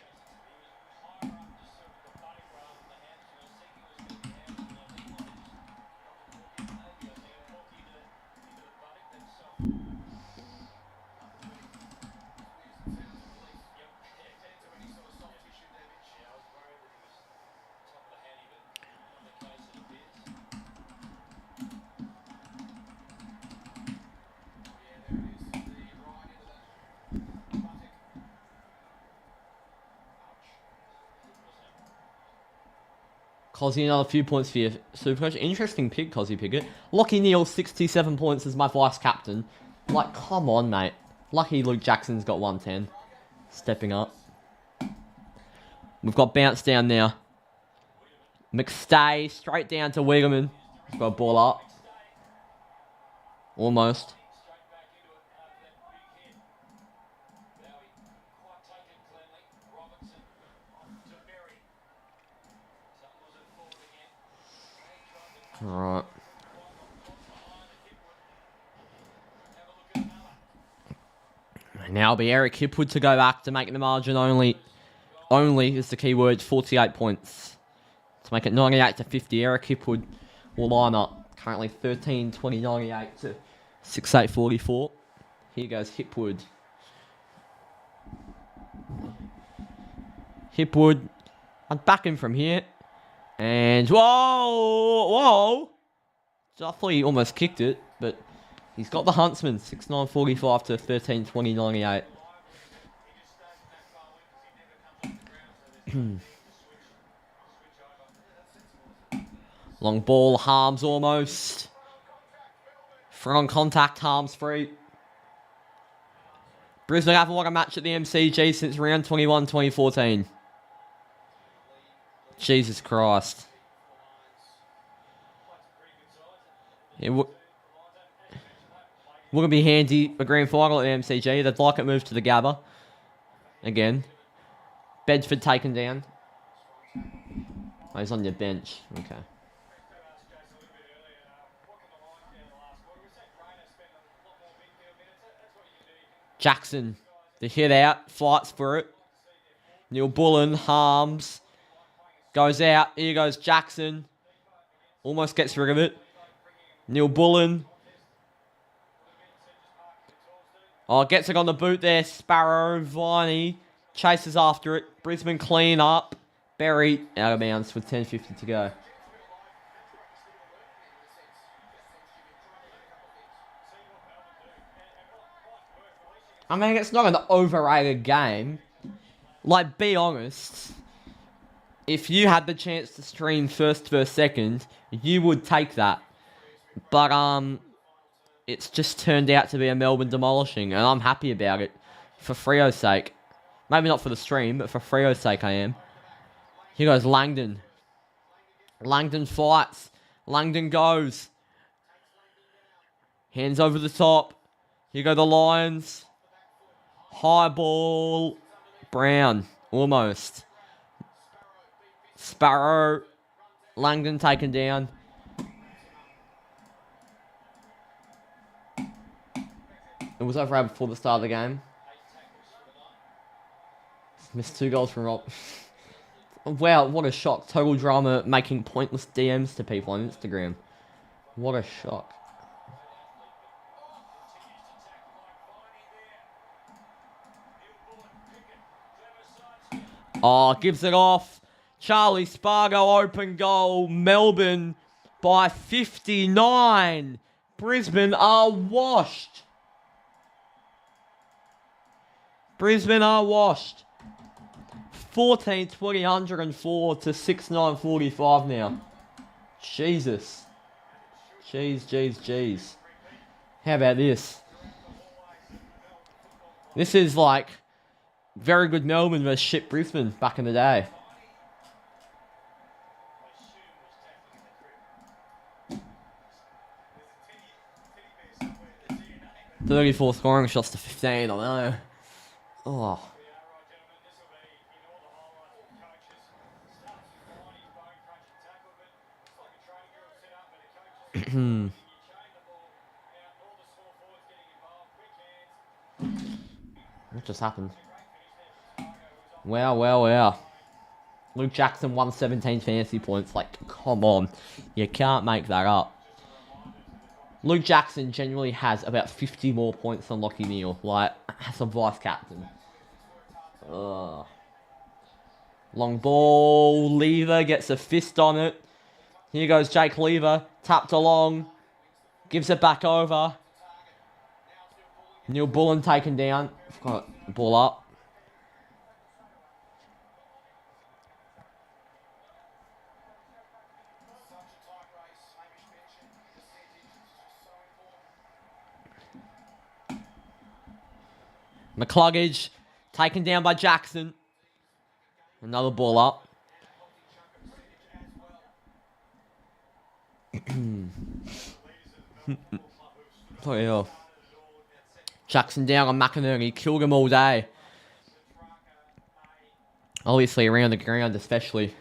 Cozzy, another few points for you. Supercoach. Interesting pick, Cozzy Pickett. Lockie Neal, 67 points as my vice captain. Like, come on, mate. Lucky Luke Jackson's got 110. Stepping up. We've got bounce down now. McStay, straight down to Wiggleman. He's got a ball up. Almost. Alright. Now it'll be Eric Hipwood to go back to make the margin only. Only is the key word, 48 points. To make it 98 to 50, Eric Hipwood will line up. Currently 13, 20, 98 to 68, 44. Here goes Hipwood. Hipwood. I'd back him from here. And, whoa! So I thought he almost kicked it, but he's got the Huntsman. 6-9-45 to 13-20, 98. Long ball, Harms almost. Front contact, Harms free. Brisbane haven't won a match at the MCG since round 21, 2014. Jesus Christ. It wouldn't be handy for grand final at the MCG. They'd like it moved to the Gabba. Again. Bedford taken down. Oh, he's on your bench. Okay. Jackson. The hit out. Fights for it. Neil Bullen. Harms. Goes out. Here goes Jackson. Almost gets rid of it. Neil Bullen. Oh, gets it on the boot there. Sparrow. Viney. Chases after it. Brisbane clean up. Berry out of bounds with 10:50 to go. I mean, it's not an overrated game. Like, be honest. If you had the chance to stream first versus second, you would take that. But, it's just turned out to be a Melbourne demolishing, and I'm happy about it. For Freo's sake. Maybe not for the stream, but for Freo's sake I am. Here goes Langdon. Langdon fights. Langdon goes. Hands over the top. Here go the Lions. High ball. Brown. Almost. Sparrow. Langdon taken down. It was over before the start of the game. Missed 2 goals from Rob. Wow, what a shock. Total drama making pointless DMs to people on Instagram. What a shock. Oh, gives it off. Charlie Spargo, open goal. Melbourne by 59. Brisbane are washed. Brisbane are washed. 14-20, 104 to 6-9-45 now. Jesus. Jeez. How about this? This is like Very good Melbourne versus shit Brisbane back in the day. 34 scoring shots to 15, I know. Oh. What just happened? Wow. Luke Jackson 117 fantasy points. Like, come on. You can't make that up. Luke Jackson genuinely has about 50 more points than Lockie Neal. Like, as a vice captain. Ugh. Long ball. Lever gets a fist on it. Here goes Jake Lever. Tapped along. Gives it back over. Neil Bullen taken down. Got the ball up. McCluggage taken down by Jackson. Another ball up. Oh, yeah. Jackson down on McInerney. Killed him all day. Obviously around the ground especially.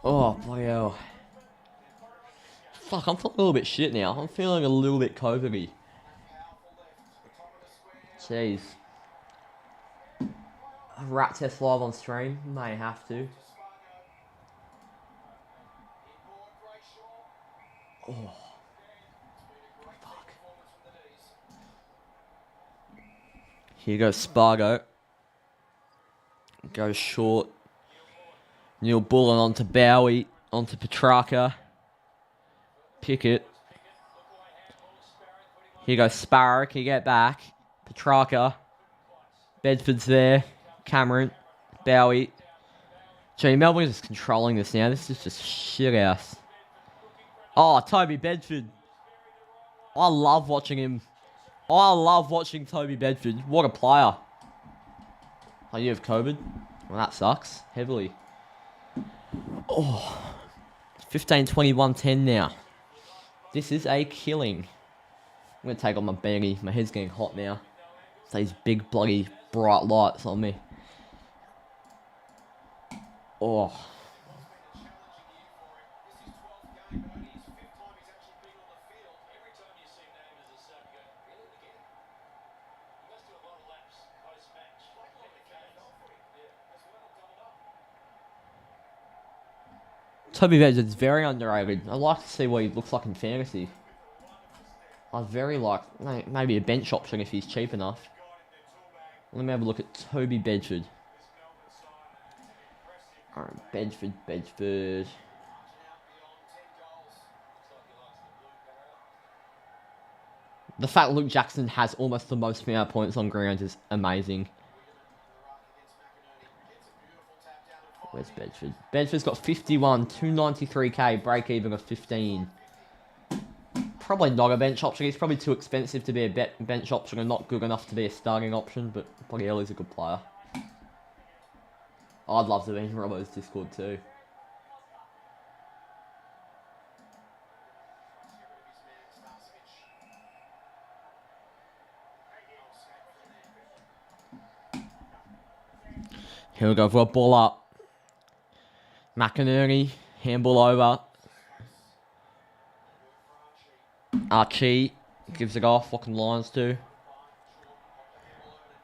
Oh, bloody hell. Fuck, I'm feeling a little bit shit now. I'm feeling a little bit COVID-y. Jeez. A rat test live on stream. May have to. Oh. Fuck. Here goes Spargo. Goes short. Neil Bullen onto Bowie. Onto Petrarca. Pickett. Here goes Sparrow. Can you get back? Petrarca. Bedford's there. Cameron. Bowie. Gee, Melbourne is controlling this now. This is just shit ass. Oh, Toby Bedford. I love watching him. I love watching Toby Bedford. What a player. Oh, you have COVID? Well, that sucks. Heavily. Oh. 15, 21, 10 now. This is a killing. I'm going to take off my beanie. My head's getting hot now. It's these big bloody bright lights on me. Oh. Toby Bedford's very underrated. I'd like to see what he looks like in fantasy. I'd very like maybe a bench option if he's cheap enough. Let me have a look at Toby Bedford. Alright, Bedford. The fact Luke Jackson has almost the most amount of points on ground is amazing. Where's Bedford? Bedford's got 51, 293k, break even of 15. Probably not a bench option. He's probably too expensive to be a bench option and not good enough to be a starting option, but bloody hell, he's a good player. I'd love to be in Robbo's Discord too. Here we go, we've got ball up. McInerney, handball over. Archie gives it off, fucking Lions do.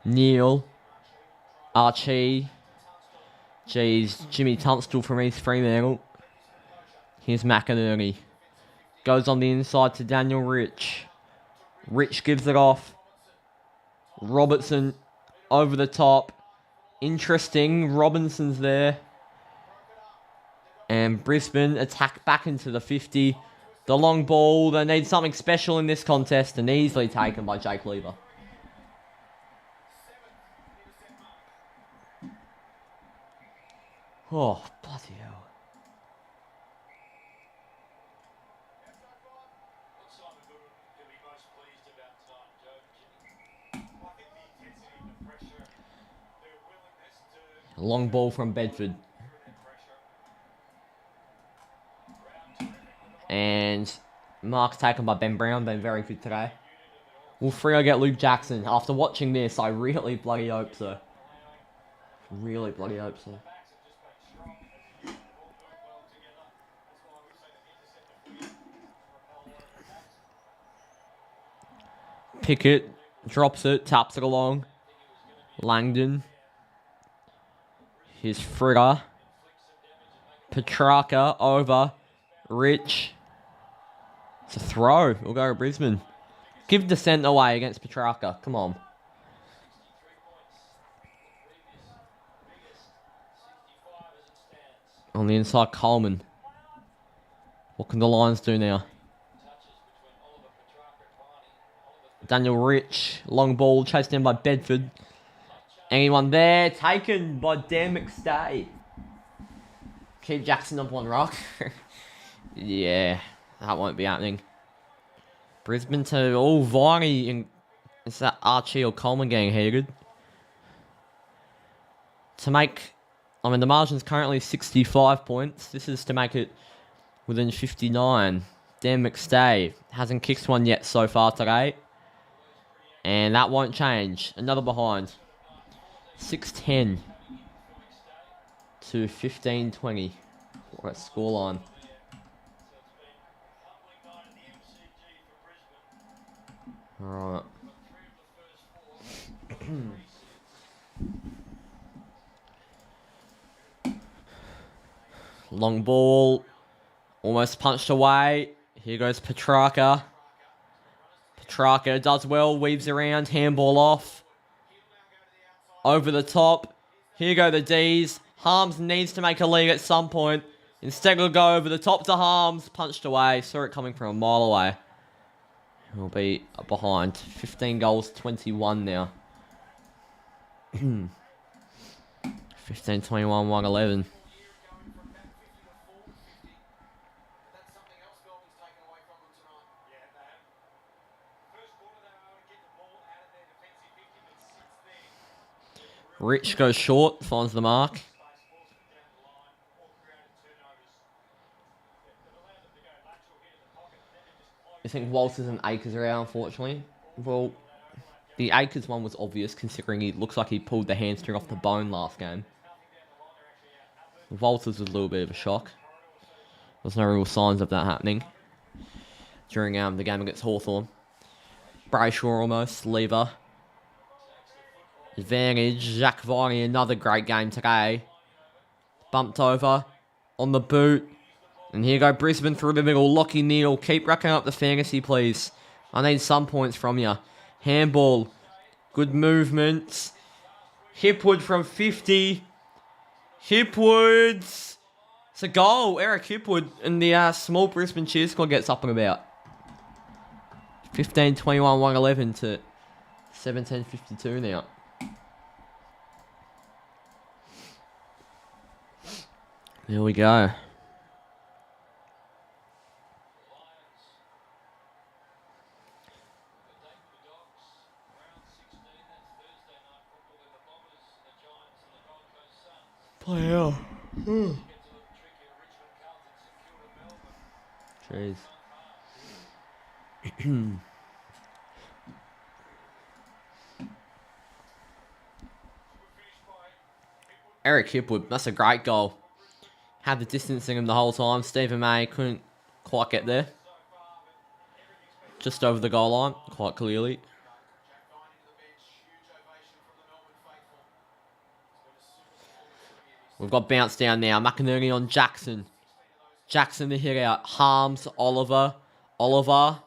Neil. Archie. Jeez, Jimmy Tunstall from East Fremantle. Here's McInerney. Goes on the inside to Daniel Rich. Rich gives it off. Robertson over the top. Interesting, Robinson's there. And Brisbane attack back into the 50. The long ball, they need something special in this contest and easily taken by Jake Lever. Oh, bloody hell. Long ball from Bedford. And marks taken by Ben Brown. Been very good today. Will Freo get Luke Jackson? After watching this, I really bloody hope so. Really bloody hope so. Pickett drops it, taps it along. Langdon. Here's Fritter. Petrarca over. Rich. It's a throw. We'll go to Brisbane. Give descent away against Petrarca. Come on. On the inside, Coleman. What can the Lions do now? Daniel Rich. Long ball chased down by Bedford. Anyone there? Taken by Dan McStay. Keep Jackson up one rock. Yeah, that won't be happening. Brisbane to Viney and it's that Archie or Coleman getting heated. To make, I mean the margin's currently 65 points. This is to make it within 59. Dan McStay hasn't kicked one yet so far today. And that won't change. Another behind. 6-10 to 15-20. What a scoreline. Alright. Long ball. Almost punched away. Here goes Petrarca. Petrarca does well. Weaves around. Handball off. Over the top. Here go the Dees. Harms needs to make a lead at some point. Instead will go over the top to Harms. Punched away. Saw it coming from a mile away. He'll be behind. 15 goals, 21 now. 15, 21, 111. Rich goes short, finds the mark. I think Walters and Akers are out, unfortunately. Well, the Akers one was obvious, considering he looks like he pulled the hamstring off the bone last game. Walters was a little bit of a shock. There's no real signs of that happening during the game against Hawthorn. Brayshaw almost, lever. Advantage, Jack Viney, another great game today. Bumped over, on the boot. And here go Brisbane through the middle. Lockie Neal, keep racking up the fantasy, please. I need some points from you. Handball, good movements. Hipwood from 50. Hipwood's. It's a goal. Eric Hipwood and the small Brisbane cheer squad gets up and about. 15-21, 111 to 17-52 now. There we go. Play out. Jeez. Eric Hipwood, that's a great goal. Had the distancing him the whole time. Stephen May couldn't quite get there. Just over the goal line, quite clearly. We've got bounce down now. McInerney on Jackson. Jackson the hit out. Harms, Oliver. Oliver.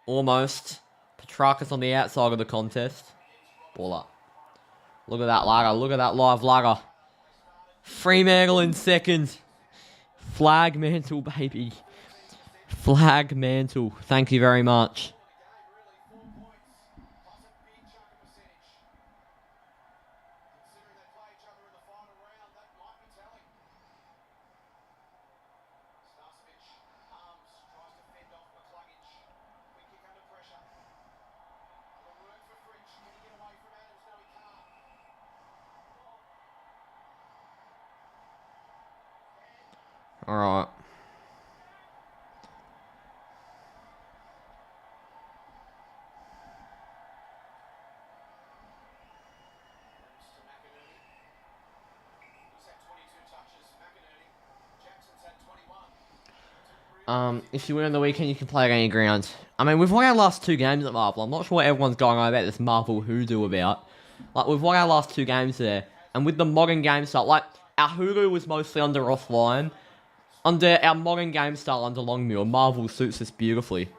Almost. Petrarca's on the outside of the contest. Ball up. Look at that ladder. Look at that live ladder. Fremantle in second. Flag mantle, baby. Flag mantle. Thank you very much. Alright. If you win on the weekend, you can play at any ground. I mean, we've won our last 2 games at Marvel. I'm not sure what everyone's going on about this Marvel hoodoo about. Like, we've won our last 2 games there. And with the modern game style, like, our hoodoo was mostly under offline. Under our modern game style under Longmuir, Marvel suits us beautifully.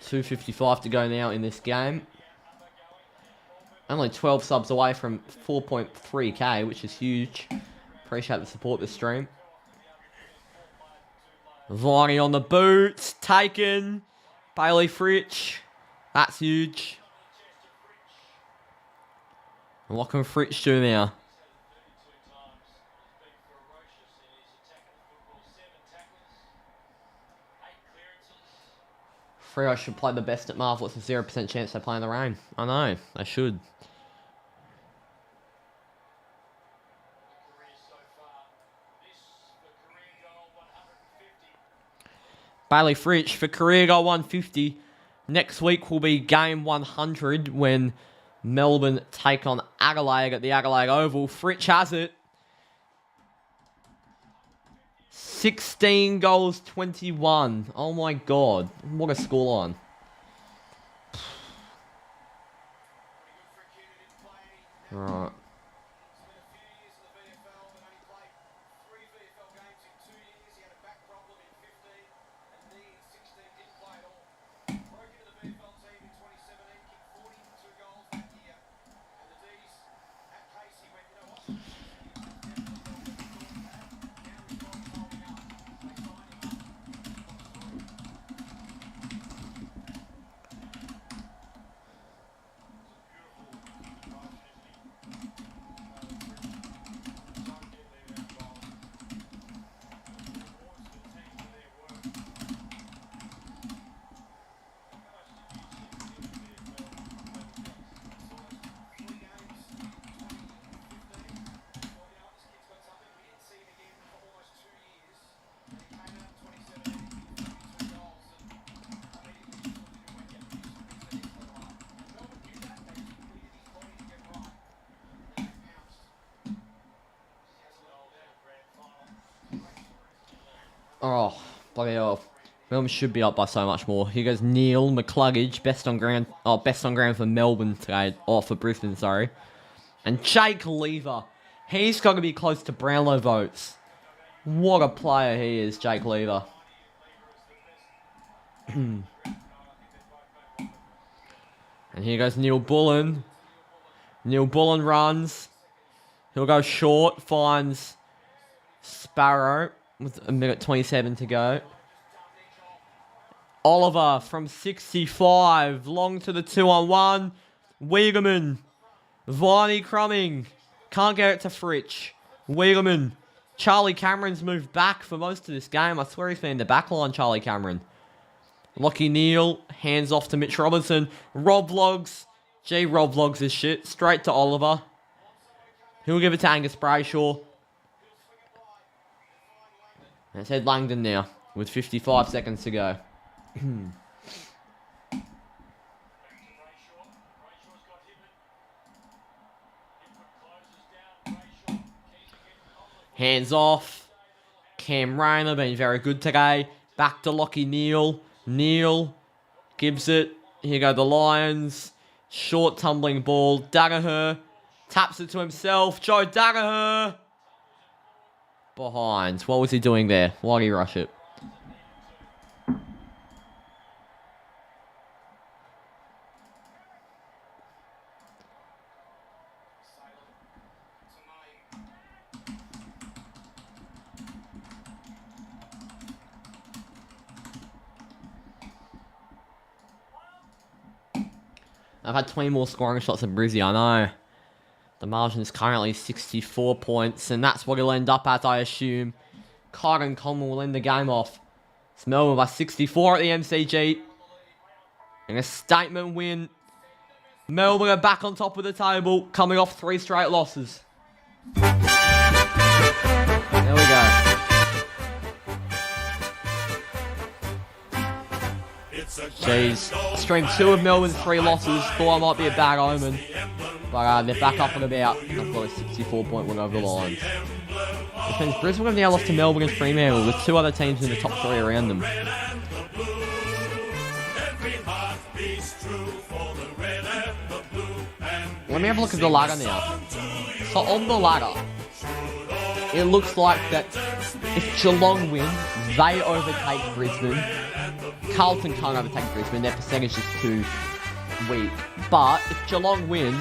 $2.55 to go now in this game. Only 12 subs away from 4.3k, which is huge. Appreciate the support this stream. Viney on the boots, taken. Bailey Fritsch, that's huge. And what can Fritsch do now? Freo should play the best at Marvel. It's a 0% chance they play in the rain. I know, they should. Bailey Fritsch for career goal 150. Next week will be game 100 when Melbourne take on Adelaide at the Adelaide Oval. Fritsch has it. 16 goals, 21. Oh my god. What a scoreline. Right. Oh, bloody hell. Melbourne should be up by so much more. Here goes Neil McCluggage, best on ground for Melbourne today. Oh, for Brisbane, sorry. And Jake Lever. He's got to be close to Brownlow votes. What a player he is, Jake Lever. And here goes Neil Bullen. Neil Bullen runs. He'll go short, finds Sparrow with 1:27 to go. Oliver from 65, long to the 2-on-1. Wiedemann, Viney Crumming, can't get it to Fritsch. Wiedemann, Charlie Cameron's moved back for most of this game. I swear he's been in the back line, Charlie Cameron. Lockie Neal, hands off to Mitch Robinson. Rob Vlogs, Rob Vlogs is shit. Straight to Oliver. He'll give it to Angus Brayshaw. And it's Ed Langdon now, with 55 seconds to go. Hands off. Cam Rayner been very good today. Back to Lockie Neal. Neal gives it. Here go the Lions. Short tumbling ball. Daggerher taps it to himself. Joe Daggerher. Behind. What was he doing there? Why did he rush it? I've had 20 more scoring shots than Brizzy, I know. The margin is currently 64 points, and that's what he'll end up at, I assume. Kyron Coleman will end the game off. It's Melbourne by 64 at the MCG. And a statement win. Melbourne are back on top of the table, coming off 3 straight losses. There we go. Jeez. Stream 2 of Melbourne's 3 losses. Thought I might be a bad omen. But they're back up and about. I've got a 64-point win over the Lions. Which means Brisbane have now lost to Melbourne and Fremantle with 2 other teams in the top 3 around them. Let me have a look at the ladder now. So on the ladder, it looks like that if Geelong win, they overtake Brisbane. Carlton can't overtake Brisbane, their percentage is too weak. But if Geelong win,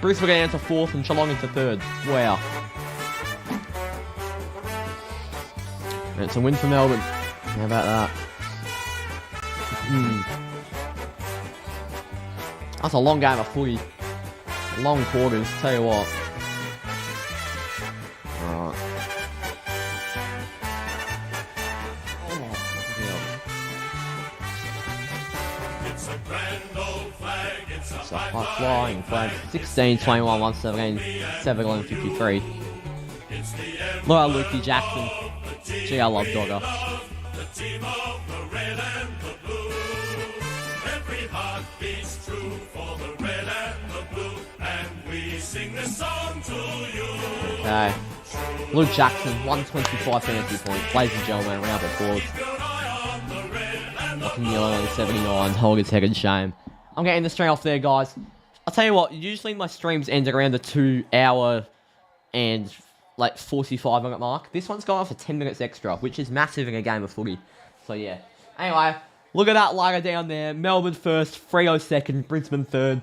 Brisbane go down to 4th and Geelong into 3rd. Wow. And it's a win for Melbourne. How about that? That's a long game of footy. Long quarters, tell you what. Alright. It's a high flying flag. 16, 21, 117, 7, 11, 53. Look at Lukey Jackson. Gee, I love Dogger. Okay. Luke Jackson, 125 fantasy points. Ladies and gentlemen, round of applause. Locking Yellow on 79. Holger's head and shame. I'm getting the stream off there, guys. I'll tell you what, usually my streams end around the 2 hour and like 45-minute mark. This one's going on for 10 minutes extra, which is massive in a game of footy. So yeah. Anyway, look at that ladder down there. Melbourne first, Freo second, Brisbane third.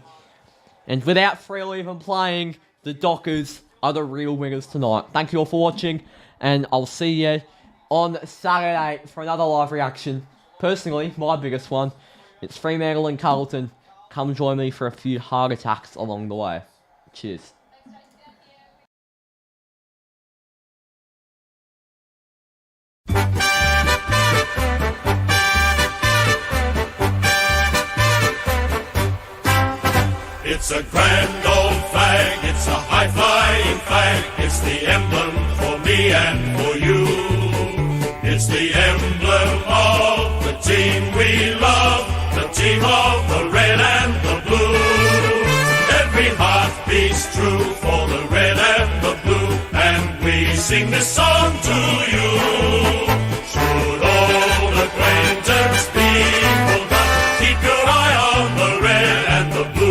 And without Freo even playing, the Dockers are the real winners tonight. Thank you all for watching, and I'll see you on Saturday for another live reaction. Personally, my biggest one, it's Fremantle and Carlton. Come join me for a few heart attacks along the way. Cheers. It's a grand old flag, it's a high-flying flag, it's the emblem for me and for you. It's the emblem of the team we love, the team of the red and the blue. Every heart beats true for the red and the blue, and we sing this song to you. Should old acquaintance be forgot, keep your eye on the red and the blue.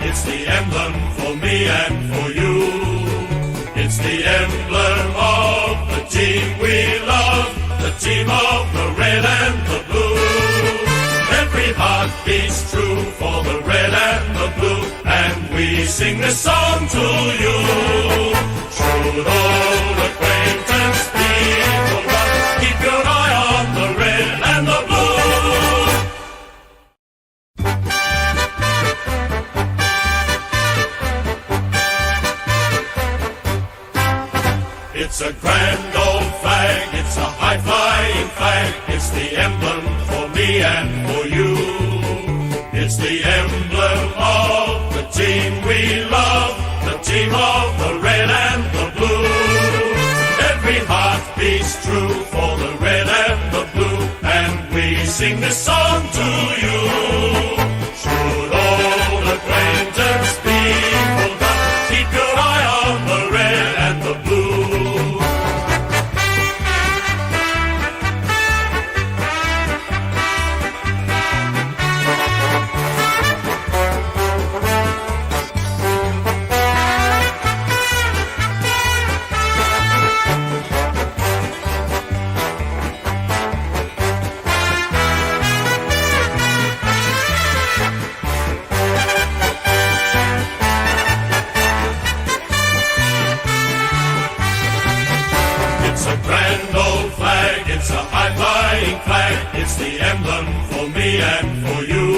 It's the emblem for me and for you. It's the emblem of the team we love, the team of the red and the blue. Every heart beats true for the red and the blue, and we sing this song to you. Should old acquaintance be forgot, keep your eye on the red and the blue. It's a grand old flag, it's a high-flying flag, it's the emblem for me and for you. It's the emblem of the team we love, the team of the red and the blue. Every heart beats true for the red and the blue, and we sing this song to you. Should old acquaintance be forgot, keep your eye on the red and the blue. it's the emblem for me and for you.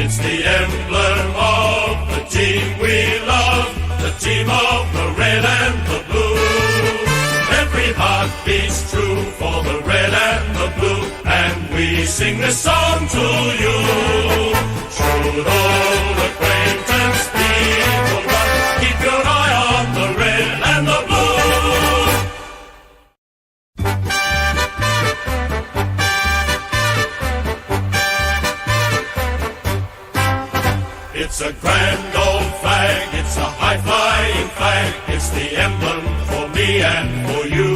It's the emblem of the team we love, the team of the red and the blue. Every heart beats true for the red and the blue, and we sing this song to you. Should old acquaintance be forgot, keep your eye on the red and the blue. It's a grand old flag, it's a high-flying flag, it's the emblem for me and for you.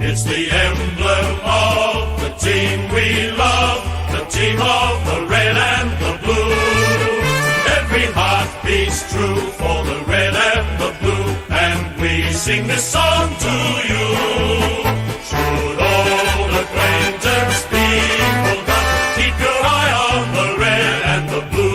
It's the emblem of the team we love, the team of the red and the blue. Every heart beats true for the red and the blue, and we sing this song to you. Should old acquaintance be forgot, keep your eye on the red and the blue.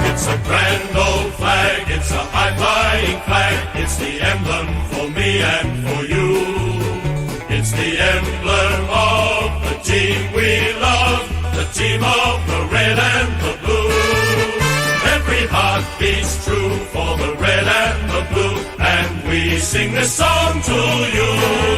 It's a grand old flag, it's a high-flying flag, it's the emblem for me and for you. It's the emblem of the team we love, the team of the red and the blue. Every heart beats true for the red and the blue, and we sing this song to you.